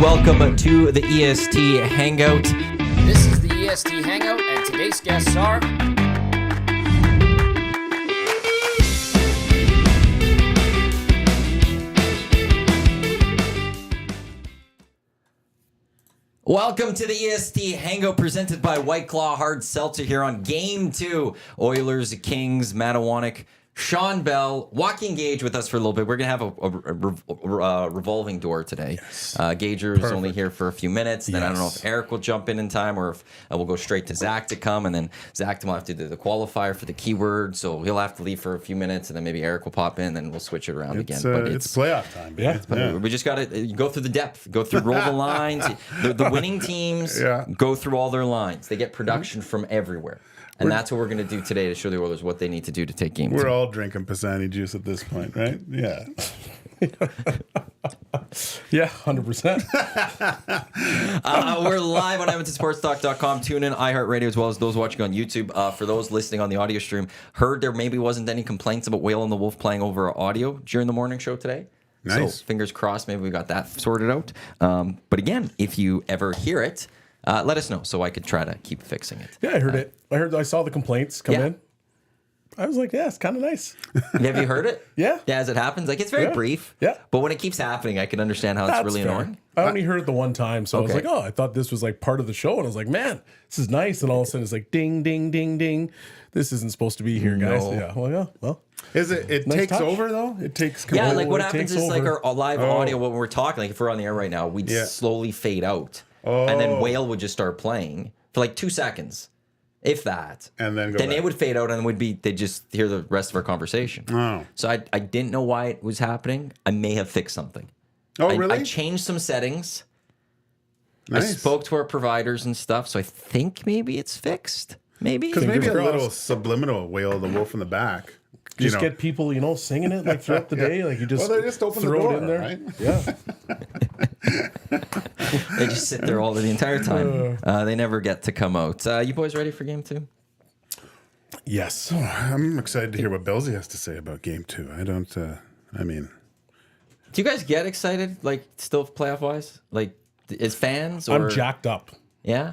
welcome to the EST Hangout. This is the EST Hangout, and today's guests are... Welcome to the EST Hangout presented by Whiteclaw Hard Seltzer here on Game 2. Oilers, Kings, Matthew Iwanyk, Shawn, Belle, Joaquin, Gage with us for a little bit. We're going to have a revolving door today. Yes. Gager is only here for a few minutes. Then I don't know Yes. if Eric will jump in time or if we'll go straight to Zachticum. And then Zachticum will have to do the qualifier for the keyword. So he'll have to leave for a few minutes. And then maybe Eric will pop in. Then we'll switch it around again. But it's playoff time. Yeah. we just got to go through the depth, go through roll the lines. The winning teams go through all their lines. They get production from everywhere. And that's what we're going to do today to show the Oilers what they need to do to take game 2. We're all drinking Pisani juice at this point, right? Yeah. Yeah, 100%. We're live on EdmontonSportsTalk.com. Tune in, iHeartRadio, as well as those watching on YouTube. For those listening on the audio stream, heard there maybe wasn't any complaints about Whale and the Wolf playing over audio during the morning show today. Nice. So fingers crossed, maybe we got that sorted out. But again, if you ever hear it, let us know so I could try to keep fixing it. Yeah, I heard it. I saw the complaints come in. I was like, yeah, it's kind of nice. Have you heard it? Yeah. Yeah, as it happens. Like, it's very brief. Yeah. But when it keeps happening, I can understand how it's That's really fair. annoying. I only heard it the one time, so I was Okay. like, oh, I thought this was like part of the show. And I was like, man, this is nice. And all of a sudden it's like, ding, ding, ding, ding. This isn't supposed to be here, guys. No. Yeah. Well. Is it? It Nice takes touch. over though. It takes. Yeah, control. like what it happens takes is like over. our live audio when we're talking, like if we're on the air right now, we'd slowly fade out. And then Whale would just start playing for like 2 seconds. If that. And then go Then back. it would fade out and they'd just hear the rest of our conversation. Oh. So I didn't know why it was happening. I may have fixed something. Oh, I really? changed some settings. Nice. I spoke to our providers and stuff, so I think maybe it's fixed. Maybe. Because maybe a Fingers little crossed. subliminal Whale the Wolf in the back. Just get people, singing it like throughout the day. Like you just, Well, they just open the throw door, it in there. right? Yeah. They just sit there all the entire time. They never get to come out. You boys ready for game 2? Yes. I'm excited to hear what Belzy has to say about Game 2. I don't. Do you guys get excited, like, still playoff-wise? Like, as fans? Or... I'm jacked up. Yeah?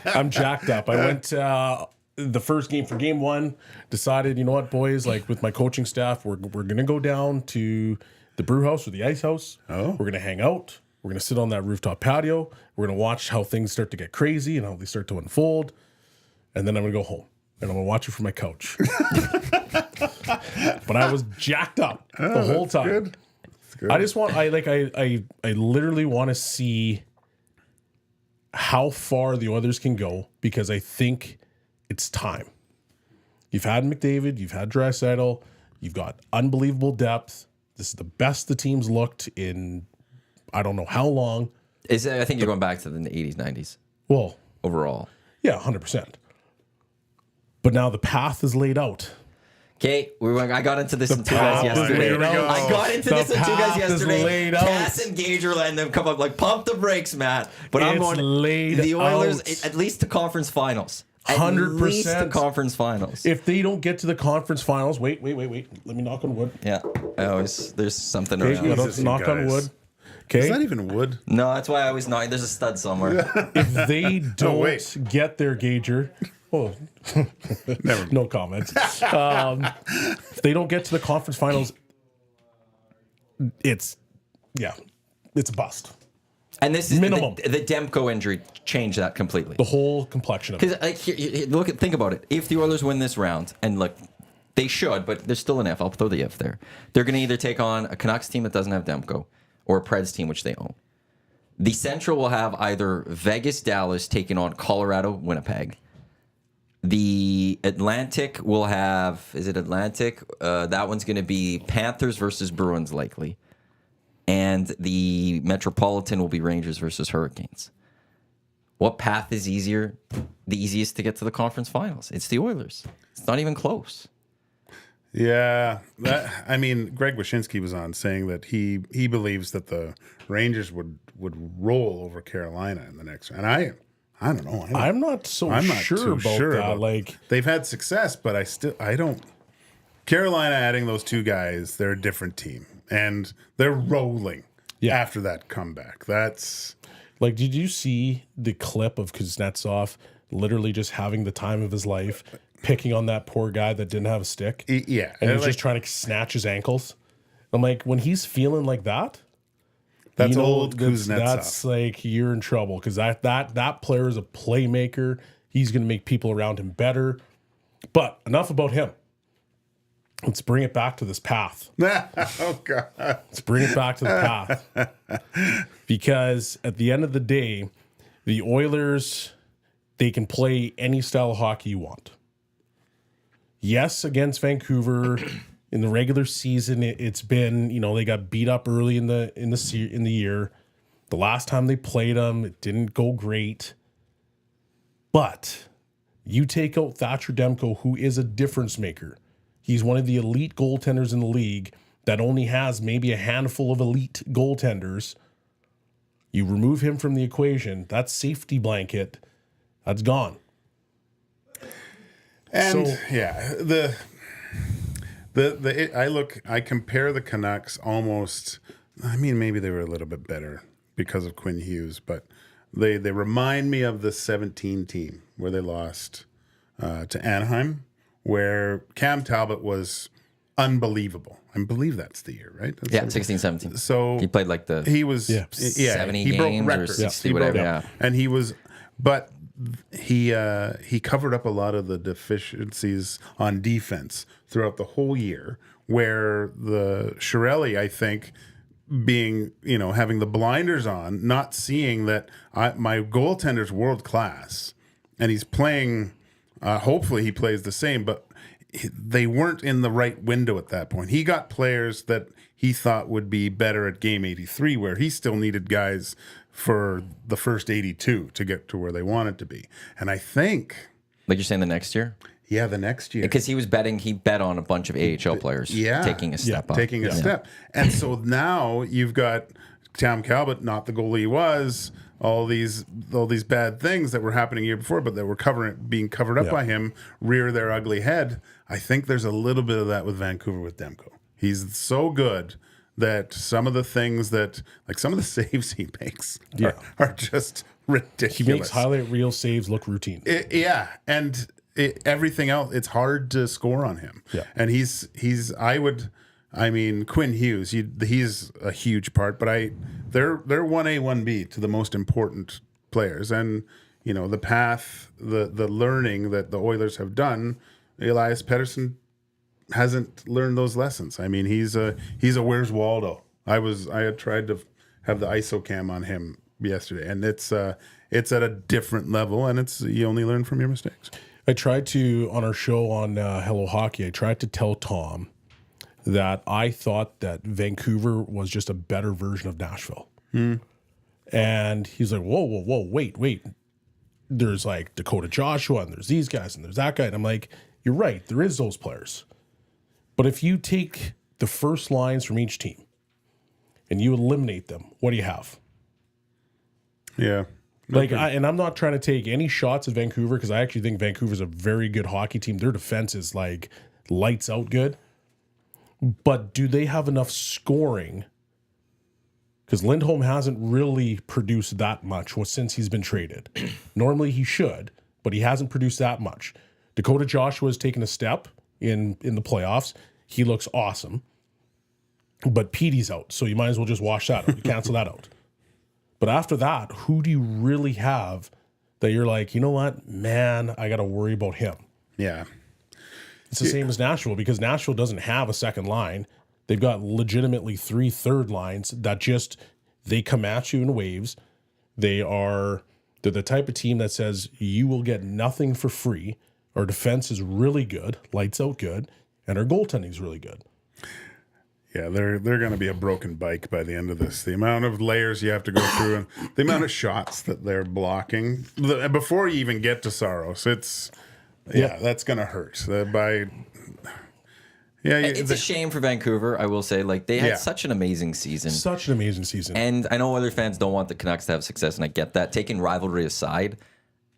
I'm jacked up. I went the first game for game 1, decided, you know what, boys, like with my coaching staff, we're going to go down to the brew house or the ice house. Oh. We're going to hang out. We're going to sit on that rooftop patio. We're going to watch how things start to get crazy and how they start to unfold. And then I'm going to go home and I'm going to watch it from my couch. But I was jacked up the whole time. Good. That's good. I just want, I literally want to see how far the Oilers can go because I think it's time. You've had McDavid, you've had Draisaitl, you've got unbelievable depth. This is the best the team's looked in I don't know how long. I think you're going back to the 80s, 90s Well, overall. yeah, 100%. But now the path is laid out. Okay, I got into this in two guys path is yesterday. laid out. I got into The this in two guys path is yesterday. laid out. Cass and Gage are letting them come up like, pump the brakes, Matt. But I'm It's going laid the Oilers out. at least to conference finals. 100%. At least to conference finals. If they don't get to the conference finals, wait. Let me knock on wood. Yeah, there's something Okay, around. you gotta Jesus, you knock on guys. wood. Is Okay. that even wood? No, that's why I always knock. There's a stud somewhere. If they don't wait. get their Gager, no comment. If they don't get to the conference finals, it's a bust. And this is Minimum. the Demko injury changed that completely. The whole complexion of it. Because think about it. If the Oilers win this round, and look, they should, but there's still an if. I'll throw the if there. They're going to either take on a Canucks team that doesn't have Demko, or a Preds team which they own. The Central will have either Vegas, Dallas taking on Colorado, Winnipeg. The Atlantic will have, is it Atlantic? That one's going to be Panthers versus Bruins likely. And the Metropolitan will be Rangers versus Hurricanes. What path is the easiest to get to the conference finals? It's the Oilers. It's not even close. Yeah, Greg Wyshynski was on saying that he believes that the Rangers would roll over Carolina in the next round. And I don't know. I'm not sure too about sure that. about- they've had success, but I don't. Carolina adding those two guys, they're a different team, and they're rolling. after that comeback. That's Like, did you see the clip of Kuznetsov literally just having the time of his life, picking on that poor guy that didn't have a stick? yeah. And he was like, just trying to snatch his ankles. I'm like, when he's feeling like that, that's you know, old that's Kuznetsov. like you're in trouble because that player is a playmaker. He's going to make people around him better. But enough about him. Let's bring it back to this path. Oh God. Let's bring it back to the path. Because at the end of the day, the Oilers, they can play any style of hockey you want. Yes, against Vancouver in the regular season, it's been, you know, they got beat up early in the year. The last time they played them, it didn't go great. But you take out Thatcher Demko, who is a difference maker. He's one of the elite goaltenders in the league that only has maybe a handful of elite goaltenders. You remove him from the equation, that safety blanket, that's gone. And So- yeah, I compare the Canucks almost. I mean, maybe they were a little bit better because of Quinn Hughes, but they remind me of the 17 team where they lost to Anaheim, where Cam Talbot was unbelievable. I believe that's the year, right? That's Yeah, 16, 17. So He played like the he was 70 he broke games or records. 60, He broke- whatever, yeah. And he was, but he covered up a lot of the deficiencies on defense throughout the whole year. Where the Chiarelli, I think, being having the blinders on, not seeing that my goaltender's world class, and he's playing. Hopefully, he plays the same, but they weren't in the right window at that point. He got players that he thought would be better at game 83, where he still needed guys for the first 82 to get to where they wanted to be. And I think, like you're saying, the next year, the next year. because he bet on a bunch of AHL players, taking a step up, taking a step. And so now you've got Cam Talbot, not the goalie he was, all these bad things that were happening year before, but that were being covered up by him, rear their ugly head. I think there's a little bit of that with Vancouver with Demko. He's so good that some of the things some of the saves he makes are just ridiculous. He makes highlight reel saves look routine. And everything else, it's hard to score on him. Yeah. And Quinn Hughes, he's a huge part, but they're 1A, 1B to the most important players. And, the path, the learning that the Oilers have done, Elias Pettersson hasn't learned those lessons. I mean, he's a Where's Waldo? I had tried to have the ISO cam on him yesterday, and it's at a different level, and you only learn from your mistakes. I tried to, on our show on Hello Hockey, I tried to tell Tom that I thought that Vancouver was just a better version of Nashville. And he's like, whoa, wait. There's like Dakota Joshua, and there's these guys, and there's that guy. And I'm like, you're right, there is those players. But if you take the first lines from each team and you eliminate them, what do you have? Yeah. And I'm not trying to take any shots at Vancouver because I actually think Vancouver's a very good hockey team. Their defense is like lights out good. But do they have enough scoring? Because Lindholm hasn't really produced that much since he's been traded. Normally he should, but he hasn't produced that much. Dakota Joshua has taken a step in the playoffs. He looks awesome. But Petey's out, so you might as well just wash that out. You cancel that out. But after that, who do you really have that you're like, you know what, man, I got to worry about him? Yeah. It's the same as Nashville because Nashville doesn't have a second line. They've got legitimately 3 third lines that they come at you in waves. They're the type of team that says you will get nothing for free. Our defense is really good, lights out good, and our goaltending is really good. Yeah, they're going to be a broken bike by the end of this. The amount of layers you have to go through and the amount of shots that they're blocking before you even get to Saros, that's going to hurt. It's a shame for Vancouver, I will say. Like, they had such an amazing season. Such an amazing season. And I know other fans don't want the Canucks to have success, and I get that. Taking rivalry aside,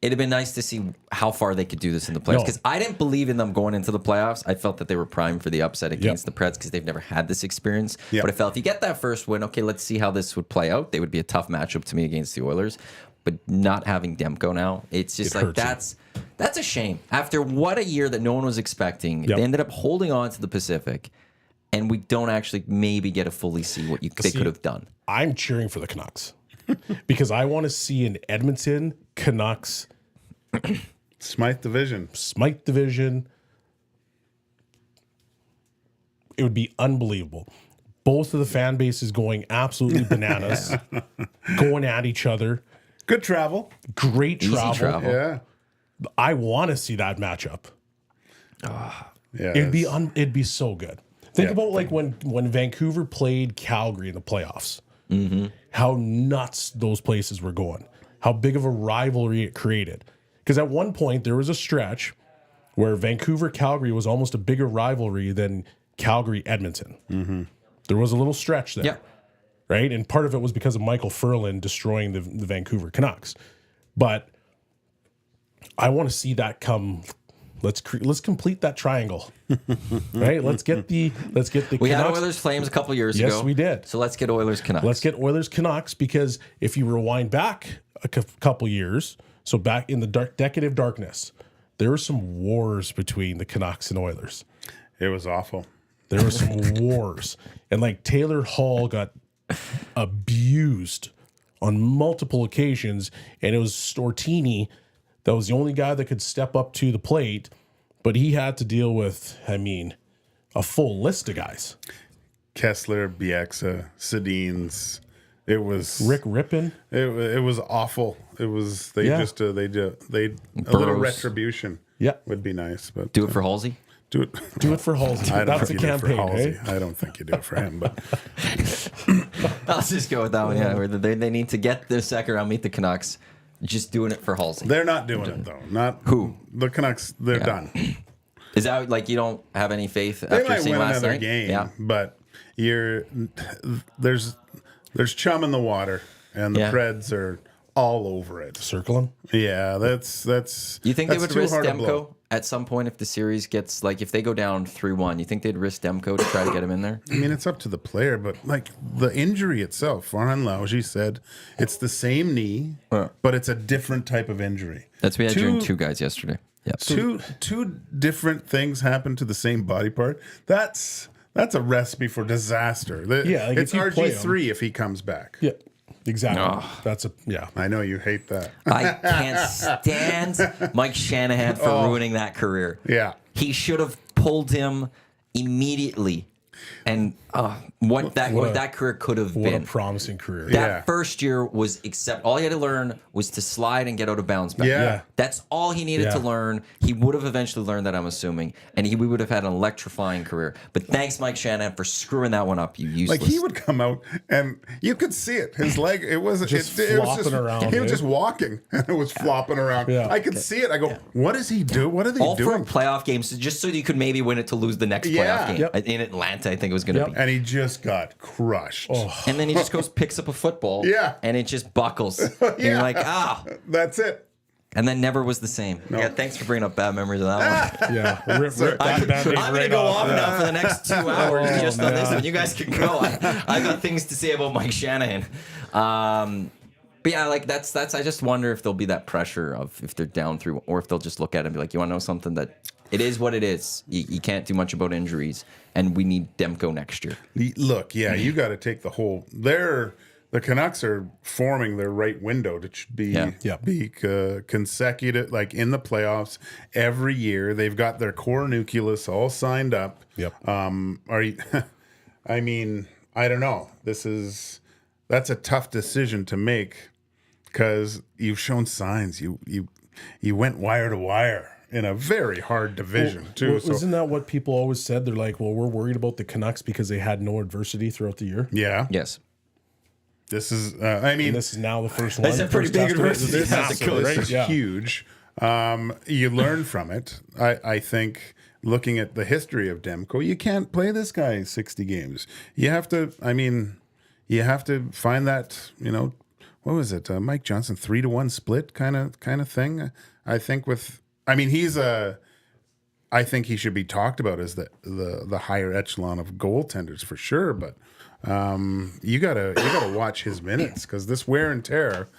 it'd have been nice to see how far they could do this in the playoffs. Because I didn't believe in them going into the playoffs. I felt that they were primed for the upset against the Preds because they've never had this experience. Yep. But I felt if you get that first win, okay, let's see how this would play out. They would be a tough matchup to me against the Oilers. But not having Demko now, it's just like that's a shame. After what a year that no one was expecting, they ended up holding on to the Pacific, and we don't actually maybe get to fully see what they could have done. I'm cheering for the Canucks because I want to see an Edmonton Canucks Smythe Division. It would be unbelievable. Both of the fan bases going absolutely bananas, going at each other. Good travel. Great Easy travel. Yeah. I want to see that matchup. Yeah. It'd be so good. Think about like when Vancouver played Calgary in the playoffs. How nuts those places were going. How big of a rivalry it created. Because at one point there was a stretch where Vancouver-Calgary was almost a bigger rivalry than Calgary-Edmonton. There was a little stretch there. Yeah. Right? And part of it was because of Michael Furlan destroying the Vancouver Canucks. But I want to see that come. Let's complete that triangle. Right? Let's get the We had Canucks. Oilers Flames a couple years ago. Yes, we did. So let's get Oilers Canucks. Let's get Oilers Canucks because if you rewind back a couple years, so back in the decade of darkness, there were some wars between the Canucks and Oilers. It was awful. There were some wars. And like Taylor Hall got abused on multiple occasions, and it was Stortini that was the only guy that could step up to the plate, but he had to deal with, a full list of guys. Kessler, Bieksa, Sedins. It was Rick Rippon. It was awful. It was a little retribution. Yeah. Would be nice, but do it for Halsey. do it. Do it for Halsey. I don't That's a think you do it for campaign, Halsey. eh? I don't think you do it for him, but Let's just go with that one. Yeah, where they need to get the second round, meet the Canucks. Just doing it for Halsey. they're not doing it though. Not Who? The Canucks. They're done. Is that like you don't have any faith They after might seeing win last another night? game, Yeah. but there's chum in the water, and the Yeah. Preds are all over it. Circling. Yeah, that's. You think they that's would too risk hard to blow. Demko at some point if the series gets like if they go down 3-1? You think they'd risk Demko to try to get him in there? I mean, it's up to the player, but like the injury itself, Farhan Lauji said it's the same knee, but it's a different type of injury. That's we had during two guys yesterday. Yeah. Two different things happen to the same body part. That's a recipe for disaster. Yeah, like it's if you play RG3 if he comes back. Yeah, exactly. Oh. That's yeah. I know you hate that. I can't stand Mike Shanahan for ruining that career. Yeah. He should have pulled him immediately. And what that career could have What been. a promising career. That first year was all he had to learn was to slide and get out of bounds back. Yeah. That's all he needed to learn. He would have eventually learned that, I'm assuming, and we would have had an electrifying career. But thanks, Mike Shanahan, for screwing that one up, you useless. Like he would come out and you could see it. His leg, it wasn't Just it was flopping around, He was eh? just walking and it was flopping around. Yeah. I could see it. I go, what does he do? What are they all for doing? playoff games, just so you could maybe win it to lose the next Yeah. playoff game in Atlanta. I think it was going to be. And he just got crushed. And then he just picks up a football. Yeah. And it just buckles. And you're like, That's it. And then never was the same. Yeah, thanks for bringing up bad memories of that one. Yeah. Rip that Band-Aid I'm going to right go off. off now for the next 2 hours just on this one. You guys can go. I got things to say about Mike Shanahan. But yeah, like that's. I just wonder if there'll be that pressure of if they're down through, or if they'll just look at it and be like, you want to know something, that it is what it is. You can't do much about injuries, and we need Demko next year. Look, you got to take the whole. The Canucks are forming their right window to be consecutive, like in the playoffs every year. They've got their core nucleus all signed up. Yep. Are you? I mean, I don't know. That's a tough decision to make because you've shown signs. You went wire to wire in a very hard division too. Well, So isn't that what people always said? They're like, well, we're worried about the Canucks because they had no adversity throughout the year. yeah, Yes. this is. I mean, And this is now the first one. That's a pretty First big test of it. adversity. This is massive, This right? is Yeah. huge. You learn from it. I think looking at the history of Demko, you can't play this guy 60 games. You have to. I mean, you have to find that. what was it? Mike Johnson 3-1 split kind of thing. I think I think he should be talked about as the higher echelon of goaltenders for sure. But you gotta watch his minutes, because this wear and tear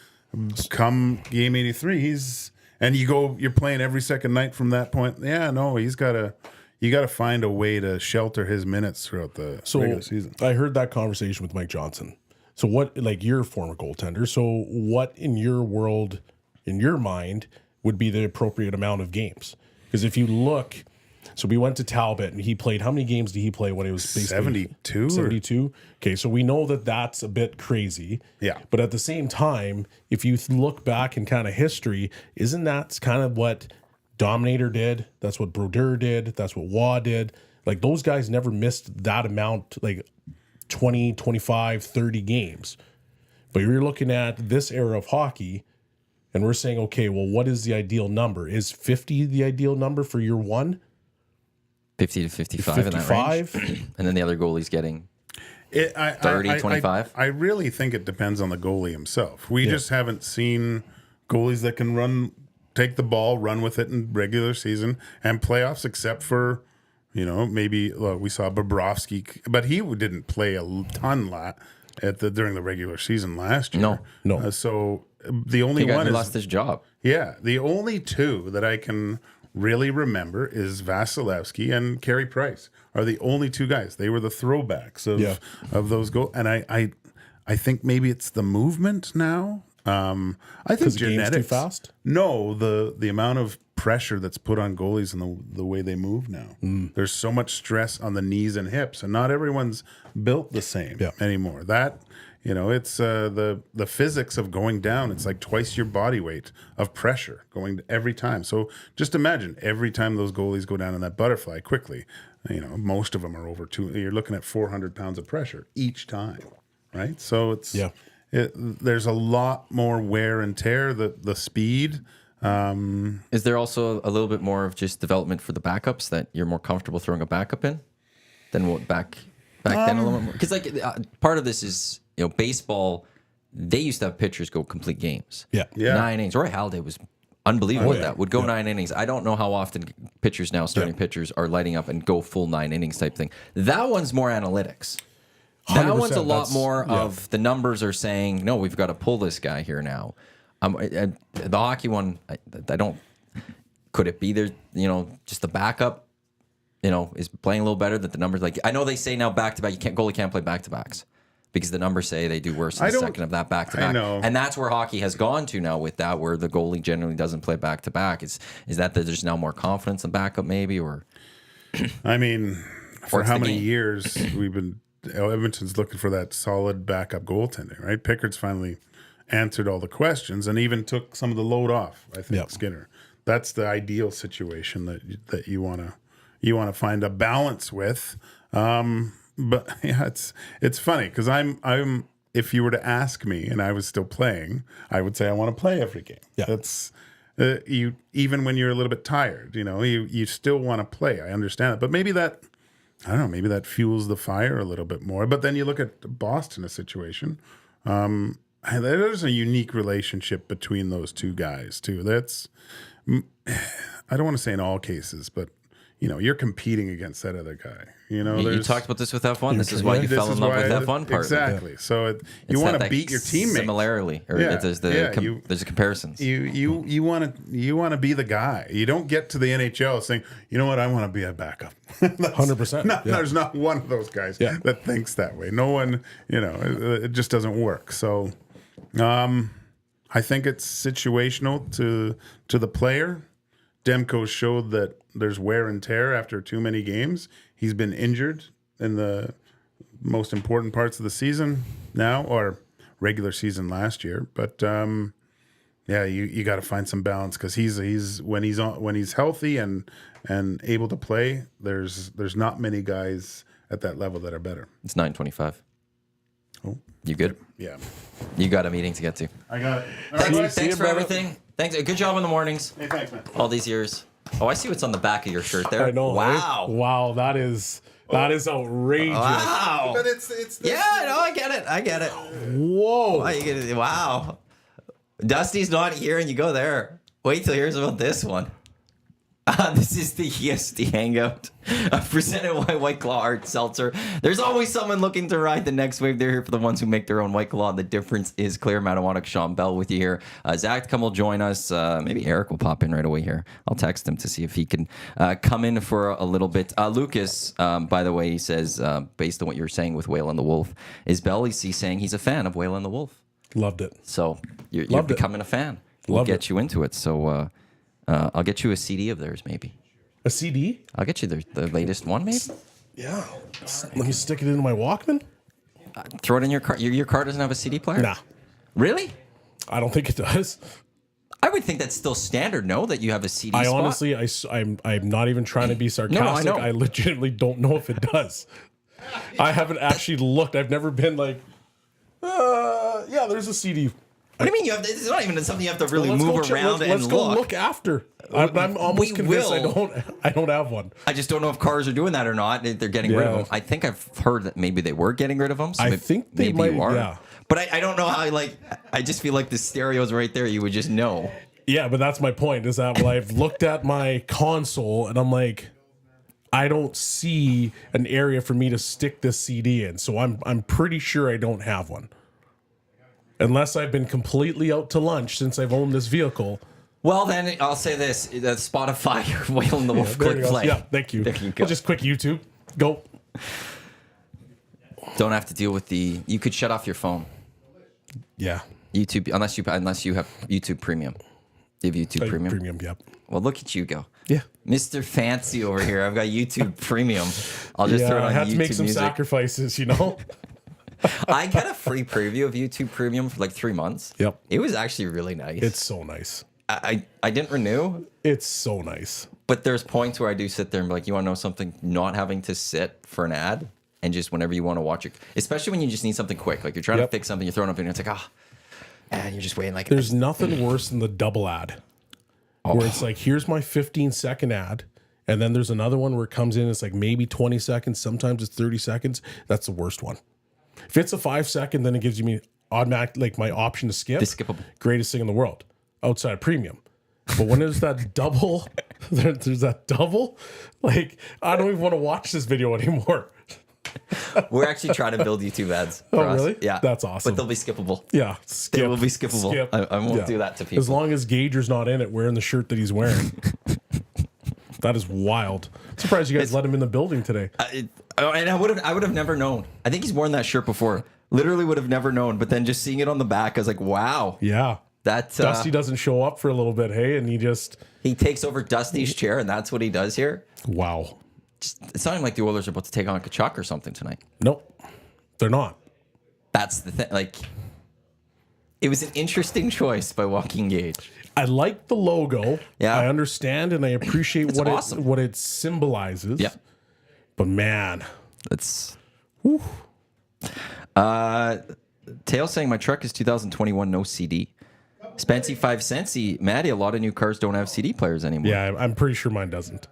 come game 83, you're playing every second night from that point. Yeah, no, you gotta find a way to shelter his minutes throughout the regular season. I heard that conversation with Mike Johnson. So what, like, you're a former goaltender. So what in your world, in your mind, would be the appropriate amount of games? Because if you look, so we went to Talbot and he played, how many games did he play when it was basically 72? 72. Okay, so we know that that's a bit crazy. Yeah. But at the same time, if you look back in kind of history, isn't that kind of what Dominator did? That's what Brodeur did. That's what Waugh did. Like, those guys never missed that amount, like 20, 25, 30 games. But you're looking at this era of hockey, and we're saying, okay, well, what is the ideal number? Is 50 the ideal number for year one? 50 to 55 in that range. And then the other goalie's getting 30, 25. I really think it depends on the goalie himself. We just haven't seen goalies that can take the ball, run with it in regular season and playoffs, except for, maybe we saw Bobrovsky, but he didn't play a ton during the regular season last year. No. So the only one lost his job. Yeah, the only two that I can really remember is Vasilevsky and Carey Price are the only two guys. They were the throwbacks of those goals. And I think maybe it's the movement now. I think the game's too fast? No, the amount of pressure that's put on goalies and the way they move now. There's so much stress on the knees and hips, and not everyone's built the same anymore. That, it's the physics of going down. It's like twice your body weight of pressure going every time. So just imagine every time those goalies go down in that butterfly quickly, most of them are over you're looking at 400 pounds of pressure each time, right? So it's there's a lot more wear and tear, the speed. Is there also a little bit more of just development for the backups, that you're more comfortable throwing a backup in than what back then a little bit more? Because part of this is, baseball, they used to have pitchers go complete games. Yeah. 9 innings. Roy Halladay was unbelievable at that. Would go 9 innings. I don't know how often pitchers now, starting pitchers, are lighting up and go full 9 innings type thing. That one's more analytics. That one's a lot more of the numbers are saying, no, we've got to pull this guy here now. The hockey one, I don't. Could it be there? Just the backup, is playing a little better. That the numbers, like, I know they say now back to back, goalie can't play back to backs because the numbers say they do worse in the second of that back to back. And that's where hockey has gone to now with that, where the goalie generally doesn't play back to back. Is that there's now more confidence in backup maybe, or? I mean, for how many years we've been. Edmonton's looking for that solid backup goaltending, right? Pickard's finally answered all the questions and even took some of the load off. I think Skinner. That's the ideal situation that you want to find a balance with. But yeah, it's funny because I'm if you were to ask me and I was still playing, I would say I want to play every game. Yeah. That's you even when you're a little bit tired, you still want to play. I understand it, but maybe that. I don't know, maybe that fuels the fire a little bit more. But then you look at Boston, a situation. There's a unique relationship between those two guys, too. That's, I don't want to say in all cases, but, you're competing against that other guy. You talked about this with F1. This is why you fell in love with F1 part. Exactly. Yeah. So you want to beat your teammates. Similarly, or there's a comparisons. You want to be the guy. You don't get to the NHL saying, you know what, I want to be a backup. 100%. There's not one of those guys that thinks that way. No one, it just doesn't work. So I think it's situational to the player. Demko showed that there's wear and tear after too many games. He's been injured in the most important parts of the season now, or regular season last year. But you got to find some balance because he's when he's healthy and able to play. There's not many guys at that level that are better. It's 9:25. Oh, you good? Yeah. You got a meeting to get to. I got it. Thanks for everything. Thanks. Good job in the mornings. Hey, thanks, man. All these years. Oh, I see what's on the back of your shirt there. I know. Wow. Right? Wow, that is That is outrageous. Wow. But it's Yeah, no, I get it. Whoa. Why you get it? Wow. Dusty's not here and you go there. Wait till he hears about this one. This is the EST Hangout presented by Whiteclaw Art Seltzer. There's always someone looking to ride the next wave. They're here for the ones who make their own Whiteclaw. The difference is clear. Matthew Iwanyk, Shawn, Belle with you here. Zachticum will join us. Maybe Eric will pop in right away here. I'll text him to see if he can come in for a little bit. Lucas, by the way, he says, based on what you're saying with Whale and the Wolf, is Belle, he's saying he's a fan of Whale and the Wolf. Loved it. So you're becoming a fan. We'll get you into it. So I'll get you a CD of theirs, maybe. A CD? I'll get you the latest one, maybe. Yeah. Let me stick it into my Walkman. Throw it in your car. Your car doesn't have a CD player? Nah. Really? I don't think it does. I would think that's still standard, no? That you have a CD spot? Honestly, I'm not even trying to be sarcastic. No, I know. I legitimately don't know if it does. I haven't actually looked. I've never been like, yeah, there's a CD. What do you mean? It's not even something you have to really Let's move go around and let's go look. look after. I'm almost convinced will. I don't have one. I just don't know if cars are doing that or not. They're getting rid of Yeah. them. I think I've heard that maybe they were getting rid of them. So I think they maybe might, you are. yeah. But I don't know how. I just feel like the stereo's right there. You would just know. Yeah, but that's my point. Is that I've looked at my console and I'm like, I don't see an area for me to stick this CD in. So I'm pretty sure I don't have one. Unless I've been completely out to lunch since I've owned this vehicle. Well, then I'll say this: that Spotify, Whale and the Wolf, There click you go. play. Yeah, thank you. There you go. Well, just quick YouTube. Go. Don't have to deal with the. You could shut off your phone. Yeah. YouTube, unless you have YouTube Premium. You have YouTube Premium. Premium, yep. Well, look at you go. Yeah. Mr. Fancy over here. I've got YouTube Premium. I'll just throw it on I had YouTube to make some Music. sacrifices, you know? I got a free preview of YouTube Premium for like 3 months. Yep. It was actually really nice. It's so nice. I didn't renew, It's so nice. but there's points where I do sit there and be like, you want to know something? Not having to sit for an ad and just whenever you want to watch it, especially when you just need something quick. Like you're trying to Yep. fix something, you're throwing up and it's like, and you're just waiting like. There's nothing worse than the double ad. Where it's like, here's my 15-second ad. And then there's another one where it comes in, it's like maybe 20 seconds. Sometimes it's 30 seconds. That's the worst one. If it's a 5-second, then it gives me automatic, like my option to skip. The skippable. Greatest thing in the world outside of premium. But when there's that double, there's that double, like, I don't even want to watch this video anymore. We're actually trying to build YouTube ads. For us. really? Yeah. That's awesome. But they'll be skippable. Yeah. They will be skippable. Skip. I won't Yeah. do that to people. As long as Gager's not in it wearing the shirt that he's wearing. That is wild. Surprised you guys let him in the building today. And I would have never known. I think he's worn that shirt before. Literally would have never known. But then just seeing it on the back, I was like, wow. Yeah. That Dusty doesn't show up for a little bit, hey, and he takes over Dusty's chair, and that's what he does here. wow. It's not even like the Oilers are about to take on Kachuk or something tonight. Nope. They're not. That's the thing. Like, it was an interesting choice by Joaquin Gage. I like the logo. Yeah. I understand and I appreciate It's awesome. what it symbolizes. Yeah. But man, That's. Tail saying my truck is 2021, no CD. Spency 5 Centsy, Maddie, a lot of new cars don't have CD players anymore. yeah, I'm pretty sure mine doesn't.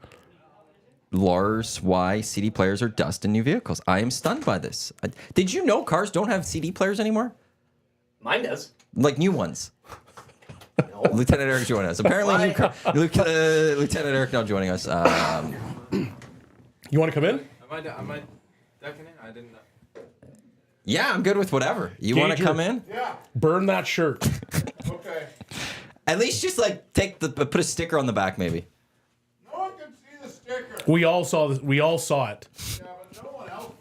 Lars, why CD players are dust in new vehicles? I am stunned by this. Did you know cars don't have CD players anymore? Mine does. Like new ones. Lieutenant Eric joining us. Apparently, Lieutenant Eric now joining us. You want to come in? Am I ducking in? I didn't know. Yeah, I'm good with whatever. You want to Gager. come in? Yeah. Burn that shirt. Okay. At least just like put a sticker on the back, maybe. No one can see the sticker. We all saw this. We all saw it. Yeah, but no one else.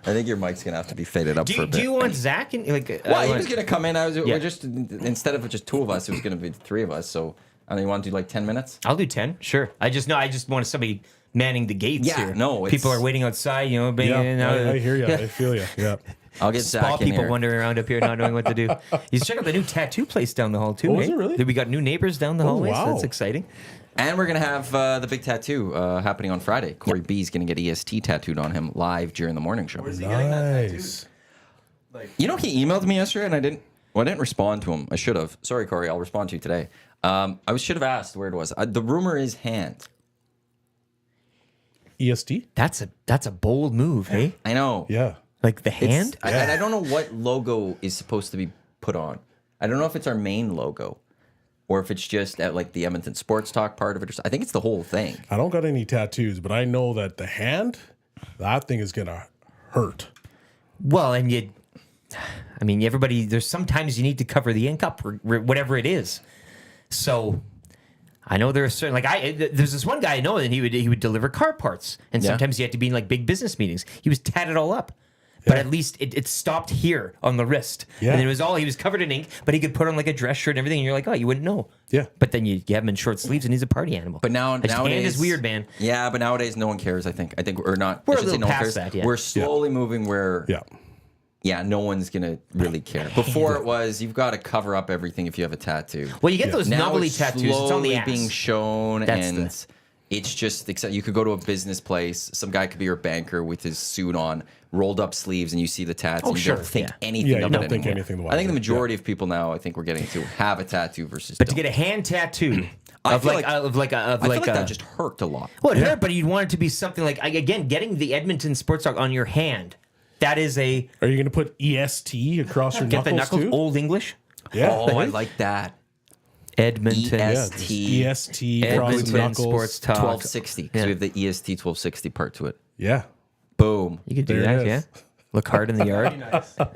I think your mic's gonna have to be faded up for a Do bit. you want Zach? Well, he was gonna come in. Yeah. We're just instead of just two of us, it was gonna be the three of us. So, I mean, you want to do like 10 minutes? I'll do 10. Sure. I just want somebody manning the gates Yeah, here. no, people it's- are waiting outside. You know, being Yeah, in and out. I hear you. I feel you. Yeah. I'll get Spa Zach in people here. wandering around up here not knowing what to do. You should check out the new tattoo place down the hall too. Oh, is eh? it really? We got new neighbors down the hallway, so wow. that's exciting. And we're gonna have the big tattoo happening on Friday. Corey B's gonna get EST tattooed on him live during the morning show. Where's he getting that tattoo? Nice. You know, he emailed me yesterday, and I didn't respond to him. I should have. Sorry, Corey. I'll respond to you today. Should have asked where it was. The rumor is hand. EST. That's a bold move, hey? I know. Yeah. Like the hand? I don't know what logo is supposed to be put on. I don't know if it's our main logo or if it's just at like the Edmonton Sports Talk part of it. I think it's the whole thing. I don't got any tattoos, but I know that the hand, that thing is gonna hurt. Well, and everybody, there's sometimes you need to cover the ink up or whatever it is. So I know there are certain, there's this one guy I know, and he would deliver car parts, and sometimes you had to be in like big business meetings. He was tatted all up. But at least it stopped here on the wrist. Yeah. And it was he was covered in ink, but he could put on like a dress shirt and everything, and you're like, oh, you wouldn't know. Yeah. But then you have him in short sleeves, and he's a party animal. But nowadays, hand is weird, man. Yeah, but nowadays no one cares. I think we're not. We're I a should say little no one past cares. that, yeah. We're slowly moving where. Yeah, no one's gonna really care. Before it was, you've got to cover up everything if you have a tattoo. Well, you get those Now novelty it's tattoos. It's on the slowly ass. being shown, That's and it's just except you could go to a business place. Some guy could be your banker with his suit on, rolled up sleeves, and you see the tats. and you sure, don't think yeah. anything Yeah, you of don't it think anymore. anything about I think the it, majority of people now, I think we're getting to have a tattoo versus. But to get a hand tattoo I of feel like that just hurt a lot. well, it hurt, but you'd want it to be something like again getting the Edmonton Sports Talk on your hand. That is a Are you gonna put EST across your get the knuckles knuckles too? Old English. Yeah. Oh, I like that. Edmonton. EST. EST across the Edmonton knuckles. Sports Talk. 1260. Because Yeah. we have the EST 1260 part to it. Yeah. Boom. You could do There it that, yeah. is. Look hard in the That'd yard. be nice. That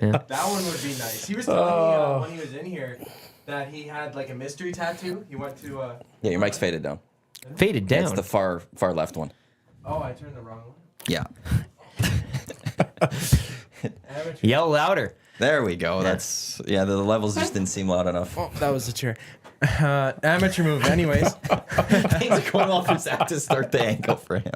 one would be nice. He was telling me when he was in here that he had like a mystery tattoo. He went to. Yeah, your mic's faded down. Faded That's down. the far left one. Oh, I turned the wrong one. Yeah. Amateur. Yell louder. There we go. That's the levels just didn't seem loud enough. Oh, that was the chair. Amateur move, anyways. Things are going well for Zach to start the ankle for him.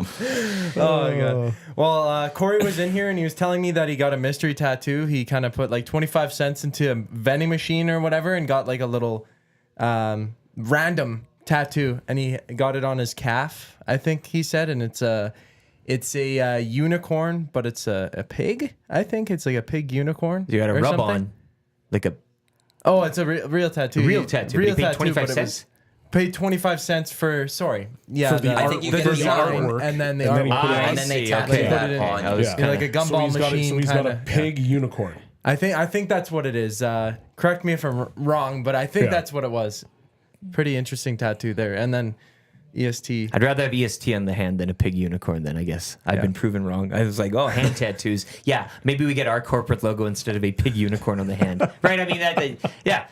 Oh my god. Well, Corey was in here and he was telling me that he got a mystery tattoo. He kind of put like 25 cents into a vending machine or whatever and got like a little random tattoo, and he got it on his calf, I think he said, and it's a unicorn, but it's a pig. I think it's like a pig unicorn. You got to or rub something. on like a Oh, it's a real tattoo. real tattoo. Real You paid tattoo, 25 but it was- cents? Paid 25 cents for yeah, For the I think you get the the design, artwork, and then the and then he artwork. put it on. and then they see, tattoo okay. Put that it in. on. I was Yeah. kinda- like a So gumball he's got machine. he's got a kinda, pig unicorn. I think that's what it is. Correct me if I'm wrong, but I think Yeah. that's what it was. Pretty interesting tattoo there, and then EST. I'd rather have EST on the hand than a pig unicorn then, I guess. I've been proven wrong. I was like, oh, hand tattoos. Yeah, maybe we get our corporate logo instead of a pig unicorn on the hand. Right? I mean, yeah.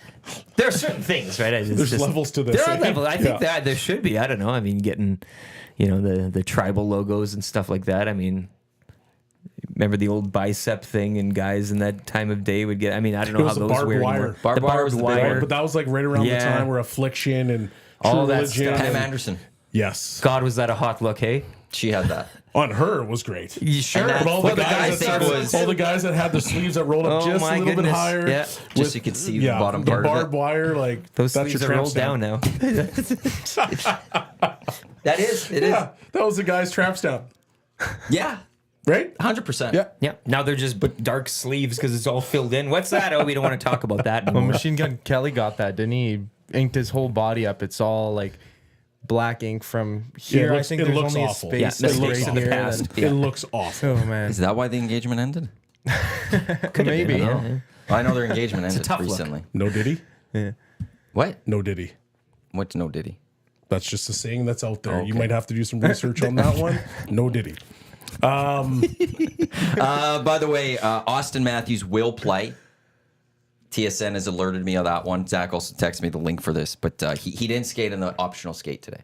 There are certain things, right? There's levels to this. There are eh? levels. I think Yeah. that there should be. I don't know. I mean, getting, the tribal logos and stuff like that. I mean, remember the old bicep thing, and guys in that time of day would get, I mean, I don't know It how was the those barbed were wire. anymore. Barbed The wire was barbed the big wire. one. But that was like right around the Yeah. time where Affliction and All True that Religion. stuff. Pam Anderson. Yes. God, was that a hot look, hey? She had that. On her was great. You sure? And that- But all Well, the the guys guys that think was- all the guys that had the sleeves that rolled up Oh just a my little bit goodness. higher. Yeah. Just so you could see the bottom the part of it. barbed wire, like Those that's sleeves your are tramp rolled stamp. down now. That is. It is. Yeah, that was the guy's tramp stamp, Yeah. right? 100%. Yeah. Yeah. Now they're just dark sleeves because it's all filled in. What's that? Oh, we don't want to talk about that Well, anymore. Machine Gun Kelly got that, didn't he? He inked his whole body up. It's all like black ink from here. looks- I think it there's looks only awful. a Yeah, space mistakes right in the here. past. then- It looks awful. Oh man, Is that why the engagement ended? maybe. Yeah. I know their engagement ended tough look. recently. No Diddy, What? no Diddy. What's no Diddy? That's just a saying that's out there. You Okay. might have to do some research on that one. No Diddy. By the way, Austin Matthews will play. TSN has alerted me of that one. Zach also texted me the link for this, but he didn't skate in the optional skate today.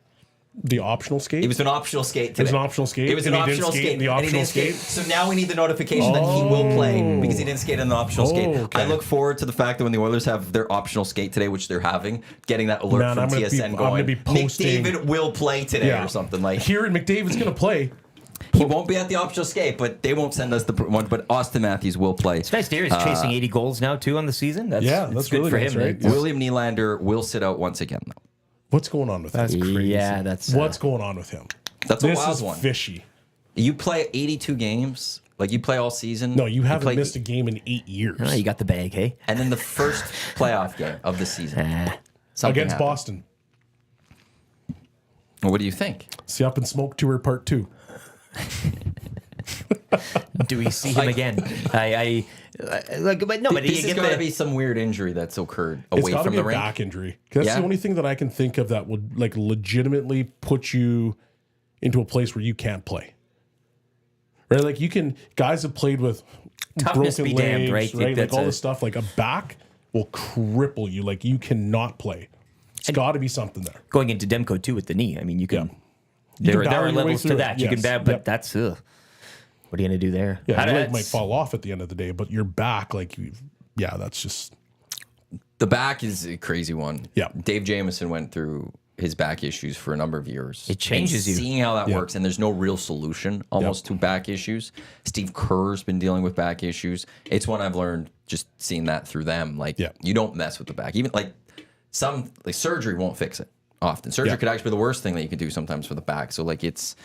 The optional skate. It was an optional skate today. was an optional skate, It was an and he didn't optional skate skate. in the and he optional didn't skate. skate? So now we need the notification that he will play because he didn't skate in the optional skate. okay. I look forward to the fact that when the Oilers have their optional skate today, which they're having, getting that alert Man, from I'm gonna be- TSN I'm going, gonna be posting- McDavid will play today or something like. Here, McDavid's gonna play. He won't be at the optional skate, but they won't send us the one. But Austin Matthews will play. It's nice to hear he's chasing 80 goals now, too, on the season. That's that's good really for nice, him. right? man. William Nylander will sit out once again, though. What's going on with That's him? crazy. Yeah, that's... What's going on with him? That's a This wild is one. fishy. You play 82 games, like you play all season. No, you haven't play- missed a game in 8 years. Oh, you got the bag, hey? And then the first playoff game of the season something Against happened. Boston. What do you think? See Up and Smoke Tour Part 2. Do we see him again? But no, but This you has get got to the, be some weird injury that's occurred It's away got to from be the a rink. back injury. That's Yeah. the only thing that I can think of that would like legitimately put you into a place where you can't play. Right? Like you can, guys have played with Toughness broken be damned, legs, right? right? Like That's all a- this stuff. Like a back will cripple you. Like you cannot play. It's got to be something there. going into Demko too with the knee. I mean, you can. Yeah. You There can are battle your way levels to through it. that. You can Yes. bad, but Yep. that's what are you gonna do there? Yeah, your leg That's- might fall off at the end of the day, but your back, like, that's just The back is a crazy one. Yeah. Dave Jamieson went through his back issues for a number of years. It changes And you. Seeing how that Yeah. works, and there's no real solution almost to back issues. Steve Kerr's been dealing with back issues. It's one I've learned just seeing that through them. Like, Yeah. you don't mess with the back. Even like surgery won't fix it often. Surgery Yeah. could actually be the worst thing that you can do sometimes for the back. So like it's,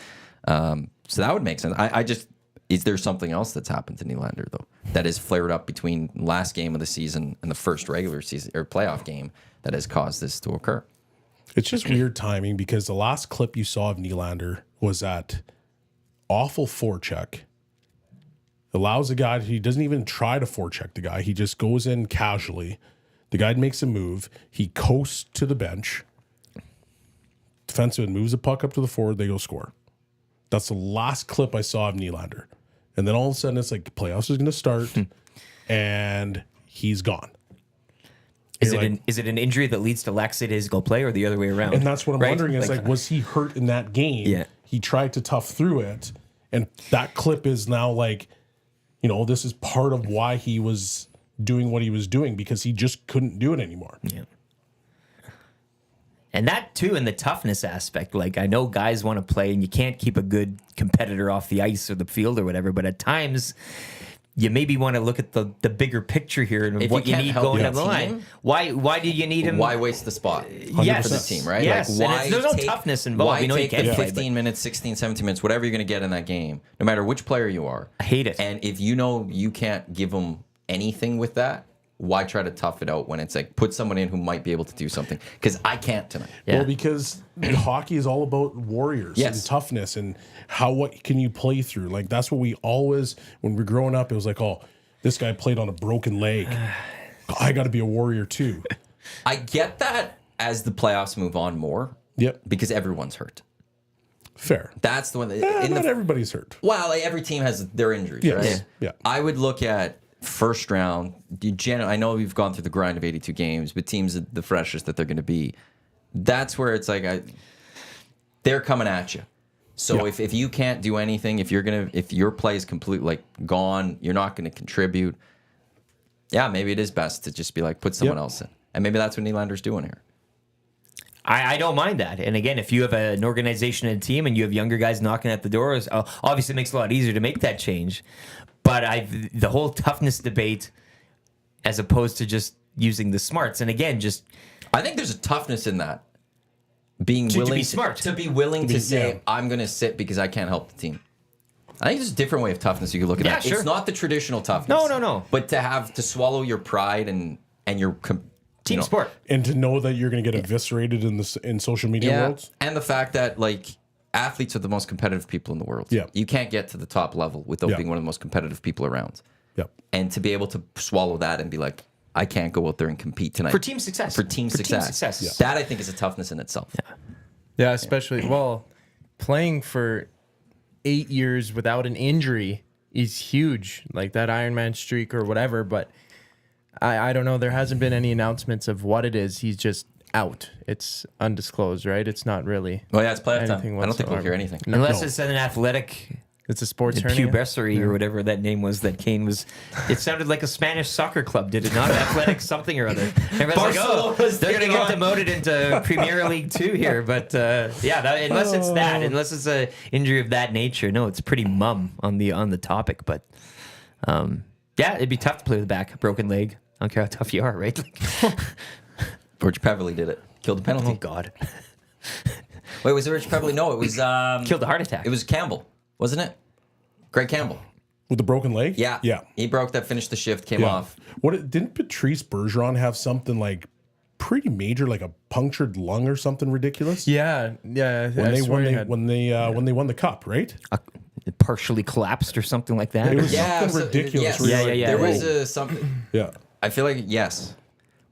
so that would make sense. I just, is there something else that's happened to Nylander though that has flared up between last game of the season and the first regular season or playoff game that has caused this to occur? it's just weird timing because the last clip you saw of Nylander was that awful forecheck. Allows the guy, he doesn't even try to forecheck the guy. He just goes in casually. The guy makes a move. He coasts to the bench. Defenseman moves the puck up to the forward. They go score. That's the last clip I saw of Nylander. And then all of a sudden it's like playoffs is going to start and he's gone. Is You're it like- is it an injury that leads to lackadaisical play or the other way around? And that's what I'm Right? wondering. Is like, was he hurt in that game? Yeah. He tried to tough through it. And that clip is now like, this is part of why he was doing what he was doing because he just couldn't do it anymore. Yeah. And that too, in the toughness aspect, like I know guys want to play and you can't keep a good competitor off the ice or the field or whatever, but at times you maybe want to look at the bigger picture here and If what you you can't need help going your down the line. team, Why do you need him? Why waste the spot Yes. for the team, right? Yes, and Like, why there's no take- toughness involved. Why We know you take can't the play, 15 minutes, 16, 17 minutes, whatever you're going to get in that game, no matter which player you are. I hate it. And if you know you can't give them anything with that, why try to tough it out when it's like put someone in who might be able to do something? Because I can't tonight. Yeah. Well, because hockey is all about warriors Yes. and toughness and what can you play through. Like that's what we always, when we're growing up, it was like, oh, this guy played on a broken leg. I got to be a warrior too. I get that as the playoffs move on more Yep. because everyone's hurt. Fair. That's the one. Not everybody's hurt. Well, like every team has their injuries, Yes. right? Yeah. I would look at first round. I know we've gone through the grind of 82 games, but teams are the freshest that they're going to be. That's where it's like they're coming at you. So Yeah. if you can't do anything, if your play is completely like gone, you're not going to contribute. Yeah, maybe it is best to just be like put someone Yep. else in, and maybe that's what Nylander's doing here. I don't mind that. And again, if you have an organization and a team and you have younger guys knocking at the doors, obviously it makes it a lot easier to make that change. But the whole toughness debate, as opposed to just using the smarts, and again, just I think there's a toughness in that. Being To willing be smart. to be willing to say yeah. I'm going to sit because I can't help the team. I think there's a different way of toughness you could look at. Yeah, it. sure. It's not the traditional toughness. No. But to swallow your pride and your team sport. And to know that you're going to get eviscerated in social media Yeah, worlds. and the fact that like athletes are the most competitive people in the world. Yeah. You can't get to the top level without Yeah. being one of the most competitive people around. Yep. And to be able to swallow that and be like, I can't go out there and compete tonight For team success. For team success. success. That I think is a toughness in itself. Yeah, especially playing for 8 years without an injury is huge, like that Ironman streak or whatever. But I don't know. There hasn't been any announcements of what it is. He's just out. It's undisclosed, right? It's not really. Well, yeah, it's playoff time. Anything I don't think we'll whatsoever. hear anything. Unless it's an athletic It's a sports hernia. pubescere or whatever that name was that Kane was. It sounded like a Spanish soccer club, did it not? Athletic something or other. Everyone's like, oh, Barcelona's they're going to get taking demoted into Premier League 2 here. But unless it's that, unless it's a injury of that nature, no, it's pretty mum on the topic. But it'd be tough to play with the back, broken leg. I don't care how tough you are, right? George Peverly did it. Killed the penalty. Oh God, Wait, was it Rich Peverly? No, it was killed a heart attack. It was Campbell, wasn't it? Greg Campbell. With the broken leg? Yeah. Yeah. He broke that, finished the shift, came Yeah. off. Didn't Patrice Bergeron have something like pretty major, like a punctured lung or something ridiculous? Yeah. When they won the cup, right? partially collapsed or something like that. It was Yeah, something ridiculous. Yes. where you're Yeah. There was something. Yeah. I feel like yes,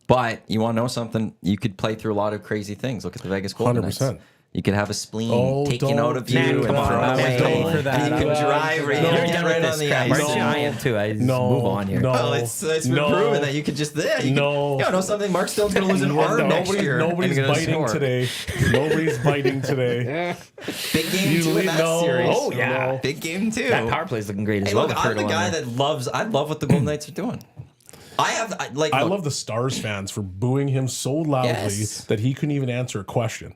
but you want to know something? You could play through a lot of crazy things. Look at the Vegas Golden Knights. 100%. You could have a spleen Oh, taken don't out of you do and that. thrown I was away. waiting for that. And you could I drive right, No. You're get done right with on this the crap, ice. aren't you? I am too. I just No. move on here. No. Well, it's been No. proven that you could just No. You know something. Mark Stone's gonna lose an arm next year. Nobody's and gonna biting score. today. Nobody's biting today. Big game You two in leave- that no. series. Oh, yeah. No. Big game two. That power play is looking great as Hey, well. look, with I'm the Hurdle on guy there. that loves. I love what the Golden Knights are doing. I love the Stars fans for booing him so loudly Yes. that he couldn't even answer a question.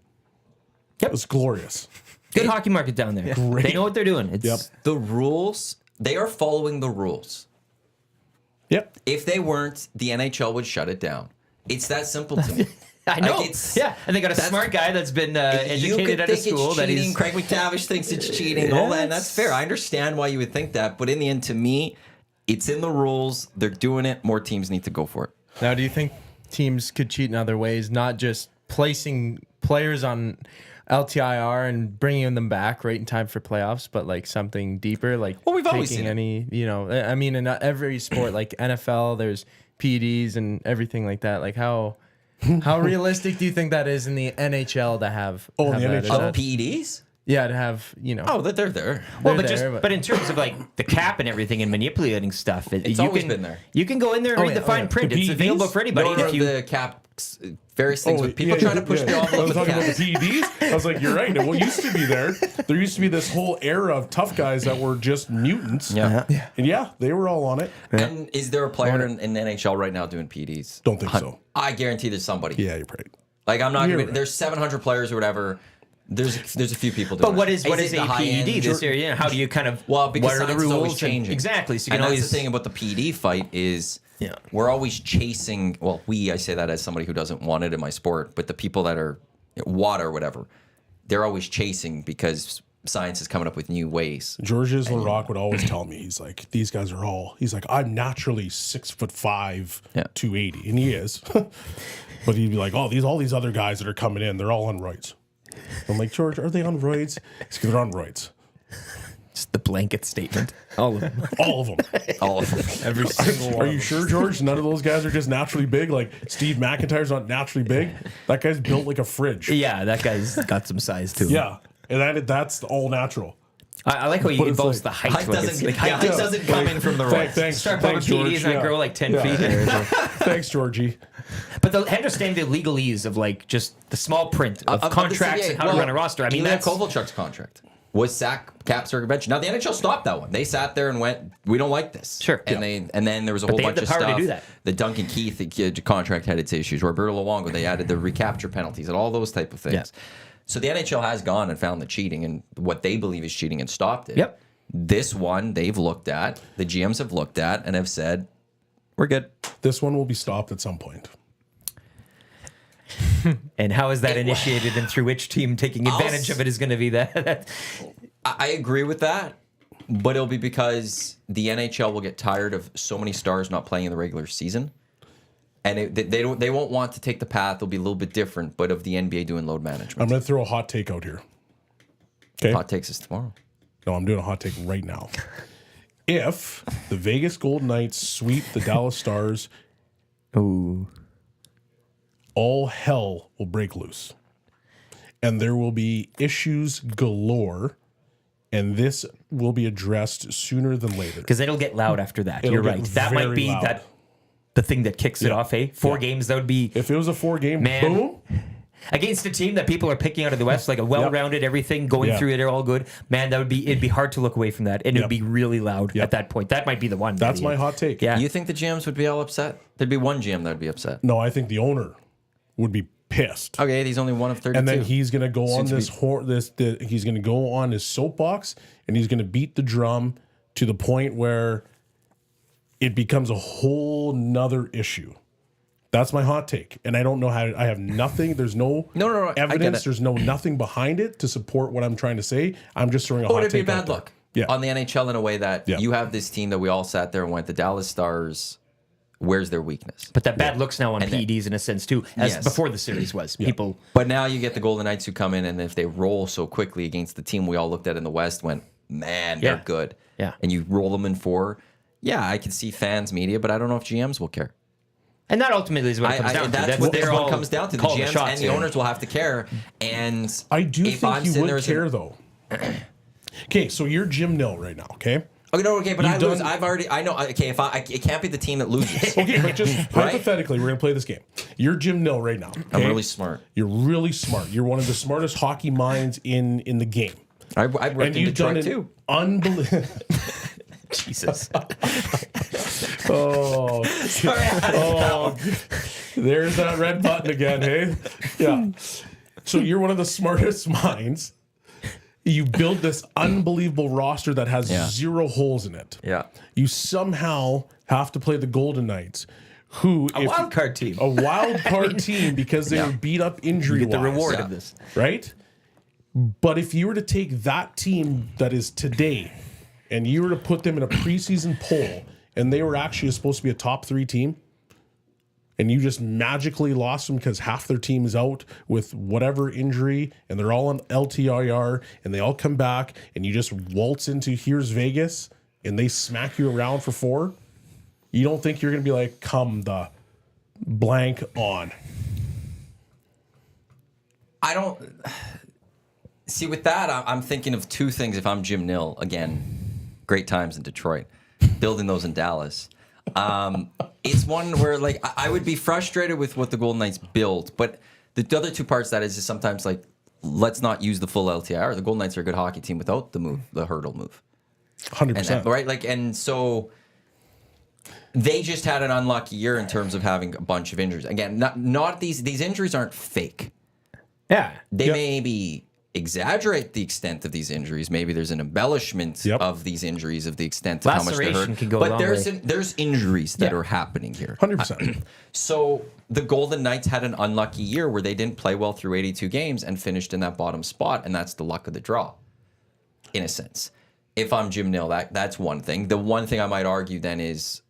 It was glorious. Good hockey market down there. Great. They know what they're doing. It's, Yep. the rules. They are following the rules. Yep. If they weren't, the NHL would shut it down. It's that simple to me. I know. Like, it's- Yeah, and they got a that's- smart guy that's been You educated could at a think school it's that cheating. he's. Craig McTavish thinks it's cheating. All that, and that's fair. I understand why you would think that, but in the end, to me, it's in the rules. They're doing it. More teams need to go for it. Now, do you think teams could cheat in other ways, not just placing players on LTIR and bringing them back right in time for playoffs, but like something deeper, like Well, we've always taking seen it. I mean, in every sport, like NFL, there's PEDs and everything like that. Like how realistic do you think that is in the NHL to have? Oh, in have the that? Is NHL? that- PEDs? yeah, to have Oh, they're there. Well, they're but there, just but in terms of like the cap and everything and manipulating stuff, It's you always can, been there. You can go in there and read the fine print. The It's PEDs? available for anybody. No, if you, the cap, various things Oh, with people yeah, trying to push yeah. the I envelope was with talking about caps. the PEDs. I was like, you're right. What used to be there used to be this whole era of tough guys that were just mutants. Yeah. And yeah, they were all on it. And is there a player in the NHL right now doing PEDs? Don't think so. I guarantee there's somebody. Yeah, you're right. Like I'm not You're gonna. right. There's 700 players or whatever. There's a few people doing. but what it. is it a the high PED end? this year? Yeah, how do you kind of Well, because what are the science is always rules? And- changing. Exactly. So you And can that's always the thing about the PD fight is Yeah. we're always chasing. Well, I say that as somebody who doesn't want it in my sport, but the people that are water or whatever, they're always chasing because science is coming up with new ways. Georges Larac would always tell me, he's like, these guys are all, he's like, I'm naturally 6'5", Yeah. 280. And he is. But he'd be like, all these other guys that are coming in, they're all on roids. I'm like, George, are they on roids? He's like, they're on roids. just the blanket statement. All of them. All of them. All of them. every single Are one. you sure, George? None of those guys are just naturally big? Like Steve McIntyre's not naturally big? That guy's built like a fridge. Yeah, that guy's got some size too. Yeah. And that's all natural. I like how he But it's involves like- the height. Height like doesn't, like height height doesn't come in from the right. Thanks. Start popping Thanks, George. PEDs and I Yeah. grow like 10 Yeah. feet. There. Thanks, Georgie. But I understand the legalese of like just the small print of the contracts CBA. and how to run a roster. I mean, even that's Kovalchuk's contract was sack cap circumvention. Now the NHL stopped that one. They sat there and went, "We don't like this." Sure. And then there was a whole they have bunch the of power to stuff. do that. The Duncan Keith contract had its issues. Roberto Luongo, they added the recapture penalties and all those type of things. Yeah. So the NHL has gone and found the cheating and what they believe is cheating and stopped it. Yep. This one they've looked at, the GMs have looked at and have said, "We're good." This one will be stopped at some point. and how is that initiated and through which team taking advantage of it is going to be that. I agree with that, but it'll be because the NHL will get tired of so many stars not playing in the regular season, and they won't want to take the path. It'll be a little bit different, but of the NBA doing load I'm management. going to throw a hot take out here. Okay. Hot takes is tomorrow. No, I'm doing a hot take right now. If the Vegas Golden Knights sweep the Dallas Stars, Ooh. all hell will break loose. And there will be issues galore. And this will be addressed sooner than later. Because it'll get loud after that. It'll You're get right. That might very be loud. the thing that kicks it Yeah. off, eh? 4 Yeah. games, that would be If it was a 4-game, Man. boom. against a team that people are picking out of the West, like a well-rounded everything, going Yeah. through it, they're all good. Man, it'd be hard to look away from that. And Yep. it'd be really loud Yep. at that point. That might be the one. That's maybe. my hot take. Yeah. You think the GMs would be all upset? There'd be one GM that would be upset. No, I think the owner would be pissed. Okay, he's only one of 32. And then he's going to go on to he's going to go on his soapbox and he's going to beat the drum to the point where it becomes a whole nother issue. That's my hot take. And I don't know how I have nothing. There's no, No, I get evidence. it. There's nothing behind it to support what I'm trying to say. I'm just throwing a But hot would it be a take out bad there. look Yeah. on the NHL in a way that Yeah. you have this team that we all sat there and went, the Dallas Stars, where's their weakness? But that bad looks now on And then- PEDs in a sense too, as Yes. before the series was. People, But now you get the Golden Knights who come in, and if they roll so quickly against the team we all looked at in the West, went, man, Yeah. they're good. Yeah. And you roll them in 4. Yeah, I can see fans, media, but I don't know if GMs will care. And that ultimately is what it comes down to. That's what they're this one all comes down to. The calling GMs shots and the here. owners will have to care. And I do if think I'm you sitting there would as a- care, though. Okay, so you're Jim Nill right now, okay? Okay, no, okay, but You've I lose. done- I know. Okay, it can't be the team that loses. Okay, but just hypothetically, we're going to play this game. You're Jim Nill right now. I'm okay? really smart. You're really smart. You're one of the smartest hockey minds in the game. I worked And in you've done Detroit an too. unbelievable... Jesus. Oh, there's that red button again, hey? Yeah. So you're one of the smartest minds. You build this unbelievable roster that has 0 holes in it. Yeah. You somehow have to play the Golden Knights, who A wild card team. a wild card team because they were beat up injury. You get the reward Yeah. of this. right? But if you were to take that team that is today and you were to put them in a preseason poll and they were actually supposed to be a top 3 team and you just magically lost them because half their team is out with whatever injury and they're all on LTIR and they all come back and you just waltz into here's Vegas and they smack you around for 4, you don't think you're going to be like, come the blank on. I don't see with that. I'm thinking of 2 things. If I'm Jim Nill, again, great times in Detroit, building those in Dallas. It's one where like I would be frustrated with what the Golden Knights build, but the other 2 parts of that is just sometimes like let's not use the full LTIR. The Golden Knights are a good hockey team without the hurdle move. 100%. And that, right? Like, and so they just had an unlucky year in terms of having a bunch of injuries. Again, not these injuries aren't fake. Yeah. They maybe exaggerate the extent of these injuries. Maybe there's an embellishment of these injuries of the extent of how much they're Laceration hurt. can go a But long there's way. there's injuries that are happening here. 100%. So the Golden Knights had an unlucky year where they didn't play well through 82 games and finished in that bottom spot, and that's the luck of the draw, in a sense. If I'm Jim Nill, that's one thing. The one thing I might argue then is,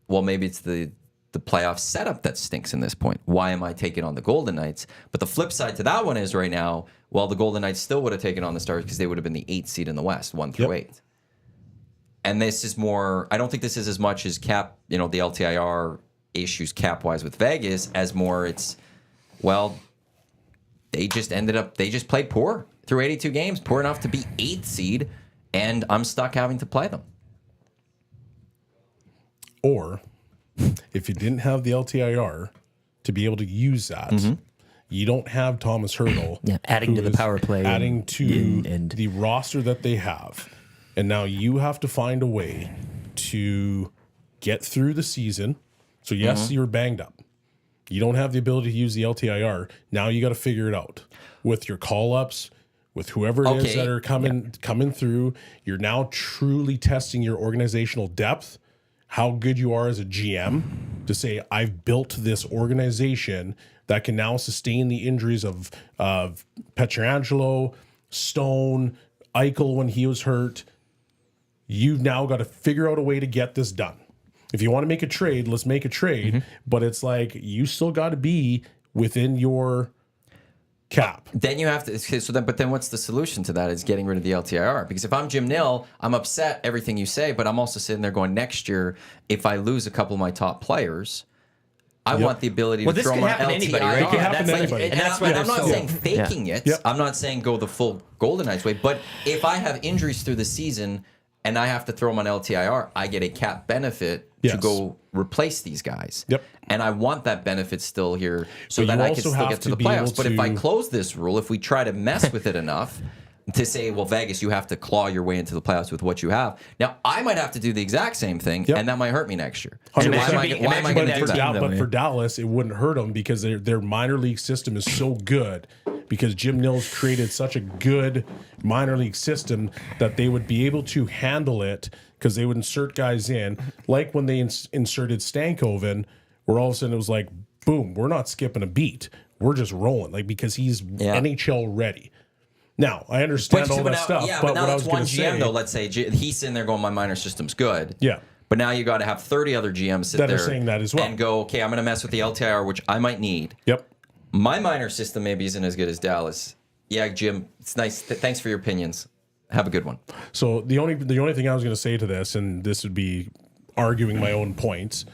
well, maybe it's the playoff setup that stinks in this point. Why am I taking on the Golden Knights? But the flip side to that one is right now, well, the Golden Knights still would have taken on the Stars because they would have been the 8th seed in the West, 1 through 8. And this is more, I don't think this is as much as cap, the LTIR issues cap-wise with Vegas, as more it's, well, they just played poor through 82 games, poor enough to be 8th seed, and I'm stuck having to play them. Or if you didn't have the LTIR to be able to use that, you don't have Thomas Hurdle. Adding who to the is power play. Adding to and the roster that they have. And now you have to find a way to get through the season. So, yes, you're banged up. You don't have the ability to use the LTIR. Now you got to figure it out with your call-ups, with whoever it is that are coming through. You're now truly testing your organizational depth, how good you are as a GM to say, I've built this organization that can now sustain the injuries of Pietrangelo, Stone, Eichel when he was hurt. You've now got to figure out a way to get this done. If you want to make a trade, let's make a trade. But it's like you still got to be within your cap. Then you have to. But then what's the solution to that? Is getting rid of the LTIR. Because if I'm Jim Nill, I'm upset everything you say, but I'm also sitting there going, next year, if I lose a couple of my top players, I want the ability to this throw can them on happen to anybody, right? LTIR. It can happen to anybody. And And that's why I'm they're not so- saying faking it. Yep. I'm not saying go the full Golden Knights way. But if I have injuries through the season and I have to throw them on LTIR, I get a cap benefit to Yes. go replace these guys. Yep. And I want that benefit still here so But that you I can also still have get to to the be playoffs. able But if I to- close this rule, if we try to mess with it enough to say, well, Vegas, you have to claw your way into the playoffs with what you have. Now, I might have to do the exact same thing, Yep. and that might hurt me next year. 100%. Why am I Imagine going to being do that that? team, But though, for Dallas, it wouldn't hurt them because their minor league system is so good because Jim Nill's created such a good minor league system that they would be able to handle it because they would insert guys in, like when they inserted Stankoven, where all of a sudden it was like, boom, we're not skipping a beat. We're just rolling, like because he's NHL ready. Now, I understand all that stuff, Yeah, but now what I that's was one going to say... GM, though. Let's say he's sitting there going, my minor system's good. Yeah. But now you got to have 30 other GMs sit That there are saying that as well. and go, okay, I'm going to mess with the LTIR, which I might need. Yep. My minor system maybe isn't as good as Dallas. Yeah, Jim, it's nice. Thanks for your opinions. Have a good one. So the only thing I was going to say to this, and this would be arguing my own points,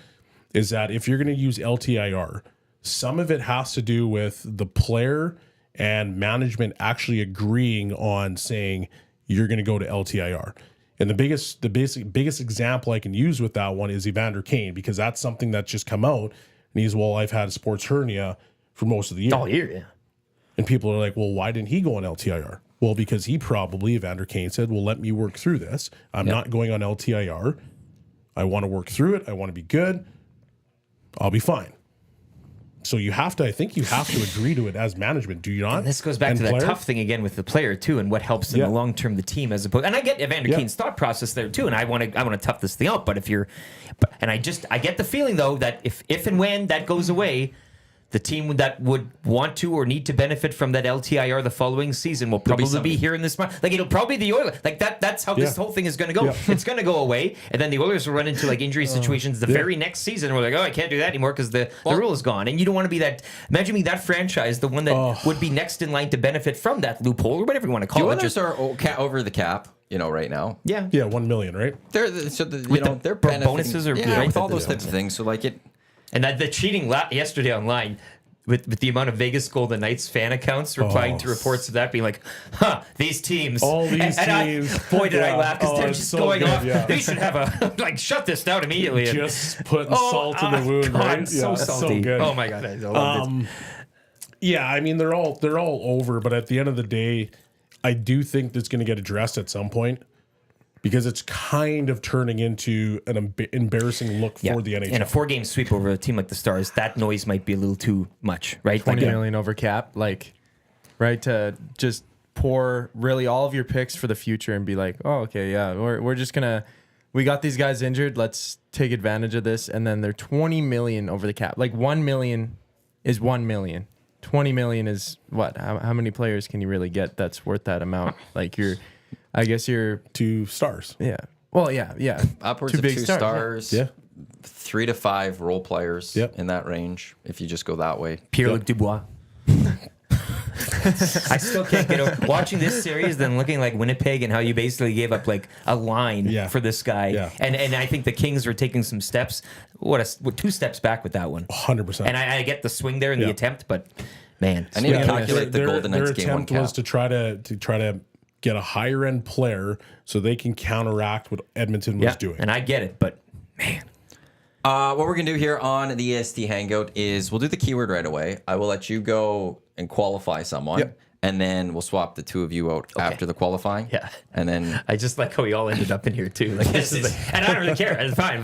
is that if you're going to use LTIR, some of it has to do with the player and management actually agreeing on saying you're going to go to LTIR. And the biggest example I can use with that one is Evander Kane, because that's something that's just come out. And he's, well, I've had a sports hernia for most of the year. All year, yeah. And people are like, well, why didn't he go on LTIR? Well, because he probably, Evander Kane said, well, let me work through this. I'm not going on LTIR. I want to work through it. I want to be good. I'll be fine. So I think you have to agree to it as management, do you not? And this goes back to that tough thing again with the player too, and what helps in the long term the team as opposed. And I get Evander Kane's thought process there too, and I want to tough this thing out. But I get the feeling though that if and when that goes away, the team that would want to or need to benefit from that LTIR the following season will probably be here in this month. Like, it'll probably be the Oilers. Like, that's how this whole thing is going to go. It's going to go away, and then the Oilers will run into like injury situations the very next season. We're like, oh, I can't do that anymore because the rule is gone. And you don't want to be that. Imagine being that franchise, the one that would be next in line to benefit from that loophole or whatever you want to call it. The Oilers are over the cap, right now. Yeah, $1 million, right? They're they're benefiting, bonuses or with all those types of things. So like it. And the cheating yesterday online with the amount of Vegas Golden Knights fan accounts replying to reports of that being like, these teams. All these teams. Boy, did I laugh because they're just so going good, off. yeah. They should have shut this down immediately. Just putting salt in the wound, God, right? so salty. So good. Oh my God, I love it. Yeah, I mean, they're all over, but at the end of the day, I do think that's going to get addressed at some point. Because it's kind of turning into an embarrassing look for the NHL. And a 4-game sweep over a team like the Stars, that noise might be a little too much, right? $20 million over cap, right? To just pour really all of your picks for the future and be like, oh, okay, yeah, we're just gonna, we got these guys injured, let's take advantage of this, and then they're $20 million over the cap. Like $1 million is $1 million. $20 million is what? How many players can you really get that's worth that amount? Like I guess you're 2 stars. Yeah. Well, yeah. Upwards Two of big 2 stars. stars. 3 to 5 role players in that range, if you just go that way. Pierre-Luc Dubois. I still can't get over watching this series, then looking like Winnipeg and how you basically gave up like a line for this guy. Yeah. And I think the Kings are taking some steps. What 2 steps back with that one. 100%. And I get the swing there in the attempt, but man. I need to calculate the Golden Knights game 1 cap. Their attempt was to try to get a higher end player so they can counteract what Edmonton was doing. And I get it, but man. What we're going to do here on the EST Hangout is we'll do the keyword right away. I will let you go and qualify someone. Yep. And then we'll swap the 2 of you out after the qualifying. Yeah. And then I just like how we all ended up in here too. Like this is and I don't really care. It's fine.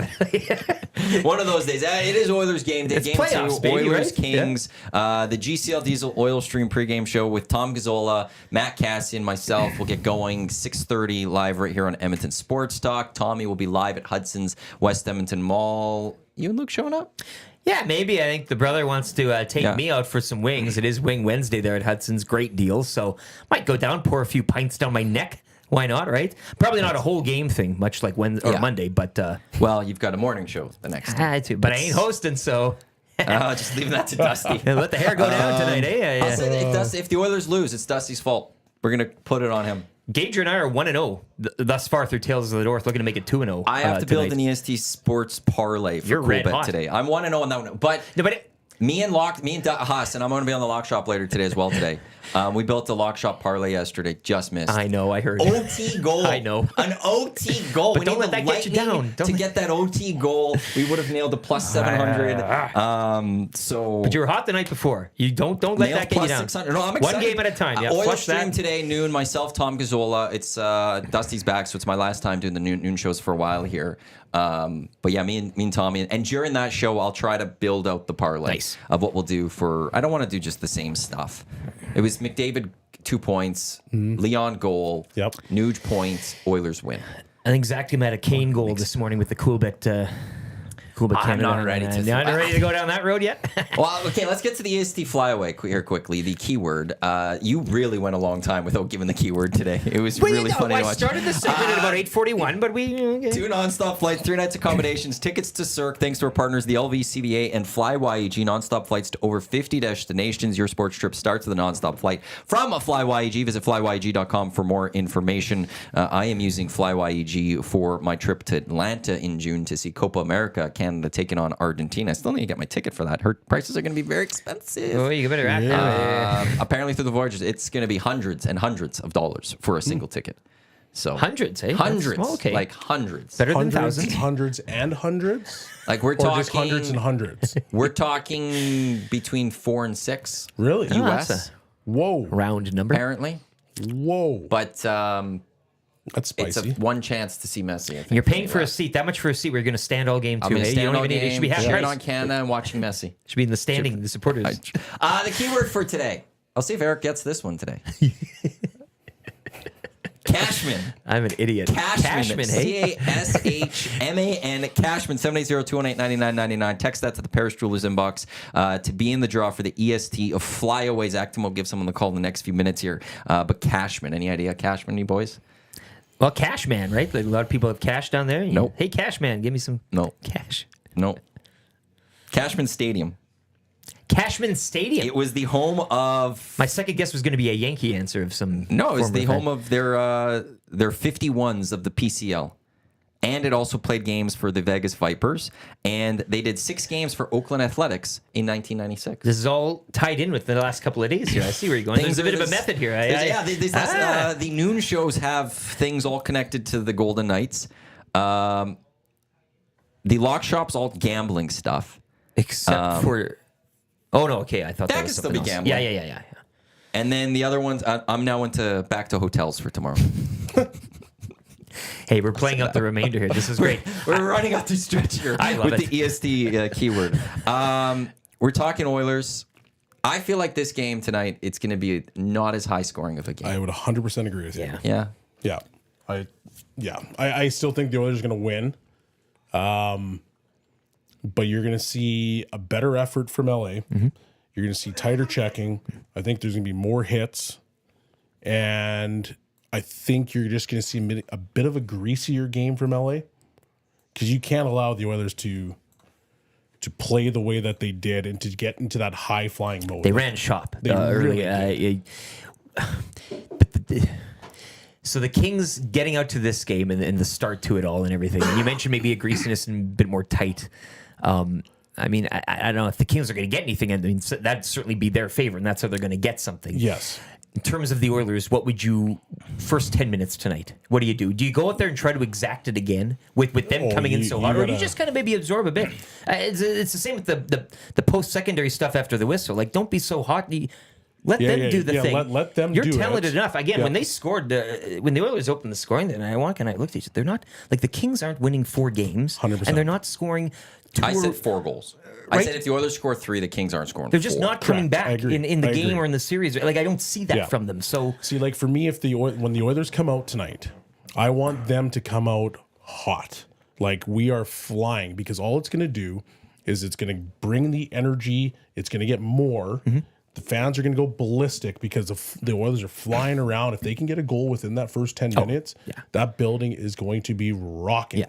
One of those days. It is Oilers game day. It's Game playoffs, 2, baby, Oilers right? Kings. The GCL Diesel Oil Stream pregame show with Tom Gazzola, Matt Cassian, myself. We'll get going 6:30 live right here on Edmonton Sports Talk. Tommy will be live at Hudson's West Edmonton Mall. You and Luke showing up? Yeah, maybe. I think the brother wants to take me out for some wings. It is Wing Wednesday there at Hudson's. Great deal. So might go down, pour a few pints down my neck. Why not, right? Probably not a whole game thing, much like Wednesday or Monday, but... well, you've got a morning show the next time. But I ain't hosting, so... Just leaving that to Dusty. Let the hair go down tonight, eh? I'll say if the Oilers lose, it's Dusty's fault. We're going to put it on him. Gage and I are 1-0 thus far through Tales of the North, looking to make it 2-0. I have to build an EST Sports parlay for Cool Bet today. I'm 1-0 on that one. But me and Haas, and I'm going to be on the Lock Shop later today as well today. We built a Lock Shop parlay yesterday. Just missed. I know. I heard. OT goal. I know. An OT goal. But don't let that get you down. To get that OT goal, we would have nailed a plus 700. But you were hot the night before. You don't let that get you down. 600. No, I'm excited. 1 game at a time. Yeah. Oil Stream today, noon. Myself, Tom Gazzola. It's Dusty's back, so it's my last time doing the noon shows for a while here. But yeah, me and Tommy, and during that show, I'll try to build out the parlay of what we'll do for. I don't want to do just the same stuff. It was McDavid 2 points, Leon goal, Nuge points, Oilers win. I think Zachticum had a Kane goal this morning with the Cool Bet I'm not ready to. Not ready to go down that road yet. Well, okay, let's get to the EST flyaway here quickly. The keyword. You really went a long time without giving the keyword today. It was really funny to watch. I started the segment at about 8:41, but we... 2 nonstop flights, 3 nights accommodations, tickets to Cirque, thanks to our partners, the LVCVA and FlyYEG. Nonstop flights to over 50 destinations. Your sports trip starts with a nonstop flight from a FlyYEG. Visit flyyeg.com for more information. I am using FlyYEG for my trip to Atlanta in June to see Copa America, Canada taking on Argentina. I still need to get my ticket for that. Her prices are going to be very expensive. Oh, you better act. Apparently through the voyages, it's going to be hundreds and hundreds of dollars for a single ticket. So Hundreds, eh? Hundreds. That's- okay. Like hundreds. Better than Hundreds, thousands. hundreds, and hundreds? Like we're Or talking just hundreds and hundreds? We're talking between 4 and 6 Really? Oh, US that's Whoa. Round number. apparently. Whoa. But That's it's spicy. one chance to see Messi. I think, You're paying in the for a US. seat. That much for a seat. We're going to stand all game I'm too. going to Hey, you stand don't on even need it. It game, should be half cheering price. on Canada and watching Messi. Should be in the standing. The supporters. The keyword for today. I'll see if Eric gets this one today. Cashman. I'm an idiot. Cashman. hey? Cashman. Cashman. 780-218-9999. Text that to the Paris Jewelers inbox to be in the draw for the EST of Flyaway. Zachticum will give someone the call in the next few minutes here. But Cashman. Any idea Cashman, you boys? Well, Cash Man, right? Like a lot of people have cash down there. Nope. Hey, Cash Man, give me some No. cash. No. Cashman Stadium. Cashman Stadium. It was the home of... My second guess was going to be a Yankee answer of some. No, it was former the home of their 51s of the PCL. And it also played games for the Vegas Vipers. And they did 6 games for Oakland Athletics in 1996. This is all tied in with the last couple of days here. I see where you're going. There's a bit of a method here. The noon shows have things all connected to the Golden Knights. The lock shop's all gambling stuff. Except for. Oh, no. Okay. I thought That that could was still something be else. gambling. Yeah. And then the other ones, I'm now back to hotels for tomorrow. Hey, we're playing out the remainder here. This is great. We're running out the stretch here I love with it. the EST keyword. We're talking Oilers. I feel like this game tonight, it's going to be not as high scoring of a game. I would 100% agree with you. Yeah. Yeah. I still think the Oilers are going to win. But you're going to see a better effort from LA. Mm-hmm. You're going to see tighter checking. I think there's going to be more hits. And I think you're just going to see a bit of a greasier game from LA. Because you can't allow the Oilers to play the way that they did and to get into that high-flying mode. They ran shop really early. So the Kings getting out to this game and the start to it all and everything. And you mentioned maybe a greasiness and a bit more tight. I mean, I don't know if the Kings are going to get anything. I mean, that'd certainly be their favor, and that's how they're going to get something. Yes. In terms of the Oilers, what would you first 10 minutes tonight? What do you do? Do you go out there and try to exact it again with them coming in so hard, or do you just kind of maybe absorb a bit? It's the same with the post secondary stuff after the whistle. Like, don't be so hot. Let them do the thing. Let them You're do talented it. enough. Again, when they scored, when the Oilers opened the scoring, then Iwanyk and I looked at each other. They're not like the Kings aren't winning 4 games, 100%. and they're not scoring. I said 4 goals. I Right? said if the Oilers score 3, the Kings aren't scoring They're just 4. not coming Correct. I back agree. in the I game agree. or in the series. Like, I don't see that from them. So See, like for me, when the Oilers come out tonight, I want them to come out hot. Like we are flying, because all it's going to do is it's going to bring the energy. It's going to get more. Mm-hmm. The fans are going to go ballistic because the Oilers are flying around. If they can get a goal within that first 10 minutes, that building is going to be rocking. Yeah.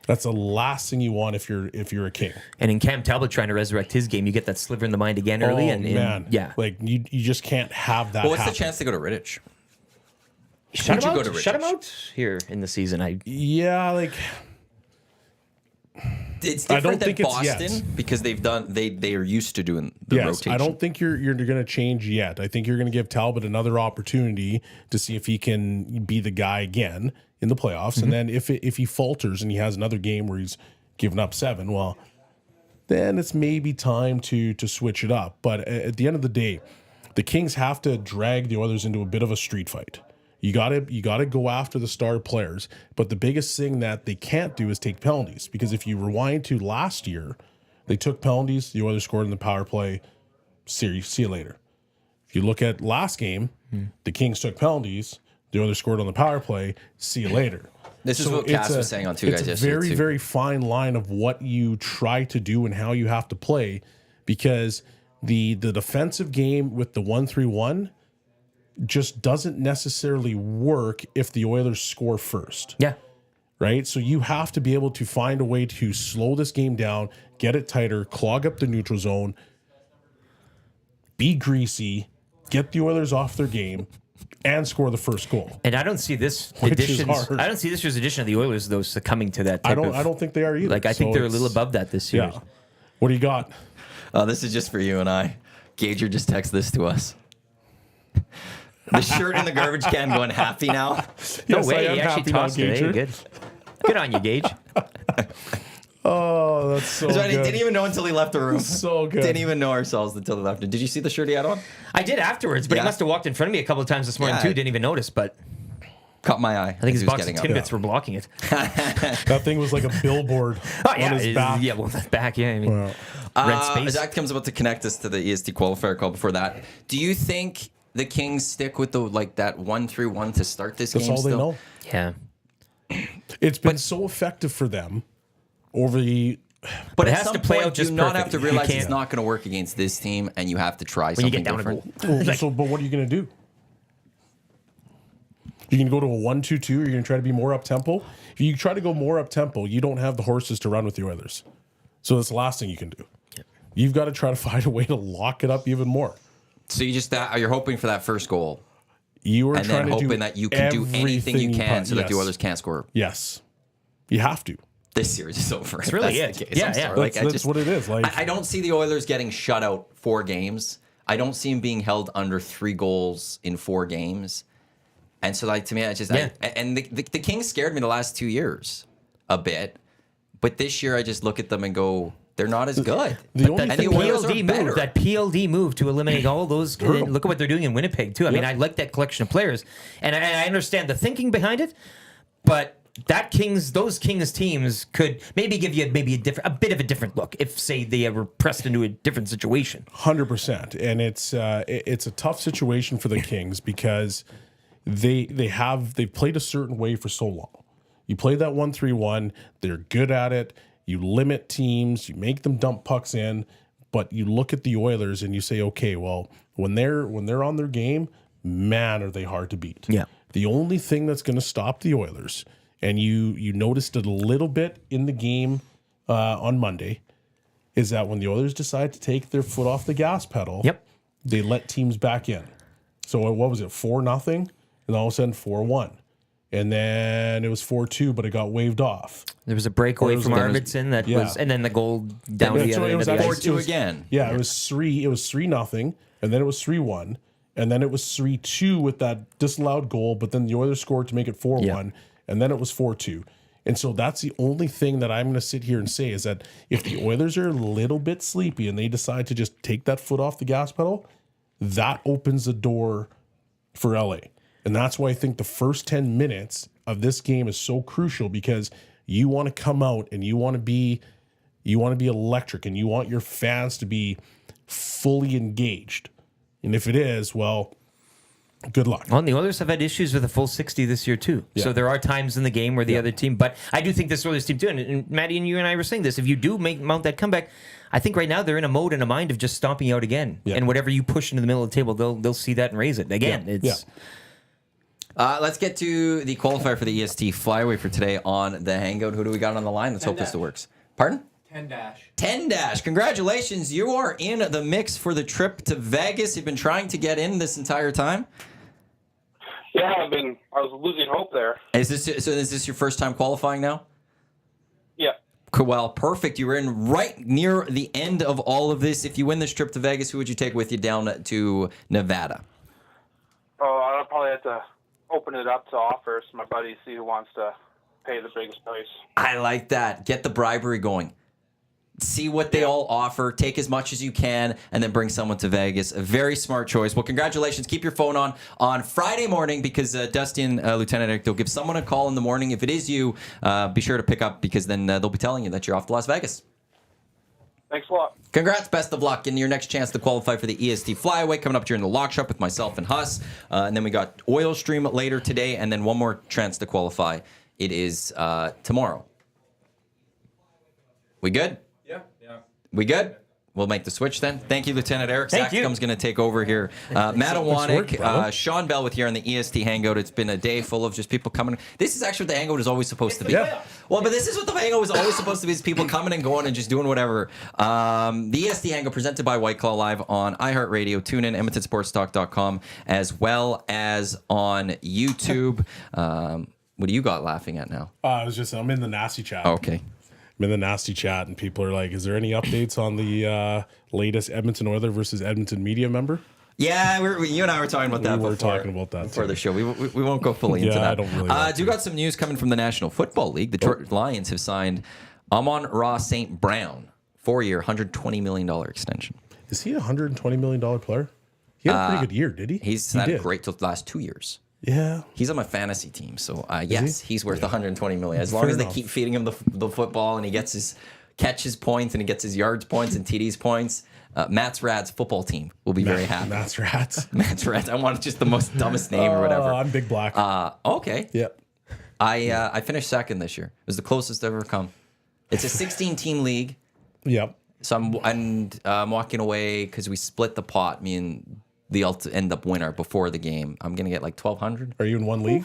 That's the last thing you want if you're a King. And in Cam Talbot trying to resurrect his game, you get that sliver in the mind again early. Yeah. Like you just can't have that. Well, what's happen. the chance to go to Rittich? Shut him you go out. to Shut him Richards? out here in the season. Yeah, like It's I different don't than think it's Boston yet. because they are used to doing the yes, rotation. I don't think you're going to change yet. I think you're going to give Talbot another opportunity to see if he can be the guy again in the playoffs. And then if he falters and he has another game where he's given up 7, well, then it's maybe time to switch it up. But at the end of the day, the Kings have to drag the Oilers into a bit of a street fight. You gotta go after the star players. But the biggest thing that they can't do is take penalties, because if you rewind to last year, they took penalties, the Oilers scored in the power play. See you later. If you look at last game, the Kings took penalties, the Oilers scored on the power play. See you later. This is So what Cass it's was saying on Two it's Guys a yesterday, very, too. very fine line of what you try to do and how you have to play, because the defensive game with the 1-3-1 just doesn't necessarily work if the Oilers score first. Yeah. Right? So you have to be able to find a way to slow this game down, get it tighter, clog up the neutral zone, be greasy, get the Oilers off their game, and score the first goal. And I don't see this Which is additions. hard. I don't see this year's edition of the Oilers though succumbing to that. Type I don't think they are either. Like I think So they're a it's- little above that this year. Yeah. What do you got? This is just for you and I. Gager just texted this to us. The shirt in the garbage can going happy now. No Yes, I way. am He actually happy now, tossed it. Hey, Gager. good. Good on you, Gage. Oh, that's so So I good. didn't even know until he left the room. So good. Didn't even know ourselves until he left. Did you see the shirt he had on? I did afterwards, but Yeah. he must have walked in front of me a couple of times this morning Yeah. too. Didn't even notice, but Caught my eye. I think his box of Timbits were blocking it. That thing was like a billboard Oh yeah, on his back. yeah. Well, that's back. Yeah, I mean, rent space. Zachticum's about to connect us to the EST qualifier call. Before that, do you think the Kings stick with that 1-3-1 to start this That's game? all they know. Yeah, It's been so effective for them over the. But it at has some to play point, out just you not perfect. have to You realize it's can't- not going to work against this team, and you have to try when you something get down different. a goal. So, but what are you going to do? You can go to a 1-2-2. You're going to try to be more up tempo. If you try to go more up tempo, you don't have the horses to run with the Oilers. So that's the last thing you can do. You've got to try to find a way to lock it up even more. So you're hoping for that first goal, You are and trying then to do hoping that you can do anything you can so that the Yes. Oilers can't score. Yes, you have to. This series is over. It's really it. Yeah, yeah. That's what it is. Like I don't see the Oilers getting shut out 4 games. I don't see them being held under 3 goals in 4 games. And so, to me, I just Yeah. and the Kings scared me the last 2 years a bit, but this year I just look at them and go, they're not as good. The only And thing- the Oilers are PLD better. move, that PLD move to eliminate all those. Look at what they're doing in Winnipeg too. I mean, I like that collection of players, and I understand the thinking behind it, but those Kings teams could maybe give you a bit of a different look if, say, they were pressed into a different situation. 100%, and it's a tough situation for the Kings because they've played a certain way for so long. You play that 1-3-1, they're good at it. You limit teams, you make them dump pucks in, but you look at the Oilers and you say, okay, well, when they're on their game, man, are they hard to beat. Yeah. The only thing that's going to stop the Oilers, and you noticed it a little bit in the game on Monday, is that when the Oilers decide to take their foot off the gas pedal, Yep. they let teams back in. So what was it, 4-0? And all of a sudden 4-1. And then it was 4-2, but it got waved off. There was a breakaway was from like- Arvidsson that Yeah. was, and then the goal down Yeah, the so other it end was of the actually- ice. 4-2 again. Yeah, it was 3-0, and then it was 3-1, and then it was 3-2 with that disallowed goal, but then the Oilers scored to make it 4-1, and then it was 4-2. And so that's the only thing that I'm going to sit here and say is that if the Oilers are a little bit sleepy and they decide to just take that foot off the gas pedal, that opens the door for LA. And that's why I think the first 10 minutes of this game is so crucial, because you want to come out and you want to be electric, and you want your fans to be fully engaged. And if it is, well, good luck. Well, and the Oilers have had issues with a full 60 this year too. So there are times in the game where the other team, but I do think this Oilers team too, and Maddie and you and I were saying this, if you do mount that comeback, I think right now they're in a mode and a mind of just stomping out again. Yeah. And whatever you push into the middle of the table, they'll see that and raise it. Again, it's Let's get to the qualifier for the EST Flyway for today on the Hangout. Who do we got on the line? Let's hope this still works. Pardon? 10-. Congratulations. You are in the mix for the trip to Vegas. You've been trying to get in this entire time. Yeah, I was losing hope there. Is this your first time qualifying now? Yeah. Cool. Well, perfect. You're in right near the end of all of this. If you win this trip to Vegas, who would you take with you down to Nevada? Oh, I'll probably have to open it up to offers. My buddies, see who wants to pay the biggest price. I like that. Get the bribery going. See what they all offer. Take as much as you can, and then bring someone to Vegas. A very smart choice. Well, congratulations. Keep your phone on Friday morning, because Dusty and Lieutenant Eric, they'll give someone a call in the morning. If it is you, be sure to pick up, because then they'll be telling you that you're off to Las Vegas. Thanks a lot. Congrats, best of luck, and your next chance to qualify for the EST Flyaway coming up during the lock shop with myself and Huss. And then we got Oil Stream later today, and then one more chance to qualify it is tomorrow. We good? Yeah. We good? We'll make the switch then. Thank you, Lieutenant Eric. Thank you. Zachticum's going to take over here. Matt Iwanyk, Shawn, Belle with you on the EST Hangout. It's been a day full of just people coming. This is actually what the Hangout is always supposed to be. Yeah. Well, but this is what the Hangout is always supposed to be, is people coming and going and just doing whatever. The EST Hangout presented by Whiteclaw live on iHeartRadio, TuneIn, EdmontonSportsTalk.com, as well as on YouTube. What do you got laughing at now? I'm in the nasty chat. Okay. I'm in the nasty chat, and people are like, "Is there any updates on the latest Edmonton Oilers versus Edmonton media member?" Yeah, you and I were talking about that We were before. talking about that before too. the show. We won't go fully into Yeah, that. I don't really want do got some news coming from the National Football League. The Detroit Lions have signed Amon-Ra St. Brown, 4-year, $120 million extension. Is he a $120 million player? He had a pretty good year, did he? He's He had did. great the last 2 years. Yeah. He's on my fantasy team, so yes, he's worth $120 million. As long Fair as they enough. keep feeding him the football and he gets his catches points and he gets his yards points and TDs points, Matt's Rad's football team will be very happy. Matt's Rats. Matt's Rad. I want just the most dumbest name or whatever. I'm Big Black. Okay. Yep. I finished second this year. It was the closest I've ever come. It's a 16-team league, Yep. so I'm walking away because we split the pot. Me and the end up winner before the game. I'm gonna get like 1,200. Are you in one league?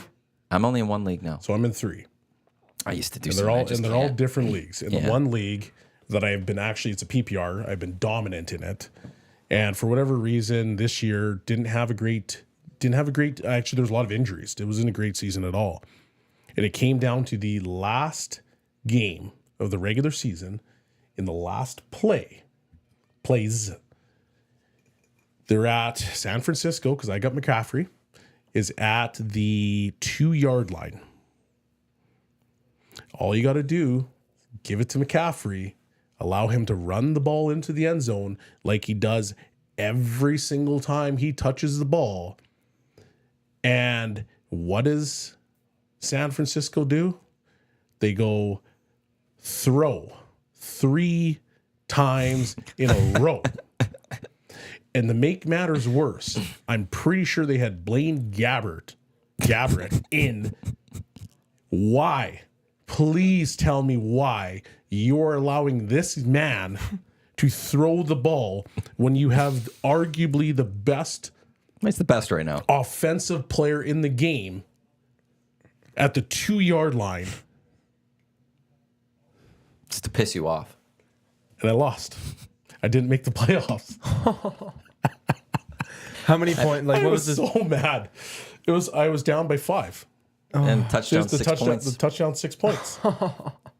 I'm only in one league now. So I'm in three. I used to do. And something, they're all different leagues. In Yeah. the one league that I have been it's a PPR. I've been dominant in it, and for whatever reason, this year didn't have a great. Actually, there was a lot of injuries. It wasn't a great season at all, and it came down to the last game of the regular season. In the last plays, they're at San Francisco because I got McCaffrey. Is at the 2-yard line. All you got to do, give it to McCaffrey, allow him to run the ball into the end zone like he does every single time he touches the ball. And what does San Francisco do? They go throw 3 times in a row. And to make matters worse, I'm pretty sure they had Blaine Gabbert in. Why? Please tell me why you're allowing this man to throw the ball when you have arguably the best It's the best right now. offensive player in the game at the 2-yard line, It's to piss you off. and I lost. I didn't make the playoffs. How many points? Like, I what was was this? so mad. I was down by 5. And touchdown, Just the 6 touchdown, points. the touchdown, 6 points.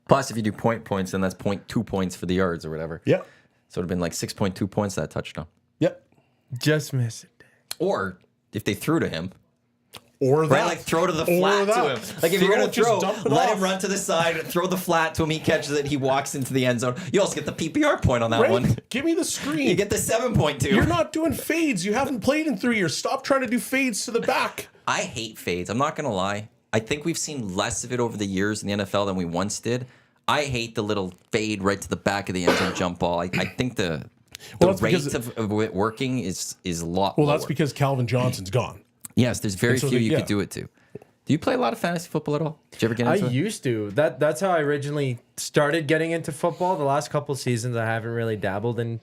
Plus, if you do points, then that's 0.2 points for the yards or whatever. Yep. So it would have been like 6.2 points that touchdown. Yep. Just miss it. Or if they threw to him, Or that. right? Like throw to the Or flat that. to him. Like if you're Throw gonna it, just throw, dump it let off. him run to the side, throw the flat to him. He catches it. He walks into the end zone. You also get the PPR point on that Right? one. Give me the screen. You get the 7.2. You're not doing fades. You haven't played in 3 years. Stop trying to do fades to the back. I hate fades. I'm not gonna lie. I think we've seen less of it over the years in the NFL than we once did. I hate the little fade right to the back of the end zone jump ball. I think the Well, that's rate because- of it working is a lot Well, lower. that's because Calvin Johnson's gone. Yes, there's very And so few they- you yeah. could do it to. Do you play a lot of fantasy football at all? Did you ever get I into it? used to. That's how I originally started getting into football. The last couple seasons, I haven't really dabbled in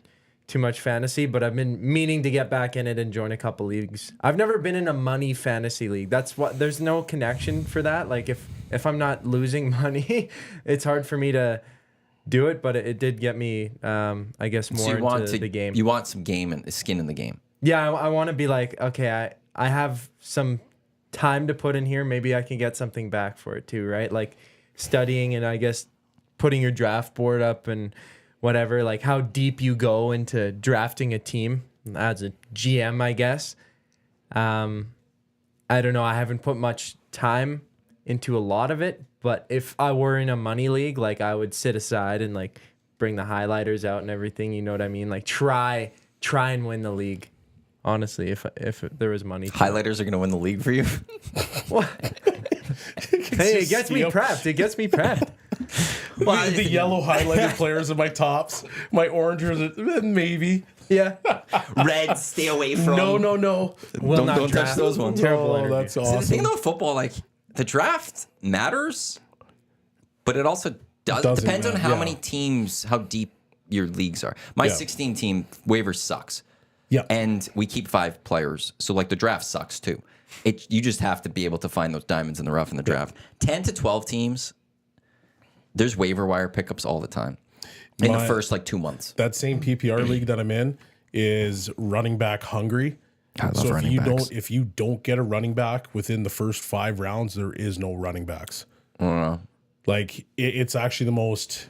too much fantasy, but I've been meaning to get back in it and join a couple leagues. I've never been in a money fantasy league. That's what. There's no connection for that. Like if I'm not losing money, it's hard for me to do it. But it did get me, I guess, more into the game. You want some game and skin in the game. Yeah, I want to be like, okay, I have some time to put in here. Maybe I can get something back for it too, right? Like studying and I guess putting your draft board up and whatever, like how deep you go into drafting a team as a GM, I guess. I don't know. I haven't put much time into a lot of it, but if I were in a money league, like I would sit aside and like bring the highlighters out and everything. You know what I mean? Like try and win the league. Honestly, if there was money. Highlighters are going to win the league for you. Hey, it gets me prepped. It gets me prepped. The yellow highlighted players are my tops. My orange are maybe. Yeah. Red, stay away from. No. Will Don't not touch draft. those ones. Terrible Oh, energy. that's See, the awesome. thing about football, like the draft matters, but it also Doesn't depends on matter, how yeah. many teams, how deep your leagues are. My Yeah. 16 team waiver sucks. Yeah. And we keep 5 players. So like the draft sucks too. You just have to be able to find those diamonds in the rough in the draft. 10 to 12 teams, there's waiver wire pickups all the time in the first like 2 months. That same PPR league that I'm in is running back hungry. I love So if running you backs. if you don't get a running back within the first 5 rounds, there is no running backs. I don't know. Like it's actually the most.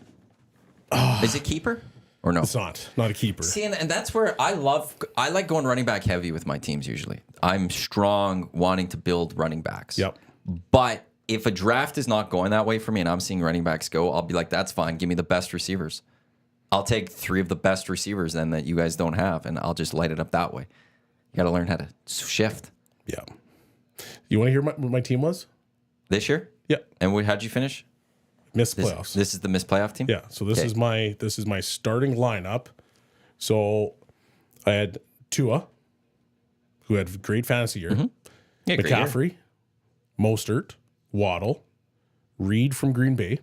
Is it keeper or no? It's not a keeper. See, and that's where I like going running back heavy with my teams usually. I'm strong wanting to build running backs. Yep. But if a draft is not going that way for me and I'm seeing running backs go, I'll be like, that's fine. Give me the best receivers. I'll take 3 of the best receivers then that you guys don't have, and I'll just light it up that way. You got to learn how to shift. Yeah. You want to hear what my team was? This year? Yeah. And how'd you finish? Missed This, playoffs. this is the missed playoff team? Yeah, so this Okay. is my starting lineup. So I had Tua, who had a great fantasy year. Yeah, great year. McCaffrey, Mostert, Waddle, Reed from Green Bay,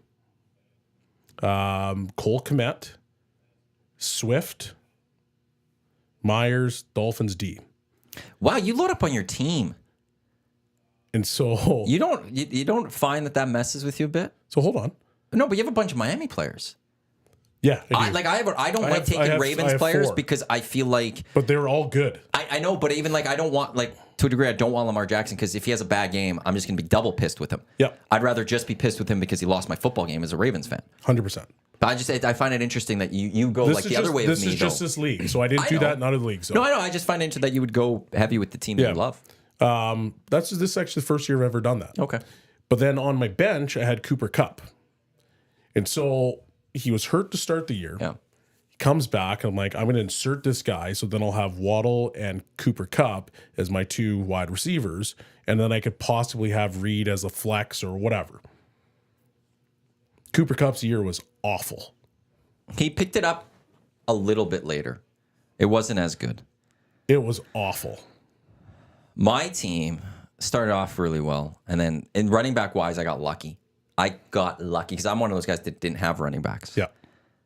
Cole Kmet, Swift, Myers, Dolphins D. Wow, you load up on your team. And so You don't find that messes with you a bit? hold on. No, but you have a bunch of Miami players. Yeah, I I do. don't I like have- taking I have Ravens players 4. because I feel like But they were all good. I know, but even like I don't want like to a degree I don't want Lamar Jackson because if he has a bad game, I'm just gonna be double pissed with him. Yep. I'd rather just be pissed with him because he lost my football game as a Ravens fan. 100%. But I find it interesting that you go like the other way this with me. is just though. this league. So I didn't I do know. that in other leagues. So. No, I know. I just find it interesting that you would go heavy with the team that Yeah. you love. This is actually the first year I've ever done that. Okay. But then on my bench, I had Cooper Kupp. And so he was hurt to start the year. Yeah. He comes back, and I'm like, I'm going to insert this guy. So then I'll have Waddle and Cooper Kupp as my 2 wide receivers. And then I could possibly have Reed as a flex or whatever. Cooper Kupp's year was awful. He picked it up a little bit later. It wasn't as good. It was awful. My team started off really well, and then in running back wise, I got lucky. I got lucky because I'm one of those guys that didn't have running backs. Yeah.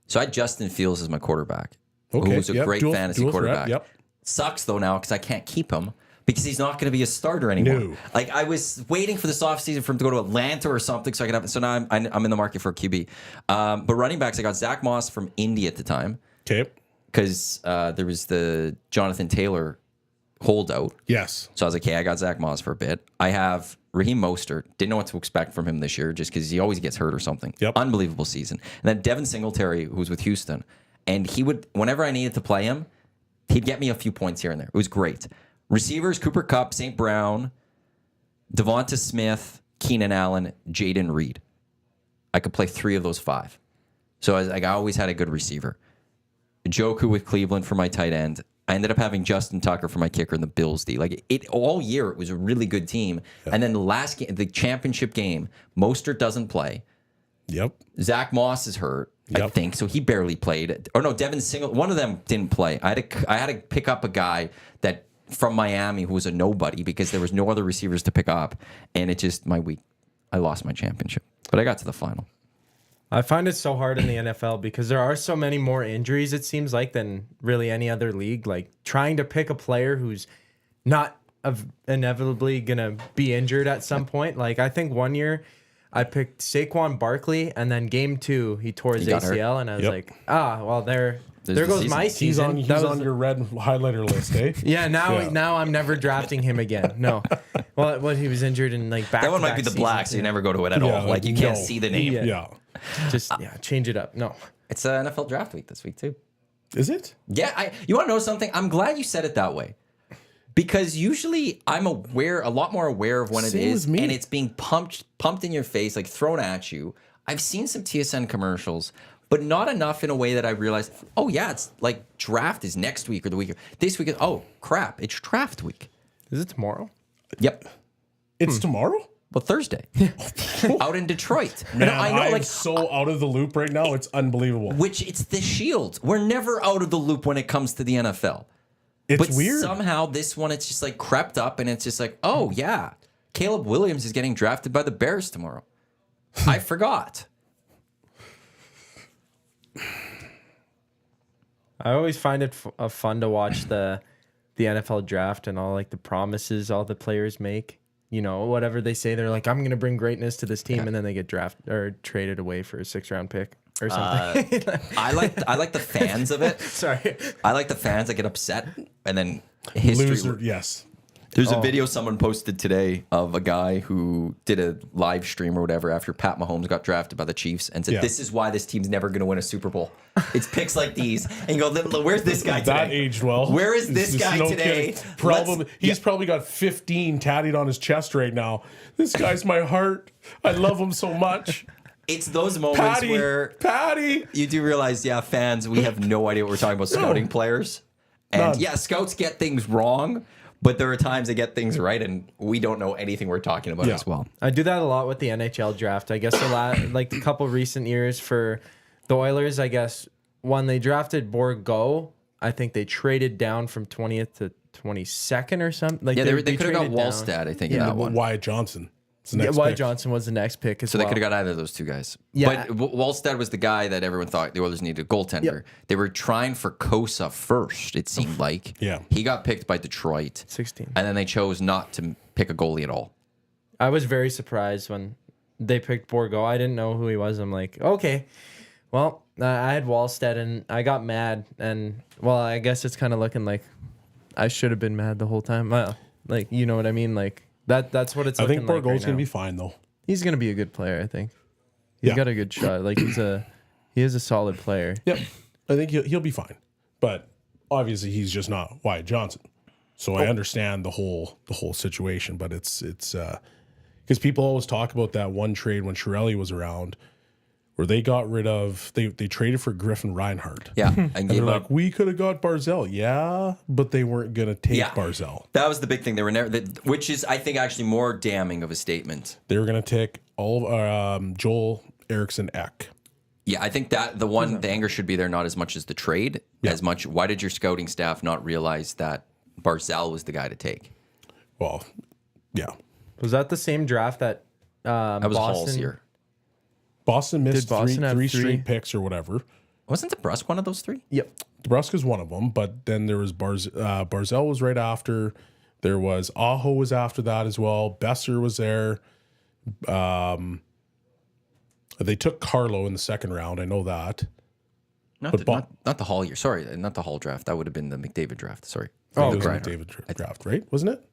So I had Justin Fields as my quarterback, Okay. who's a Yep. great Dual- fantasy dual threat. quarterback. Yep. Sucks though now because I can't keep him because he's not going to be a starter anymore. No. Like I was waiting for this offseason for him to go to Atlanta or something so I could have. So now I'm in the market for a QB. But running backs, I got Zach Moss from Indy at the time Okay. because there was the Jonathan Taylor holdout. Yes. So I was like, hey, I got Zach Moss for a bit. I have Raheem Mostert. Didn't know what to expect from him this year just because he always gets hurt or something. Yep. Unbelievable season. And then Devin Singletary, who was with Houston. And he would, whenever I needed to play him, he'd get me a few points here and there. It was great. Receivers, Cooper Kupp, St. Brown, Devonta Smith, Keenan Allen, Jaden Reed. I could play 3 of those 5. So I always had a good receiver. Joku with Cleveland for my tight end. I ended up having Justin Tucker for my kicker in the Bills D. Like it all year, it was a really good team. Yeah. And then the last game, the championship game, Mostert doesn't play. Yep. Zach Moss is hurt, I Yep. think, so he barely played. Or no, Devin Singletary. One of them didn't play. I had to pick up a guy that from Miami who was a nobody because there was no other receivers to pick up, and it just I lost my championship, but I got to the final. I find it so hard in the NFL because there are so many more injuries, it seems like, than really any other league. Like trying to pick a player who's not inevitably going to be injured at some point. Like I think one year I picked Saquon Barkley, and then game 2, he tore his got hurt. ACL, and I was Yep. like, well, there the goes season. my He's season. on That was- your red highlighter list, eh? Yeah, Yeah. now I'm never drafting him again. No. Well, he was injured in like back. That one might be the black, so you never go to it at Yeah, all. Like you can't no. see the name. Yeah. Just change it up. No. It's NFL draft week this week too. Is it? Yeah, you want to know something? I'm glad you said it that way. Because usually I'm a lot more aware of when it Same is, as me. and it's being pumped in your face, like thrown at you. I've seen some TSN commercials, but not enough in a way that I realized, oh yeah, it's like draft is next week or the week. This week is, oh crap, it's draft week. Is it tomorrow? Yep. It's tomorrow? Well, Thursday. Out in Detroit. Man, I know, I'm like, so out of the loop right now. It's unbelievable. which it's the Shield. We're never out of the loop when it comes to the NFL. It's But weird. somehow this one, it's just like crept up and it's just like, oh yeah. Caleb Williams is getting drafted by the Bears tomorrow. I forgot. I always find it fun to watch the NFL draft and all like the promises all the players make. You know, whatever they say, they're like, I'm going to bring greatness to this team, and then they get drafted or traded away for a 6th-round pick or something. I like the fans of it. Sorry. I like the fans that get upset and then history. Loser, yes. There's a video someone posted today of a guy who did a live stream or whatever after Pat Mahomes got drafted by the Chiefs and said, this is why this team's never going to win a Super Bowl. It's picks like these. And you go, where's this guy today? That aged well. Where is this guy today? He's probably got 15 tatted on his chest right now. This guy's my heart. I love him so much. It's those moments where you do realize, fans, we have no idea what we're talking about scouting players. And scouts get things wrong. But there are times they get things right, and we don't know anything we're talking about as well. I do that a lot with the NHL draft. I guess like a couple recent years for the Oilers, I guess when they drafted Borgo, I think they traded down from 20th to 22nd or something. Like they could have got Wallstad, I think, in that one. Wyatt Johnson. Wyatt Johnson was the next pick so well. They could have got either of those two guys. Yeah. But Wallstad was the guy that everyone thought the Oilers needed a goaltender. Yep. They were trying for Kosa first, it seemed like. Yeah. He got picked by Detroit. 16. And then they chose not to pick a goalie at all. I was very surprised when they picked Borgo. I didn't know who he was. I'm like, okay. Well, I had Wallstead, and I got mad. And, well, I guess it's kind of looking like I should have been mad the whole time. Like, you know what I mean? Like, that's what it's looking like. I think Borgo's right going to be fine, though. He's going to be a good player, I think. He's got a good shot. Like, he is a solid player. Yep. I think he'll be fine. But obviously, he's just not Wyatt Johnson. So I understand the whole situation, but it's because people always talk about that one trade when Chiarelli was around, where they got rid of they traded for Griffin Reinhart. Yeah, and they're like, we could have got Barzell, but they weren't gonna take Barzell. That was the big thing. They were never, which is I think actually more damning of a statement. They were gonna take all of Joel Eriksson Ek. Yeah, I think that the anger should be there not as much as the trade, as much. Why did your scouting staff not realize that Barzell was the guy to take? Well, yeah. Was that the same draft that that was Hall's year? Boston missed three straight picks or whatever. Wasn't DeBrusk one of those three? Yep. DeBrusk is one of them, but then there was Barzell was right after. There was Aho was after that as well. Besser was there. They took Carlo in the second round. I know that. Not the Hall year. Sorry, not the Hall draft. That would have been the McDavid draft. Sorry. Oh, it was the McDavid draft, right? Wasn't it?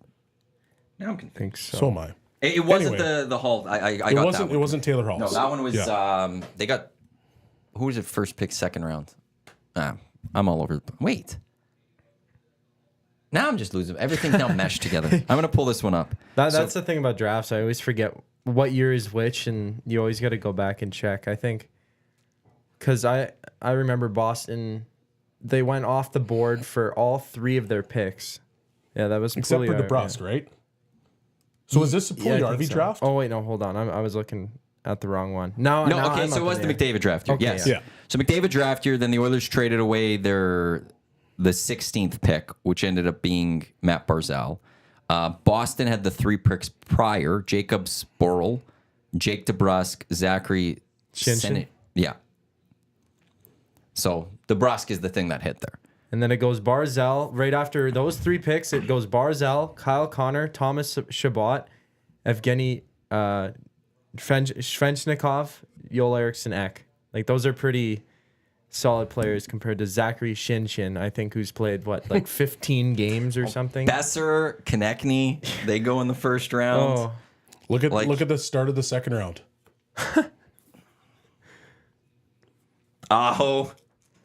Now I'm confused. So am I. It wasn't the Hall. I got that one. It wasn't Taylor Hall. No, that one was. They got. Who was it? First pick, second round. I'm all over. Wait. Now I'm just losing. Everything's now meshed together. I'm gonna pull this one up. That's the thing about drafts. I always forget what year is which, and you always got to go back and check. I think because I remember Boston. They went off the board for all three of their picks. Yeah, that was except for DeBrusk, right? So is this a Puljujärvi draft? Oh wait, no, hold on. I was looking at the wrong one. No, okay, so it was the McDavid draft year. Okay, yes. Yeah. So McDavid draft year, then the Oilers traded away the 16th pick, which ended up being Matt Barzal. Boston had the 3 picks prior: Jacob Sporl, Jake DeBrusk, Zachary Shinson. Yeah. So DeBrusk is the thing that hit there. And then it goes Barzal. Right after those 3 picks, it goes Barzal, Kyle Connor, Thomas Chabot, Evgeny Svechnikov, Joel Eriksson Ek. Like, those are pretty solid players compared to Zachary Shinshin, I think, who's played, 15 games or something? Besser, Konechny, they go in the first round. Oh. Look at the start of the second round. Aho.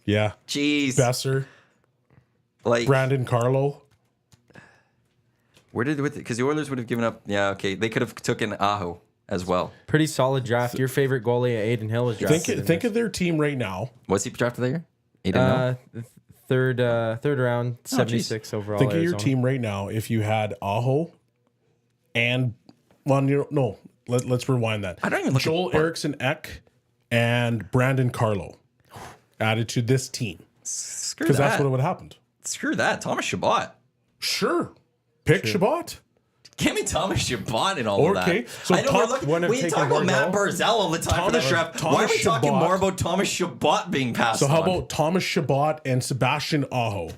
Yeah. Jeez. Besser. Brandon Carlo. Where did because the Oilers would have given up? Yeah, okay, they could have taken Aho as well. Pretty solid draft. Your favorite goalie, Aiden Hill, was drafted. Think of their team right now. Was he drafted that year? Aiden Hill? Third round, 76 overall. Think of your team right now. If you had Aho, and let's rewind that. I don't even look Joel at Eriksson Ek and Brandon Carlo added to this team because that's what would have happened. Screw that. Thomas Chabot. Sure. Pick Chabot. Give me Thomas Chabot and all of that. Okay, so I know we talk about Matt Barzal all the time for the draft. Why are we talking more about Thomas Chabot being passed So how on? about Thomas Chabot and Sebastian Aho?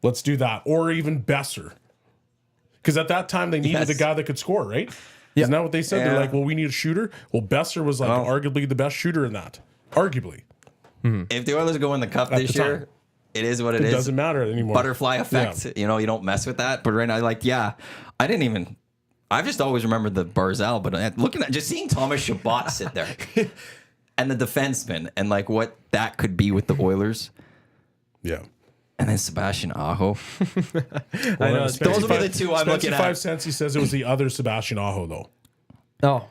Let's do that. Or even Besser. Because at that time, they needed a guy that could score, right? Isn't that what they said? Yeah. They're like, well, we need a shooter. Well, Besser was like arguably the best shooter in that. Arguably. If the Oilers go in the Cup this the time. year, it is what it is. It doesn't matter anymore. Butterfly effect. Yeah. You know, you don't mess with that. But right now, I've just always remembered the Barzal, but looking at just seeing Thomas Chabot sit there and the defenseman and like what that could be with the Oilers. Yeah. And then Sebastian Aho. I know. Those will be the two I'm looking at. 5 cents. He says it was the other Sebastian Aho, though. Oh.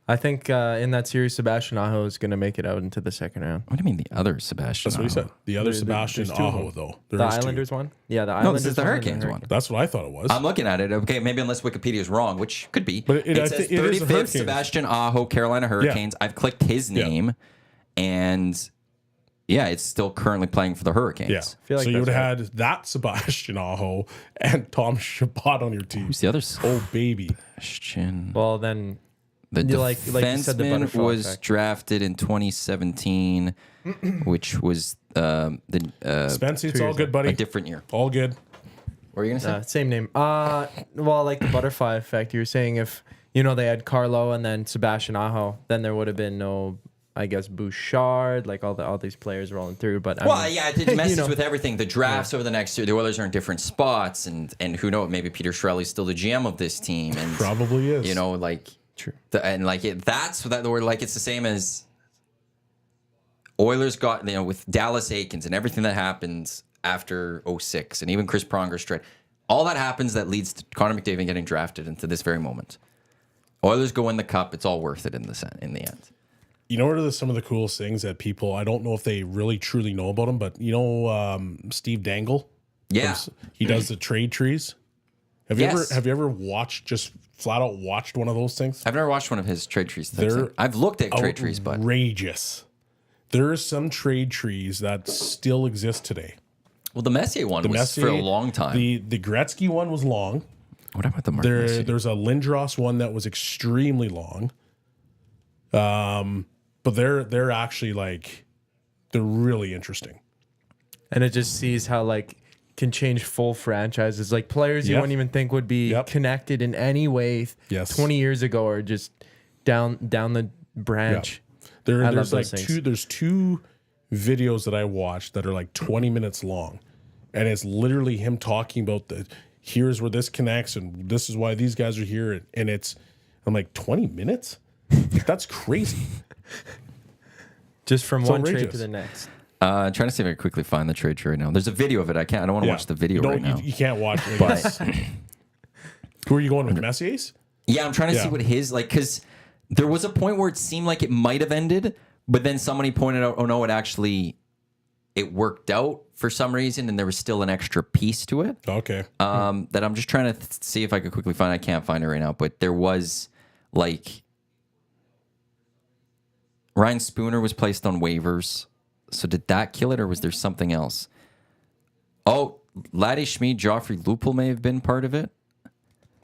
I think in that series, Sebastian Aho is going to make it out into the second round. What do you mean the other Sebastian That's what he said. The other Sebastian there's two of Aho, them. though. The There is two. Islanders one? Yeah, the No, Islanders this is the one and Hurricanes one. That's what I thought it was. I'm looking at it. Okay, maybe unless Wikipedia is wrong, which could be. But it I says think it is the 35th Hurricanes. Sebastian Aho, Carolina Hurricanes. I've clicked his name, and yeah, it's still currently playing for the Hurricanes. Yeah. feel like So you would that's have had that Sebastian Aho and Tom Chabot on your team. Who's the other Oh, baby. Sebastian? Well, then The you like you said, the defenseman butterfly was effect. drafted in 2017, which was Spency, it's all good, a buddy. different year. All good. What were you gonna say? Same name. Well, like the butterfly effect, you were saying if, they had Carlo and then Sebastian Aho, then there would have been no, I guess, Bouchard, like all these players rolling through. But I mean, Yeah, it messes with everything. The drafts over the next year, the Oilers are in different spots, and who knows, maybe Peter Chiarelli's still the GM of this team, and Probably is. True. That's that where it's the same as Oilers got with Dallas Aikens and everything that happens after 06 and even Chris Pronger's trade. All that happens that leads to Connor McDavid getting drafted into this very moment. Oilers go in the Cup, it's all worth it in the end. You know what are some of the coolest things that people, I don't know if they really truly know about him, but Steve Dangle? Yeah. He does the trade trees. Have Yes. you ever watched, just flat out watched one of those things? I've never watched one of his trade trees. They're I've looked at trade trees, but outrageous. There are some trade trees that still exist today. well, the Messier one was for a long time. The Gretzky one was long. What about the Mark Messier? There's a Lindros one that was extremely long. But they're actually they're really interesting. and it just sees how can change full franchises. Like players you Yep. wouldn't even think would be Yep. connected in any way Yes. 20 years ago or just down the branch. I love There's those things. there's two videos that I watched that are 20 minutes long, and it's literally him talking about here's where this connects and this is why these guys are here, and I'm like 20 minutes. That's crazy. Just from one trade to outrageous. the next. Trying to see if I can quickly find the trade tree right now. There's a video of it. I don't want to watch the video right now. You can't watch it. But Who are you going with, Messier's? yeah, I'm trying to see Yeah. what his because there was a point where it seemed like it might have ended, but then somebody pointed out, oh no, it worked out for some reason, and there was still an extra piece to it. Okay. That I'm just trying to see if I could quickly find. I can't find it right now, but there was Ryan Spooner was placed on waivers. So did that kill it, or was there something else? Oh, Laddie Schmid, Joffrey Lupul may have been part of it.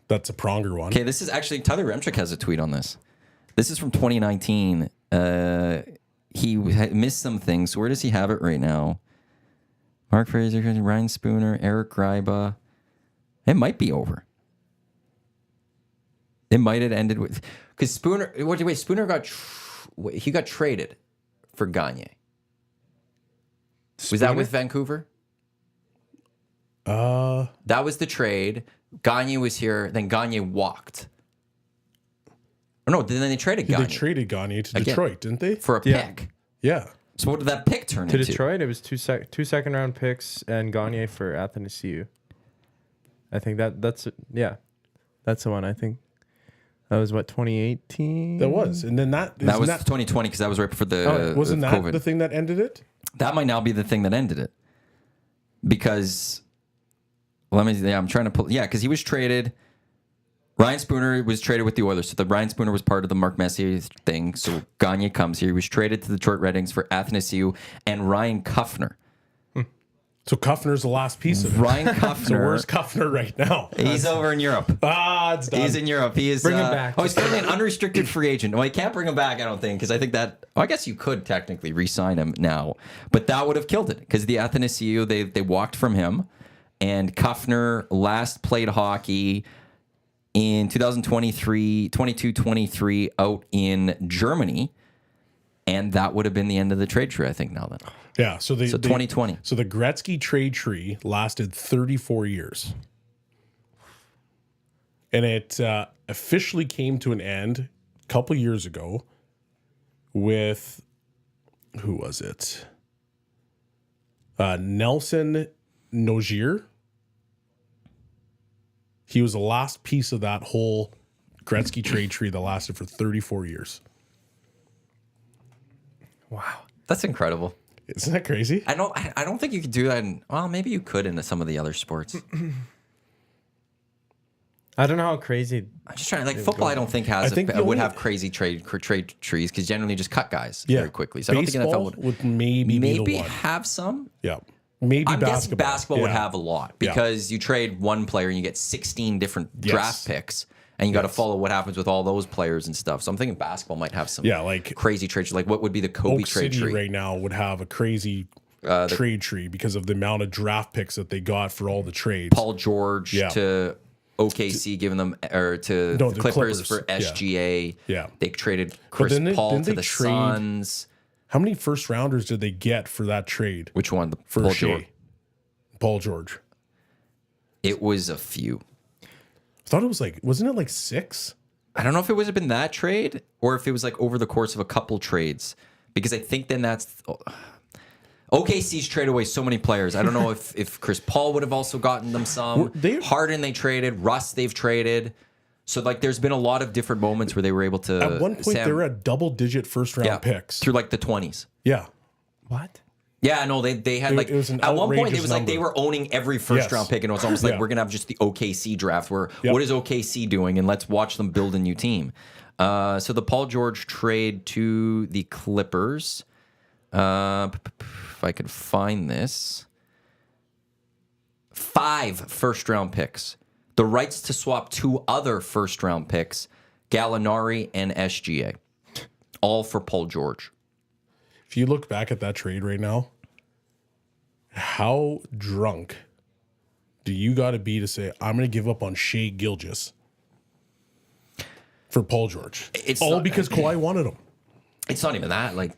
That's a Pronger one. Okay, this is actually Tyler Remchuk has a tweet on this. This is from 2019. He missed some things. So where does he have it right now? Mark Fraser, Ryan Spooner, Eric Gryba. It might be over. It might have ended with because Spooner. Wait, Spooner he got traded for Gagne. Was that with Vancouver? That was the trade. Gagne was here. Then Gagne walked. Oh, no, then they traded Gagne. They traded Gagne to Again. Detroit, didn't they? for a pick. Yeah. So what did that pick turn To into? Detroit, it was two second round picks and Gagne for Athanasiou. I think that's the one. I think that was 2018. That was. And then that That was 2020 because that was right before the wasn't that COVID. the thing that ended it? That might now be the thing that ended it. Because I'm trying to pull. Yeah, because he was traded. Ryan Spooner was traded with the Oilers. So the Ryan Spooner was part of the Mark Messier thing. So Gagne comes here. He was traded to the Detroit Red Wings for Athanasiou and Ryan Kuffner. So Kuffner's the last piece of it. Ryan So Kuffner. where's Kuffner right now? He's over in Europe. It's done. He's in Europe. He is. Bring him back. Oh, he's currently an unrestricted free agent. Well, you can't bring him back, I don't think, because I think that. Oh, I guess you could technically re-sign him now, but that would have killed it because the Athanasiou they walked from him, and Kuffner last played hockey in 22-23 out in Germany, and that would have been the end of the trade tree. I think now then. Yeah, so 2020. So the Gretzky trade tree lasted 34 years. And it officially came to an end a couple years ago with, who was it? Nelson Nogier. He was the last piece of that whole Gretzky trade tree that lasted for 34 years. Wow. That's incredible. Isn't that crazy? I don't think you could do that. Well, maybe you could in some of the other sports. I don't know how crazy. I'm just trying. Like football, I don't think has I think the would only- have crazy trade trees because generally you just cut guys Yeah. very quickly. So I don't think Baseball NFL would maybe be the one. have some. Yeah. Maybe I'm guessing basketball. basketball would Yeah. have a lot because you trade one player and you get 16 different Yes. draft picks, and you got to follow what happens with all those players and stuff. So I'm thinking basketball might have some like crazy trades. Like what would be the Kobe Oak trade City tree? right now would have a crazy trade tree because of the amount of draft picks that they got for all the trades. Paul George Yeah. to OKC, giving them or to No, the the Clippers Clippers. for SGA. Yeah. They traded Chris then Paul didn't to they the trade- Suns. How many first rounders did they get for that trade? Which one? For Paul Shea? George. Paul George. It was a few. I thought it was like, wasn't it like 6? I don't know if it would have been that trade or if it was like over the course of a couple trades, because I think then that's OKC's traded away so many players. I don't know if Chris Paul would have also gotten them some. Harden they traded, Russ they've traded. So like there's been a lot of different moments where they were able to. At one point, they were at double-digit first-round picks. through like the 20s. Yeah. What? Yeah, no, they had like it was an at one point it outrageous was like they number. were owning every first round pick, and it was almost like Yeah. we're gonna have just the OKC draft. Where Yep. what is OKC doing, and let's watch them build a new team. So the Paul George trade to the Clippers. If I could find this, 5 first round picks, the rights to swap 2 other first round picks, Gallinari and SGA, all for Paul George. If you look back at that trade right now, how drunk do you got to be to say, I'm going to give up on Shea Gilgeous for Paul George? It's all not- because Kawhi wanted him. It's not even that. Like,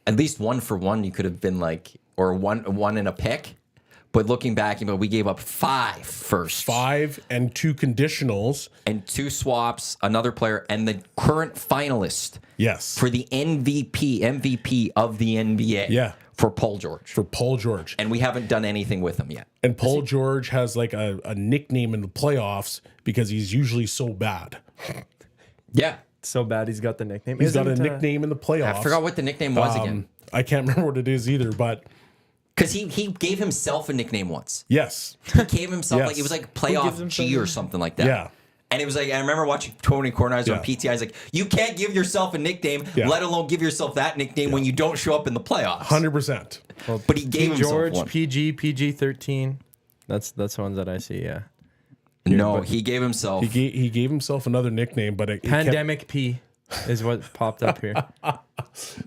at least 1 for 1, you could have been like, or one in a pick. But looking back, we gave up 5 firsts, 5 and 2 conditionals. and 2 swaps, another player, and the current finalist Yes. for the MVP of the NBA. Yeah. For Paul George. For Paul George. And we haven't done anything with him yet. And Paul George has like a nickname in the playoffs because he's usually so bad. Yeah. So bad he's got the nickname. He's got a nickname in the playoffs. I forgot what the nickname was again. I can't remember what it is either, but Because he gave himself a nickname once. yes. He gave himself Yes. like it was like gives playoff himself G or a- something like that. Yeah. And it was like I remember watching Tony Kornheiser on Yeah. PTI. He's like, you can't give yourself a nickname, Yeah. let alone give yourself that nickname when you don't show up in the playoffs. 100%. But he gave himself George, one. PG-13. That's the ones that I see. Yeah. No, he gave himself. He gave himself another nickname, but it kept Pandemic P is what popped up here.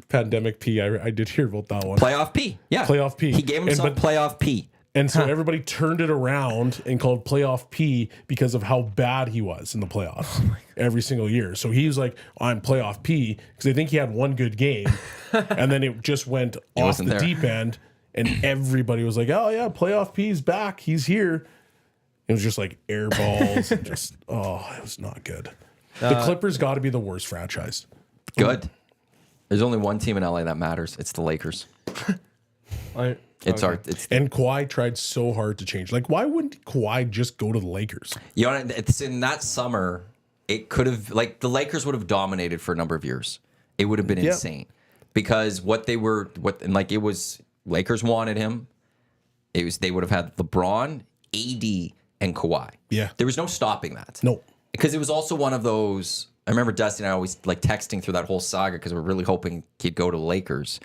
Pandemic P. I did hear about that one. Playoff P. Yeah. Playoff P. He gave And himself but- Playoff P. And so everybody turned it around and called playoff P because of how bad he was in the playoffs every single year. So he was like, I'm playoff P because I think he had one good game. And then it just went off the wasn't there. deep end. And everybody was like, oh, yeah, playoff P's back. He's here. It was just like air balls and just, it was not good. The Clippers got to be the worst franchise. Good. There's only one team in LA that matters. It's the Lakers. It's And Kawhi tried so hard to change. Like, why wouldn't Kawhi just go to the Lakers? you know, it's in that summer. It could have like the Lakers would have dominated for a number of years. It would have been insane because it was Lakers wanted him. It was they would have had LeBron, AD, and Kawhi. Yeah. There was no stopping that. No. Because it was also one of those. I remember Dusty and I always like texting through that whole saga because we're really hoping he'd go to the Lakers.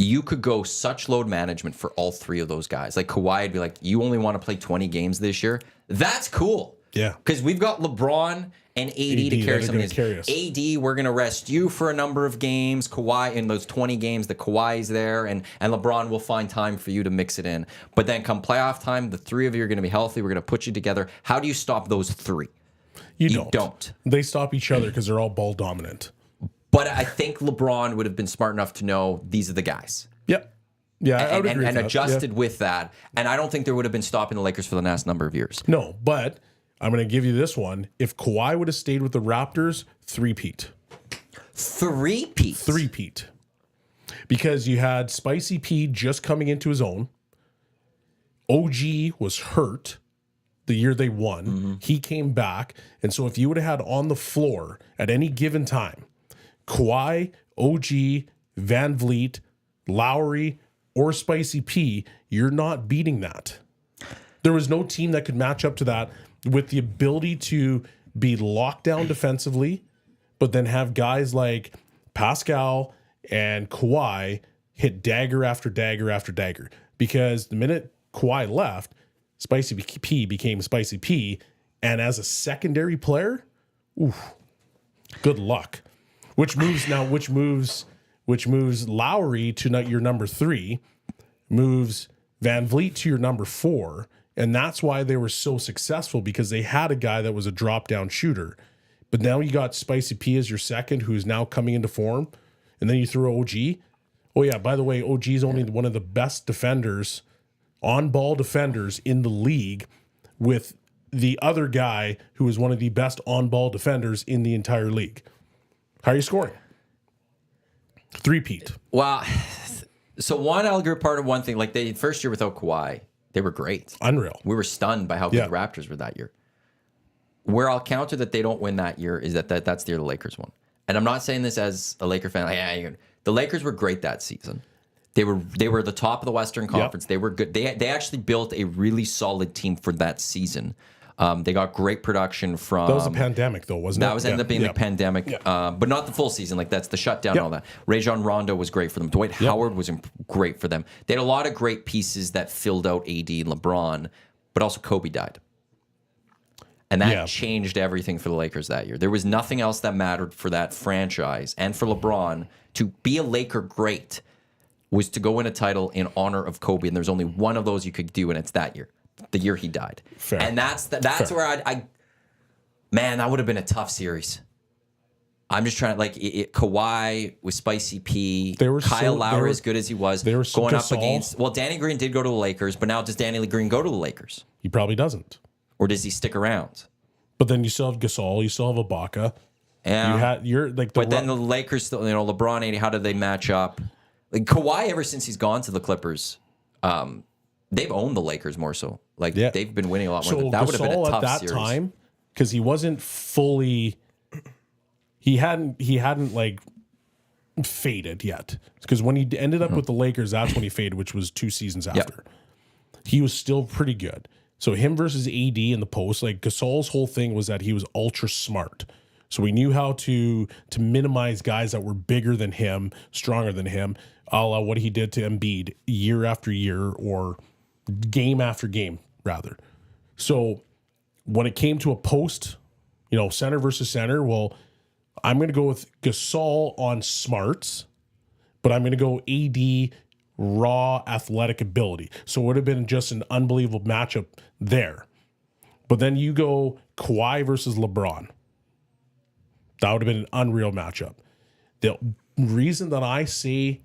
you could go such load management for all three of those guys. Like Kawhi would be like, you only want to play 20 games this year. That's cool. Yeah. Because we've got LeBron and AD to carry some of these. Carry us. AD, we're going to rest you for a number of games. Kawhi, in those 20 games, the Kawhi's there, and LeBron will find time for you to mix it in. But then come playoff time, the three of you are going to be healthy. We're going to put you together. How do you stop those three? You don't. They stop each other because they're all ball dominant. But I think LeBron would have been smart enough to know these are the guys. Yep. Yeah, I would agree with that. Adjusted Yeah. with that. And I don't think there would have been stopping the Lakers for the last number of years. No, but I'm going to give you this one. If Kawhi would have stayed with the Raptors, three-peat. Three-peat? Three-peat. Because you had Spicy P just coming into his own. OG was hurt the year they won. Mm-hmm. He came back. And so if you would have had on the floor at any given time, Kawhi, OG, Van Vliet, Lowry, or Spicy P, you're not beating that. There was no team that could match up to that with the ability to be locked down defensively, but then have guys like Pascal and Kawhi hit dagger after dagger after dagger. Because the minute Kawhi left, Spicy P became Spicy P, and as a secondary player, good luck. Which moves Lowry to your number 3, moves Van Vliet to your number 4, and that's why they were so successful, because they had a guy that was a drop-down shooter. But now you got Spicy P as your second, who's now coming into form, and then you throw OG. Oh yeah, by the way, OG is only one of the best defenders, on-ball defenders in the league, with the other guy who is one of the best on-ball defenders in the entire league. How are you scoring? Three-peat. Well, so I'll agree part of one thing. Like, the first year without Kawhi, they were great. Unreal. We were stunned by how good the Raptors were that year. Where I'll counter that they don't win that year is that's the year the Lakers won. And I'm not saying this as a Laker fan. The Lakers were great that season. They were the top of the Western Conference. They were good. They actually built a really solid team for that season. They got great production from... That was a pandemic, though, wasn't it? That was ended up being the pandemic, but not the full season. Like, that's the shutdown and all that. Rajon Rondo was great for them. Dwight Howard was great for them. They had a lot of great pieces that filled out AD and LeBron, but also Kobe died. And that changed everything for the Lakers that year. There was nothing else that mattered for that franchise and for LeBron. To be a Laker great was to go win a title in honor of Kobe, and there's only one of those you could do, and it's that year. The year he died. Fair. And that's where I man, that would have been a tough series. I'm just trying to, Kawhi with Spicy P, Kyle Lowry as good as he was, they were going up Gasol. against, well, Danny Green did go to the Lakers, but now does Danny Green go to the Lakers? He probably doesn't. Or does he stick around? But then you still have Gasol, you still have Ibaka. Yeah. But then the Lakers still, LeBron, AD, how do they match up? Like, Kawhi, ever since he's gone to the Clippers, they've owned the Lakers more so. They've been winning a lot more. So That would have been a tough at that series. time, because he wasn't fully, he hadn't faded yet. Because when he ended up with the Lakers, that's when he faded, which was 2 seasons after. He was still pretty good. So him versus AD in the post, Gasol's whole thing was that he was ultra smart. So we knew how to minimize guys that were bigger than him, stronger than him, a la what he did to Embiid year after year, or game after game, rather. So when it came to a post, center versus center, well, I'm going to go with Gasol on smarts, but I'm going to go AD raw athletic ability. So it would have been just an unbelievable matchup there. But then you go Kawhi versus LeBron. That would have been an unreal matchup. The reason that I say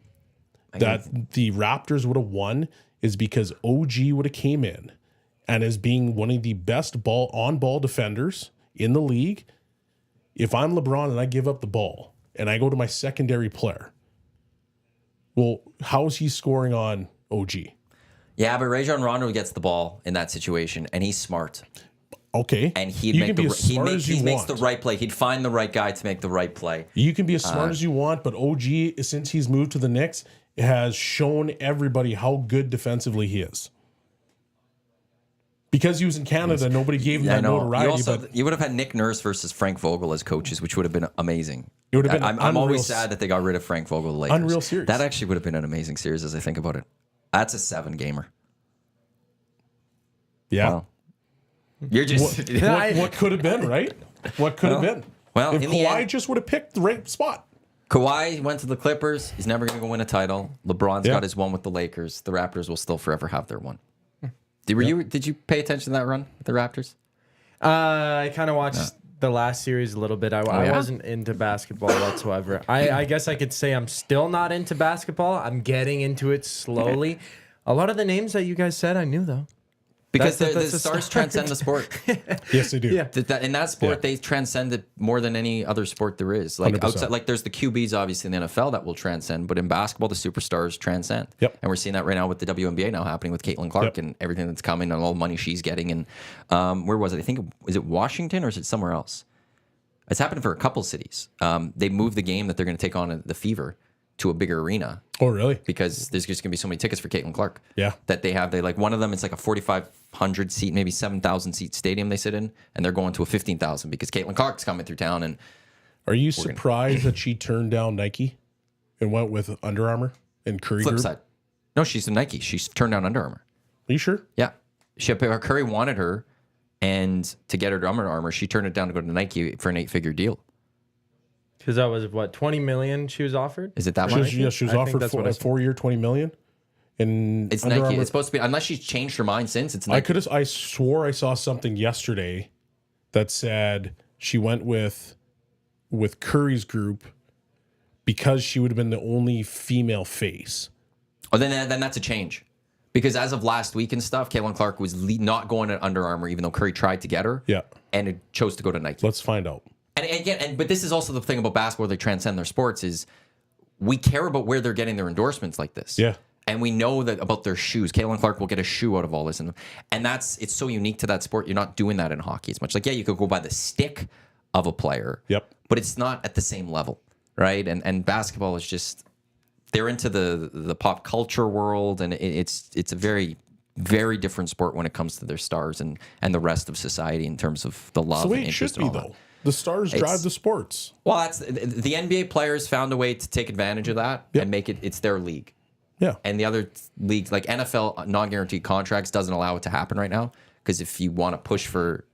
that the Raptors would have won is because OG would have came in, and as being one of the best on-ball defenders in the league, if I'm LeBron and I give up the ball and I go to my secondary player, well, how is he scoring on OG? Yeah, but Rajon Rondo gets the ball in that situation, and he's smart. Okay. And he makes the right play. He'd find the right guy to make the right play. You can be as smart as you want, but OG, since he's moved to the Knicks, has shown everybody how good defensively he is. Because he was in Canada, nobody gave him Yeah, I that know. notoriety. But You would have had Nick Nurse versus Frank Vogel as coaches, which would have been amazing. It would have been I'm unreal always sad that they got rid of Frank Vogel. The Lakers. Unreal series. That actually would have been an amazing series as I think about it. That's a 7-gamer. yeah. Wow. You're just What could have been, right? What could have been? well, if in the Kawhi end- just would have picked the right spot. Kawhi went to the Clippers. He's never going to win a title. LeBron's Yeah. got his one with the Lakers. The Raptors will still forever have their one. Did you pay attention to that run with the Raptors? I kind of watched the last series a little bit. I yeah? wasn't into basketball whatsoever. I guess I could say I'm still not into basketball. I'm getting into it slowly. A lot of the names that you guys said, I knew though. Because That's the a stars start. transcend the sport. Yes, they do. Yeah. In that sport, Yeah. they transcend it more than any other sport there is. Like 100%. outside, like there's the QBs obviously in the NFL that will transcend, but in basketball, the superstars transcend. Yep. And we're seeing that right now with the WNBA now happening with Caitlin Clark Yep. and everything that's coming and all the money she's getting. And where was it? I think is it Washington or is it somewhere else? It's happened for a couple cities. They moved the game that they're going to take on the Fever to a bigger arena Oh, really? because there's just going to be so many tickets for Caitlin Clark. Yeah. That they like one of them, it's like a 4,500 seat, maybe 7,000 seat stadium they sit in, and they're going to a 15,000 because Caitlin Clark's coming through town. And Are you surprised that she turned down Nike and went with Under Armour and Curry flip Group? side, no, she's a Nike. She's turned down Under Armour. Are you sure? Yeah. Curry wanted her, and to get her to Under Armour, she turned it down to go to Nike for an 8-figure deal. Because that was what, 20 million she was offered? Is it that She much? was, yeah, she was I think offered that's what I a said. 4-year, $20 million. And It's Under Nike. Armour- It's supposed to be, unless she's changed her mind since. It's Nike. I swore I saw something yesterday that said she went with Curry's group because she would have been the only female face. Oh, then that's a change. Because as of last week and stuff, Caitlin Clark was not going to Under Armour, even though Curry tried to get her. Yeah. And it chose to go to Nike. Let's find out. And again, but this is also the thing about basketball, they transcend their sports, is we care about where they're getting their endorsements like this. Yeah. And we know that about their shoes. Caitlin Clark will get a shoe out of all this. And it's so unique to that sport. You're not doing that in hockey as much. Like, yeah, you could go by the stick of a player. Yep. But it's not at the same level, right? And basketball is just, they're into the pop culture world, and it's a very, very different sport when it comes to their stars and the rest of society in terms of the love It's the way and it should interest be, and all that. though. The stars drive the sports. Well, that's the NBA players found a way to take advantage of that and make it's their league. Yeah. And the other leagues, like NFL, non-guaranteed contracts doesn't allow it to happen right now because if you want to push for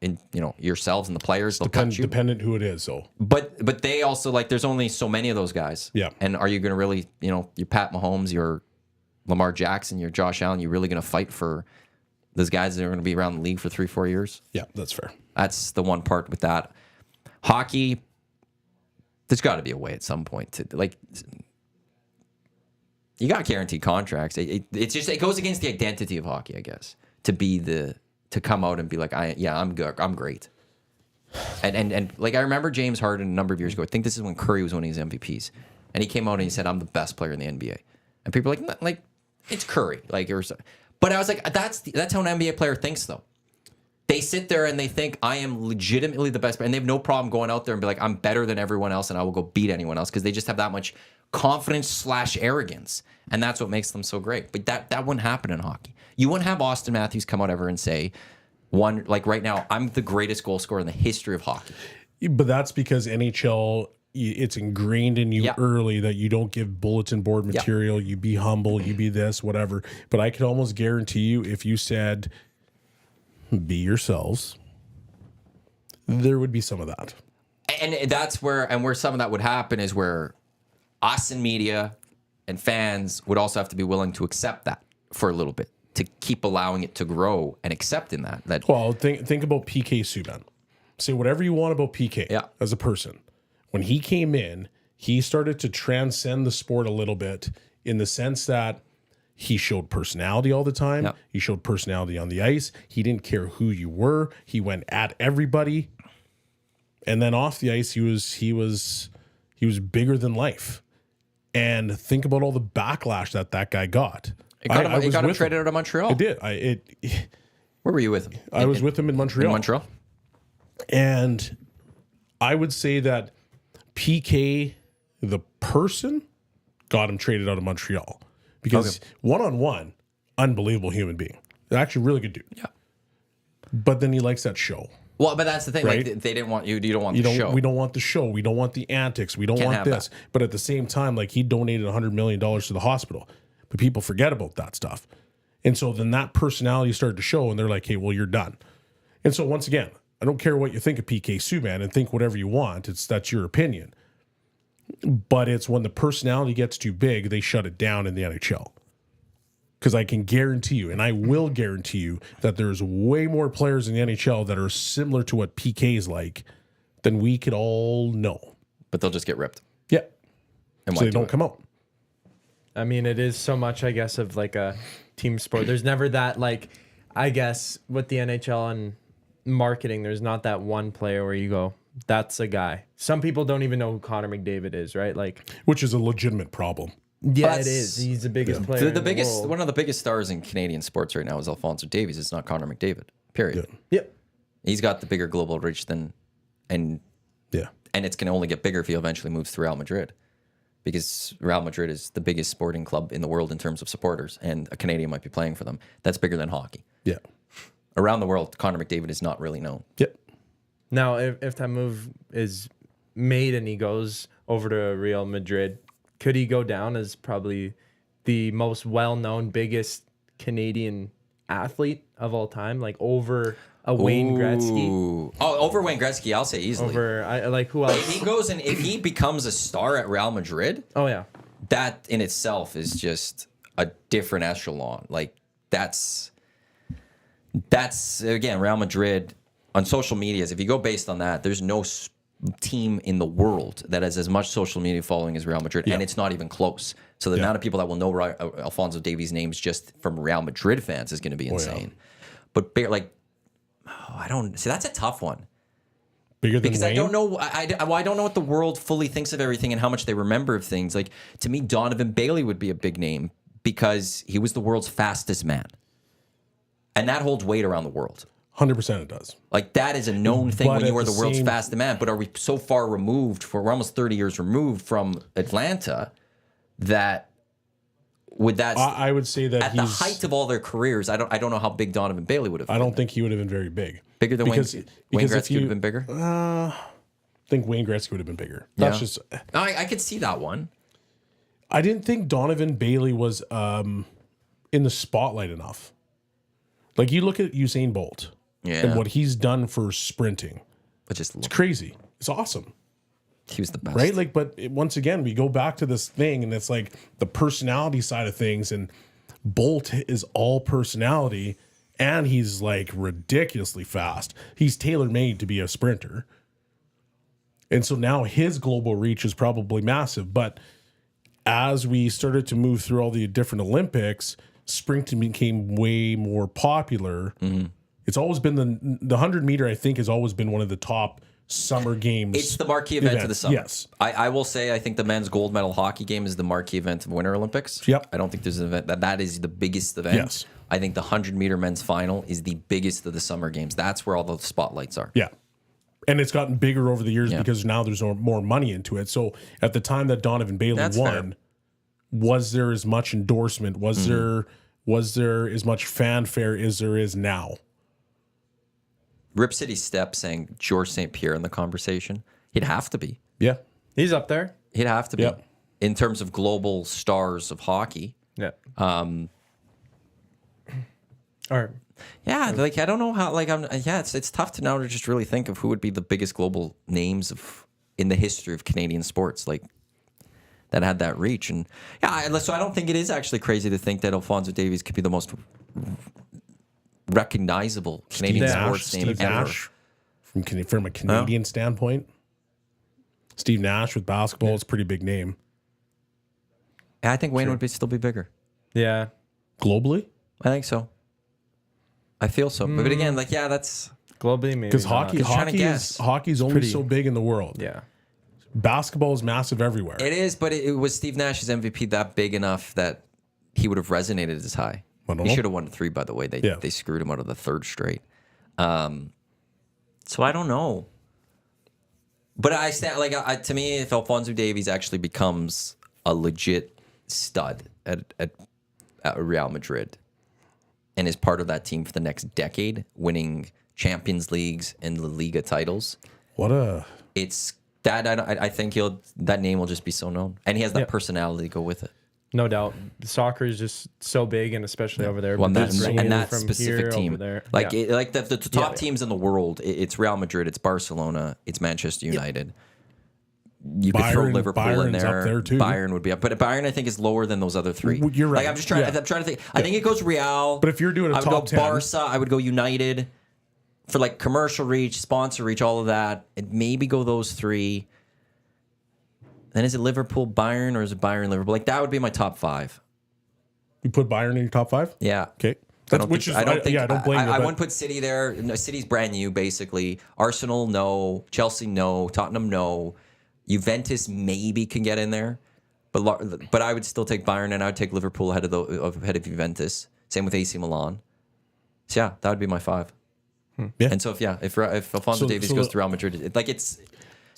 yourselves and the players, they'll cut you. Dependent who it is, though. But they also there's only so many of those guys. Yeah. And are you going to really your Pat Mahomes, your Lamar Jackson, your Josh Allen, you really going to fight for those guys that are going to be around the league for 3-4 years? Yeah, that's fair. That's the one part with that. Hockey, there's got to be a way at some point to you got guaranteed contracts. It goes against the identity of hockey, I guess, to come out and be like, I'm good, I'm great. And like I remember James Harden a number of years ago. I think this is when Curry was winning his MVPs, and he came out and he said, "I'm the best player in the NBA," and people were like it's Curry, but I was like, that's how an NBA player thinks though. They sit there and they think I am legitimately the best, and they have no problem going out there and be like, I'm better than everyone else and I will go beat anyone else because they just have that much confidence / arrogance. And that's what makes them so great. But that wouldn't happen in hockey. You wouldn't have Austin Matthews come out ever and say, right now, I'm the greatest goal scorer in the history of hockey. But that's because NHL, it's ingrained in you early that you don't give bulletin board material. You be humble, you be this, whatever. But I could almost guarantee you if you said, be yourselves, there would be some of that. And that's where some of that would happen is where us in media and fans would also have to be willing to accept that for a little bit to keep allowing it to grow and accepting that. Well, think about PK Subban. Say whatever you want about PK as a person. When he came in, he started to transcend the sport a little bit in the sense that he showed personality all the time. Yep. He showed personality on the ice. He didn't care who you were. He went at everybody. And then off the ice, he was bigger than life. And think about all the backlash that guy got. It got him traded out of Montreal. I did. Where were you with him? I was with him in Montreal. In Montreal? And I would say that PK, the person, got him traded out of Montreal. Because one-on-one, unbelievable human being. Actually, really good dude. Yeah. But then he likes that show. Well, but that's the thing. Right? Like they didn't want you. You don't want You the don't. show. We don't want the show. We don't want the antics. We don't Can't want have this. that. But at the same time, like he donated $100 million to the hospital, but people forget about that stuff, and so then that personality started to show, and they're like, "Hey, well, you're done." And so once again, I don't care what you think of PK Subban, and think whatever you want. That's your opinion. But it's when the personality gets too big, they shut it down in the NHL. Because I can guarantee you, and I will guarantee you, that there's way more players in the NHL that are similar to what PK is like than we could all know. But they'll just get ripped. Yeah. And So why they do don't it? come out. I mean, it is so much, I guess, of like a team sport. There's never that, like, I guess, with the NHL and marketing, there's not that one player where you go, that's a guy. Some people don't even know who Connor McDavid is, right? Like, Which is a legitimate problem. yeah, That's- it is. He's the biggest player. The in the biggest, world. one of the biggest stars in Canadian sports right now is Alphonso Davies. It's not Connor McDavid. Period. Yep. He's got the bigger global reach and Yeah. it's going to only get bigger if he eventually moves to Real Madrid, because Real Madrid is the biggest sporting club in the world in terms of supporters, and a Canadian might be playing for them. That's bigger than hockey. Yeah. Around the world, Connor McDavid is not really known. Yep. Now, if that move is made and he goes over to Real Madrid, could he go down as probably the most well-known, biggest Canadian athlete of all time, like over a Wayne Gretzky? Ooh. Oh, over Wayne Gretzky, I'll say easily. Like who else? If he goes and if he becomes a star at Real Madrid, Oh yeah, that in itself is just a different echelon. Like that's again, Real Madrid on social medias. If you go based on that, there's no team in the world that has as much social media following as Real Madrid, and it's not even close. So the amount of people that will know Alphonso Davies' names just from Real Madrid fans is going to be insane. But I don't see. That's a tough one. Bigger than Because Wayne? I don't know, I don't know what the world fully thinks of everything and how much they remember of things. Like, to me, Donovan Bailey would be a big name because he was the world's fastest man, and that holds weight around the world. 100% it does. Like, that is a known thing But when you at are the the world's same- fastest man. But are we so far removed? We're almost 30 years removed from Atlanta that would that I would say that at the he's... height of all their careers? I don't know how big Donovan Bailey would have. I don't think he would have been very big. bigger than because- Wayne because if Gretzky would you- have been bigger. I think Wayne Gretzky would have been bigger. That's Yeah. just... I could see that one. I didn't think Donovan Bailey was in the spotlight enough. Like, you look at Usain Bolt and what he's done for sprinting. But just It's crazy. It's awesome, he was the best, right? Like, but once again, we go back to this thing, and it's like the personality side of things, and Bolt is all personality, and he's like ridiculously fast. He's tailor-made to be a sprinter. And so now his global reach is probably massive. But as we started to move through all the different Olympics, sprinting became way more popular. It's always been the 100-meter, I think, has always been one of the top summer games. It's the marquee event of the summer. Yes. I will say I think the men's gold medal hockey game is the marquee event of Winter Olympics. Yep. I don't think there's an event that is the biggest event. Yes. I think the 100-meter men's final is the biggest of the summer games. That's where all the spotlights are. Yeah. And it's gotten bigger over the years because now there's more money into it. So at the time that Donovan Bailey That's won, fair. was there as much endorsement? Was there as much fanfare as there is now? Rip City Step saying George St. Pierre in the conversation. He'd have to be. Yeah. he's up there. He'd have to be. Yep. In terms of global stars of hockey. Yeah. All right. Yeah, like I don't know how. Like it's tough to now to just really think of who would be the biggest global names in the history of Canadian sports, like that had that reach. And so I don't think it is actually crazy to think that Alphonso Davies could be the most recognizable Canadian sports name Steve ever. Nash, from a Canadian standpoint. Steve Nash with basketball is a pretty big name. Yeah, I think Wayne would still be bigger. Yeah. Globally? I think so. I feel so. But again, that's Globally, maybe Because not. hockey's only so big in the world. Yeah. Basketball is massive everywhere. it is. But it was Steve Nash's MVP that big enough that he would have resonated as high. I don't He know. should have won 3, by the way. They screwed him out of the 3rd straight. So I don't know. But I stand to me, if Alphonso Davies actually becomes a legit stud at Real Madrid and is part of that team for the next decade, winning Champions Leagues and La Liga titles. What a It's that I think that name will just be so known, and he has that personality to go with it. No doubt. Soccer is just so big, and especially over there. Well, but bringing it that from specific here team, over there. like Yeah. the top teams in the world, it's Real Madrid, it's Barcelona, it's Manchester United. You could throw Liverpool in Bayern's there. up there, too. Bayern would be up, but Bayern I think is lower than those other three. You're right. Like I'm trying to think. I think it goes Real. But if you're doing a I would top go 10, Barca. I would go United for like commercial reach, sponsor reach, all of that. And maybe go those three. Then is it Liverpool, Bayern, or is it Bayern, Liverpool? Like that would be my top 5. you put Bayern in your top 5? Yeah. Okay. I don't think. I don't blame you. I but- wouldn't put City there. No, City's brand new, basically. Arsenal, no. Chelsea, no. Tottenham, no. Juventus maybe can get in there, but I would still take Bayern and I would take Liverpool ahead of Juventus. Same with AC Milan. So yeah, that would be my 5. Yeah. And so if Alphonso Davies goes to Real Madrid, it's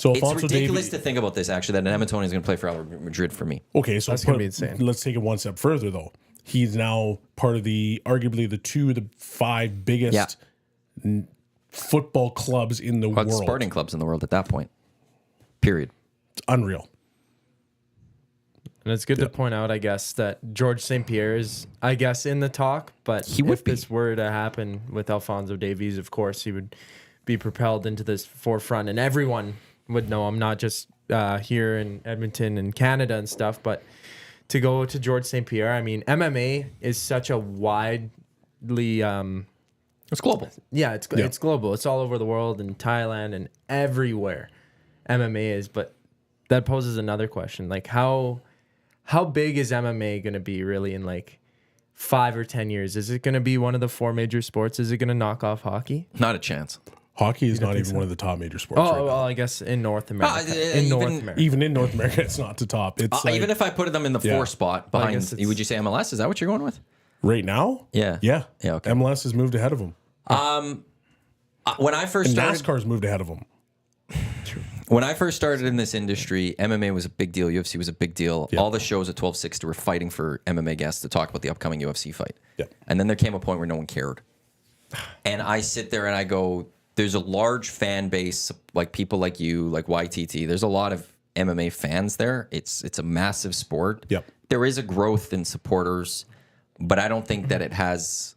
Alphonso ridiculous Davies- to think about this actually that an Edmonton is going to play for Real Madrid for me. Okay, so That's gonna be insane. Let's take it one step further, though. He's now part of arguably the 5 biggest football clubs in the world. Sporting clubs in the world at that point. Period. It's unreal. And it's good to point out, I guess, that George St. Pierre is, I guess, in the talk. But He would if this were to happen with Alphonso Davies, of course, he would be propelled into this forefront. And everyone would know him, not just here in Edmonton and Canada and stuff, but to go to George St. Pierre. I mean, MMA is such a widely... It's global. Yeah, it's global. It's all over the world, in Thailand and everywhere MMA is. But that poses another question. Like, how big is MMA going to be really in like 5 or 10 years? Is it going to be one of the 4 major sports? Is it going to knock off hockey? Not a chance. Hockey is not even one of the top major sports right now. Well, I guess in North America. Even- Even in North America, it's not the top. It's like, Even if I put them in the 4 spot behind, guess it's- would you say MLS? Is that what you're going with? right now, Yeah. yeah, Yeah, okay. MLS has moved ahead of them. When I first And started, NASCAR's moved ahead of them. When I first started in this industry, MMA was a big deal. UFC was a big deal. Yeah. All the shows at 1260 were fighting for MMA guests to talk about the upcoming UFC fight. Yeah. And then there came a point where no one cared. And I sit there and I go, there's a large fan base, like people like you, like YTT. There's a lot of MMA fans there. It's a massive sport. Yep. There is a growth in supporters, but I don't think that it has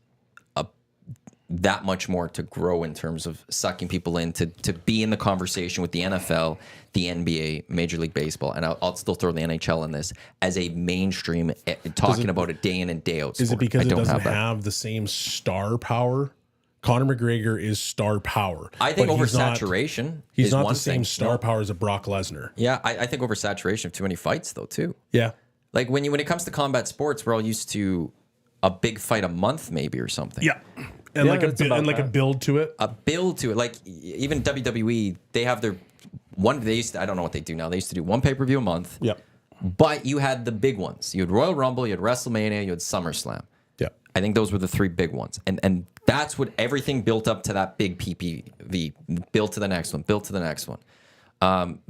that much more to grow in terms of sucking people in to be in the conversation with the NFL, the NBA, Major League Baseball, and I'll still throw the NHL in this as a mainstream talking about it day in and day out. Is it sport. because I it don't doesn't have that. have the same star power? Conor McGregor is star power. I think but he's not- oversaturation. He's is not one the same thing. star No. power as a Brock Lesnar. Yeah, I think oversaturation of too many fights though too. Yeah. Like when it comes to combat sports, we're all used to a big fight a month maybe or something. Yeah. And Yeah, like it's about a that. build to it. A build to it. Like even WWE, they have their one. They used to, I don't know what they do now. They used to do one pay-per-view a month. Yep. But you had the big ones. You had Royal Rumble, you had WrestleMania, you had SummerSlam. Yeah. I think those were the 3 big ones. And that's what everything built up to that big PPV. Built to the next one, built to the next one.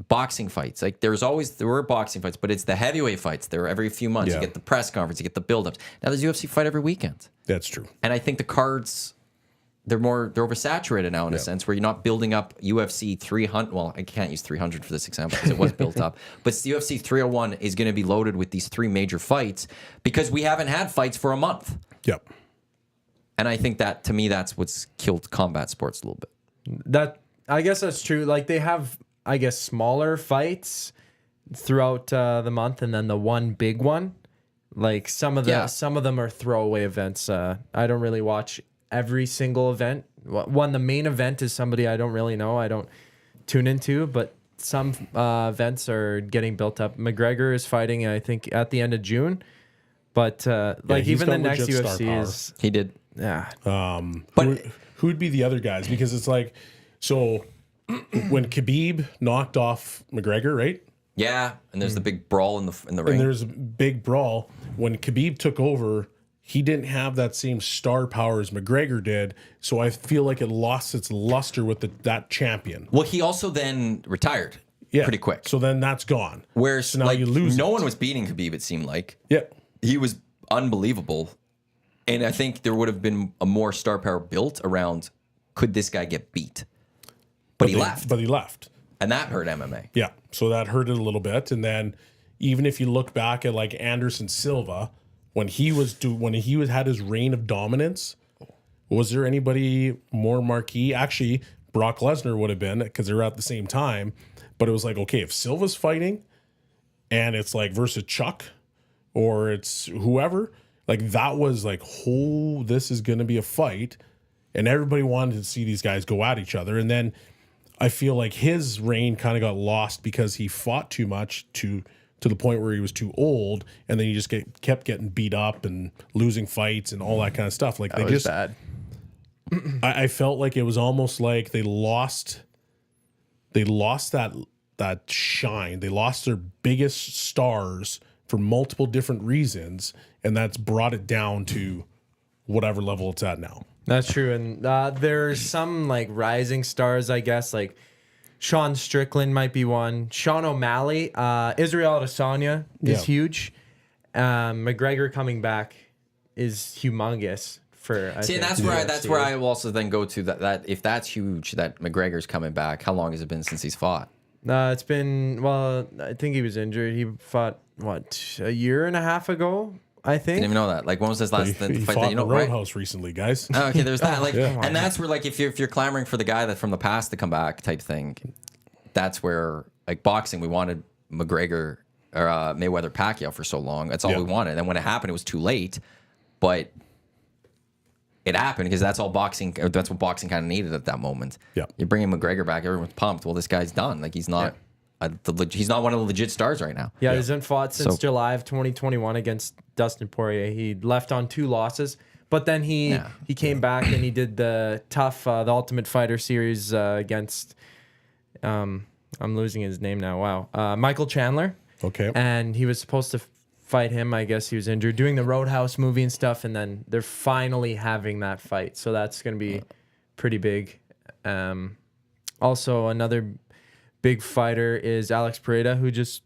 Boxing fights. Like there were boxing fights, but it's the heavyweight fights. They're every few months. Yeah. You get the press conference, you get the build-ups. Now there's UFC fight every weekend. That's true. And I think the cards they're oversaturated now in a sense where you're not building up UFC 300. Well, I can't use 300 for this example because it was built up, but the UFC 301 is going to be loaded with these 3 major fights because we haven't had fights for a month. Yep. And I think that to me, that's what's killed combat sports a little bit. That I guess that's true. Like they have, I guess, smaller fights throughout the month, and then the one big one. Like some of them are throwaway events. I don't really watch every single event. The main event is somebody I don't really know. I don't tune into, but some events are getting built up. McGregor is fighting, I think, at the end of June. But like he's even the got next legit star UFC power. is He did. yeah. But Who would be the other guys? Because it's like, so when Khabib knocked off McGregor, right? yeah, and there's the big brawl in the And ring. there's a big brawl. When Khabib took over, he didn't have that same star power as McGregor did. So I feel like it lost its luster with that champion. Well, he also then retired pretty quick. So then that's gone. Whereas So now like, you lose no it. one was beating Khabib, it seemed like. Yeah. He was unbelievable. And I think there would have been a more star power built around could this guy get beat? But he left. But he left. And that hurt MMA. Yeah. So that hurt it a little bit. And then even if you look back at like Anderson Silva, when he had his reign of dominance, was there anybody more marquee? Actually, Brock Lesnar would have been, because they were at the same time. But it was like, okay, if Silva's fighting and it's like versus Chuck or it's whoever, like that was like, oh, this is going to be a fight. And everybody wanted to see these guys go at each other. And then I feel like his reign kind of got lost because he fought too much to the point where he was too old. And then he just kept getting beat up and losing fights and all that kind of stuff. Like That was bad. I felt like it was almost like they lost that shine. They lost their biggest stars for multiple different reasons, and that's brought it down to whatever level it's at now. That's true. And there's some like rising stars, I guess, like Sean Strickland might be one. Sean O'Malley, Israel Adesanya is huge. McGregor coming back is humongous. And that's where I will also then go to that if that's huge, that McGregor's coming back. How long has it been since he's fought? It's been, well, I think he was injured. He fought a year and a half ago, I think. Didn't even know that. Like, when was his last fight fought that in the Roadhouse recently, guys? Oh, okay, there's that. Like, and that's where, like, if you're clamoring for the guy that from the past to come back type thing, that's where, like, boxing, we wanted McGregor or Mayweather Pacquiao for so long. That's all we wanted. And when it happened, it was too late. But it happened because that's all boxing. That's what boxing kind of needed at that moment. Yeah, you're bringing McGregor back. Everyone's pumped. Well, this guy's done. Like, he's not. He's not one of the legit stars right now. Yeah, he hasn't fought since July of 2021 against Dustin Poirier. He left on 2 losses, but then he came back and he did the tough, the Ultimate Fighter series against. I'm losing his name now. Wow, Michael Chandler. Okay, and he was supposed to fight him. I guess he was injured doing the Roadhouse movie and stuff, and then they're finally having that fight. So that's going to be pretty big. Also, another big fighter is Alex Pereira, who just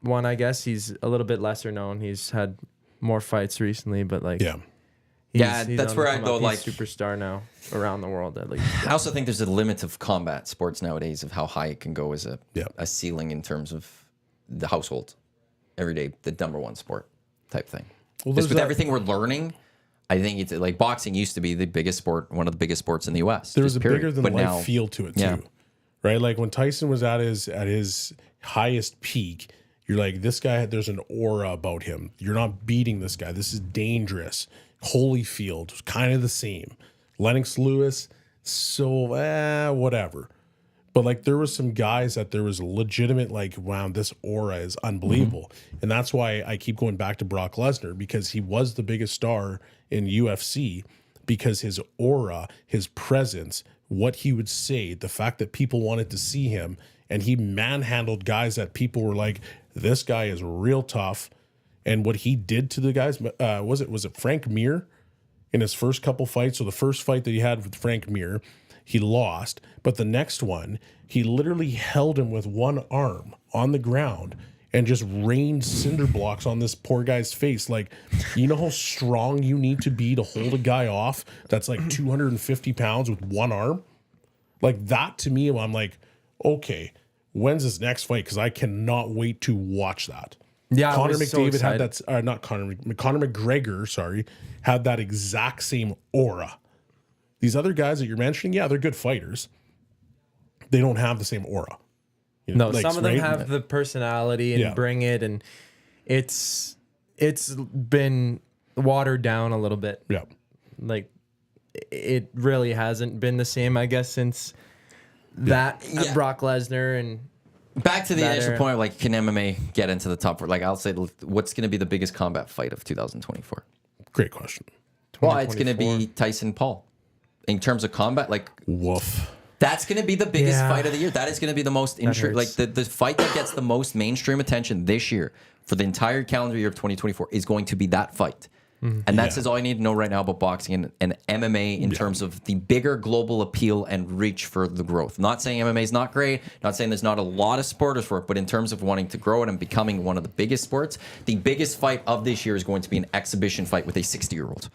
won, I guess. He's a little bit lesser known. He's had more fights recently, but like... Yeah, that's where I go, like... superstar now around the world, at least. I also think there's a limit of combat sports nowadays of how high it can go as a ceiling in terms of the household. Every day, the number one sport type thing. Well, just with everything we're learning, I think it's like boxing used to be the biggest sport, one of the biggest sports in the U.S. There's a bigger than life feel to it too, right? Like when Tyson was at his highest peak, you're like, this guy, there's an aura about him. You're not beating this guy. This is dangerous. Holyfield was kind of the same. Lennox Lewis, so whatever. But like there was some guys that there was legitimate like, wow, this aura is unbelievable. And that's why I keep going back to Brock Lesnar, because he was the biggest star in UFC because his aura, his presence, what he would say, the fact that people wanted to see him, and he manhandled guys that people were like, this guy is real tough. And what he did to the guys, was it Frank Mir in his first couple fights? So the first fight that he had with Frank Mir, he lost, but the next one, he literally held him with one arm on the ground and just rained cinder blocks on this poor guy's face. Like, you know how strong you need to be to hold a guy off that's like 250 pounds with one arm? Like that to me, I'm like, okay, when's his next fight? Because I cannot wait to watch that. Yeah, Conor McDavid had that, not Conor McGregor, sorry, had that exact same aura. These other guys that you're mentioning, yeah, they're good fighters. They don't have the same aura. You know, no, some of them have the personality and bring it, and it's been watered down a little bit. Yeah, like it really hasn't been the same, I guess, since that Brock Lesnar and. Back to the initial point, like, can MMA get into the top four? Like, I'll say, what's going to be the biggest combat fight of 2024? Great question. Well, it's going to be Tyson Paul. In terms of combat, like, woof. That's going to be the biggest fight of the year. That is going to be the most like the fight that gets the most mainstream attention this year for the entire calendar year of 2024 is going to be that fight. And that says all you need to know right now about boxing and MMA in terms of the bigger global appeal and reach for the growth. Not saying MMA is not great, not saying there's not a lot of supporters for it, but in terms of wanting to grow it and becoming one of the biggest sports, the biggest fight of this year is going to be an exhibition fight with a 60-year-old.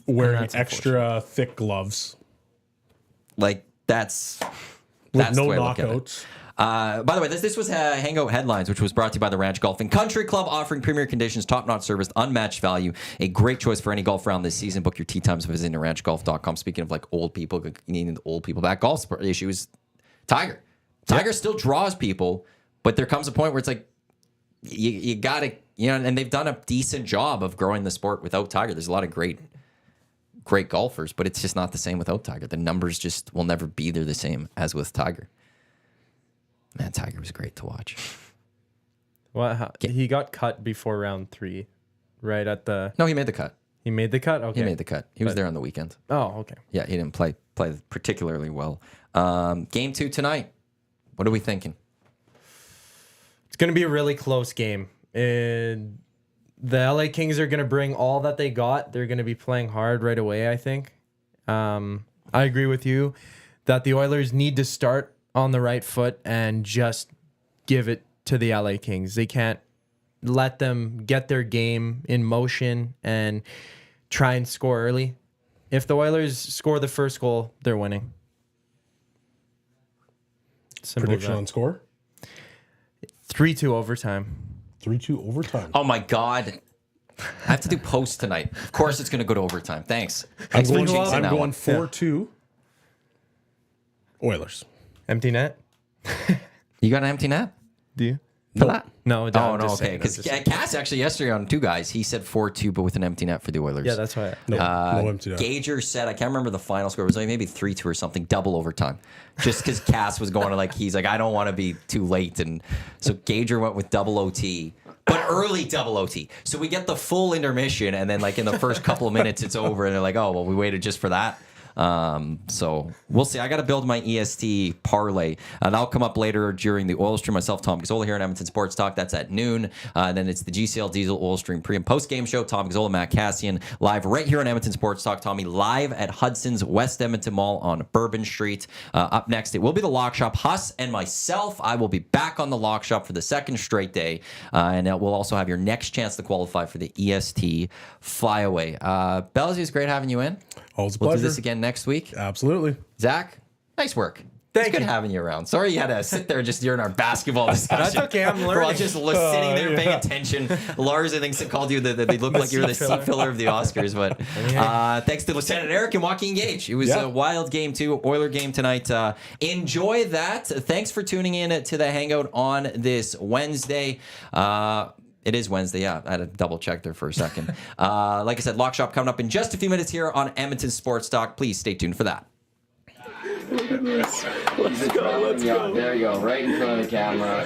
Wearing extra thick gloves. Like that's With the no way I look at it. knockouts. By the way, this was Hangout Headlines, which was brought to you by the Ranch Golf and Country Club, offering premier conditions, top-notch service, unmatched value, a great choice for any golf round this season. Book your tee times visiting ranchgolf.com. Speaking of like old people, needing the old people back, golf issue is Tiger. Tiger still draws people, but there comes a point where it's like you got to, and they've done a decent job of growing the sport without Tiger. There's a lot of great golfers, but it's just not the same without Tiger. The numbers just will never be there the same as with Tiger. Man, Tiger was great to watch. He got cut before round 3, right at the. No, he made the cut. He made the cut. Okay. He made the cut. He was there on the weekend. Oh, okay. Yeah, he didn't play particularly well. Game 2 tonight. What are we thinking? It's going to be a really close game. And the LA Kings are going to bring all that they got. They're going to be playing hard right away, I think. I agree with you that the Oilers need to start on the right foot and just give it to the LA Kings. They can't let them get their game in motion and try and score early. If the Oilers score the first goal, they're winning. Simple Prediction on score? 3-2 overtime. 3-2 overtime. Oh my God. I have to do post tonight. Of course it's going to go to overtime. Thanks. I'm for going jinxing that one. 4-2 Oilers. Empty net? You got an empty net? Do you? For that? No, Oh, no, okay. Because Cass actually yesterday on Two Guys, he said 4-2, but with an empty net for the Oilers. Yeah, that's why. No empty net. Gager said, I can't remember the final score. It was like maybe 3-2 or something, double overtime. Just because Cass was going to he's like, I don't want to be too late. And so Gager went with double OT, but early double OT. So we get the full intermission, and then in the first couple of minutes, it's over. And they're like, oh, well, we waited just for that. So we'll see. I got to build my EST parlay. That'll come up later during the oil stream. Myself, Tom Gazzola here on Edmonton Sports Talk. That's at noon. Then it's the GCL Diesel Oil Stream pre and post game show. Tom Gazzola, Matt Cassian, live right here on Edmonton Sports Talk. Tommy live at Hudson's West Edmonton Mall on Bourbon Street. Up next, it will be the Lock Shop. Huss and myself, I will be back on the Lock Shop for the second straight day. And we'll also have your next chance to qualify for the EST Flyaway. Belle, it's great having you in. Always a We'll pleasure. do this again next week. Absolutely. Zach, nice work. Thank it's good you. having you around. Sorry you had to sit there just during our basketball discussion. That's okay, I'm We're all learning. just sitting there paying attention. Lars, I think, called you that they look like you're the seat filler of the Oscars. But thanks to Lieutenant Eric and Joaquin Gage. It was a wild game, too. Oiler game tonight. Enjoy that. Thanks for tuning in to the Hangout on this Wednesday. It is Wednesday, yeah. I had to double check there for a second. Like I said, Lock Shop coming up in just a few minutes here on Edmonton Sports Talk. Please stay tuned for that. Let's go. There you go, right in front of the camera.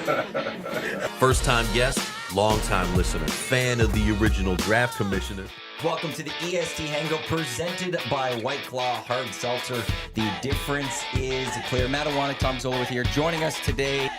First time guest, long time listener, fan of the original draft commissioner. Welcome to the EST Hangout presented by Whiteclaw Hard Seltzer. The difference is clear. Matt Iwanyk, Tom Zola with here. Joining us today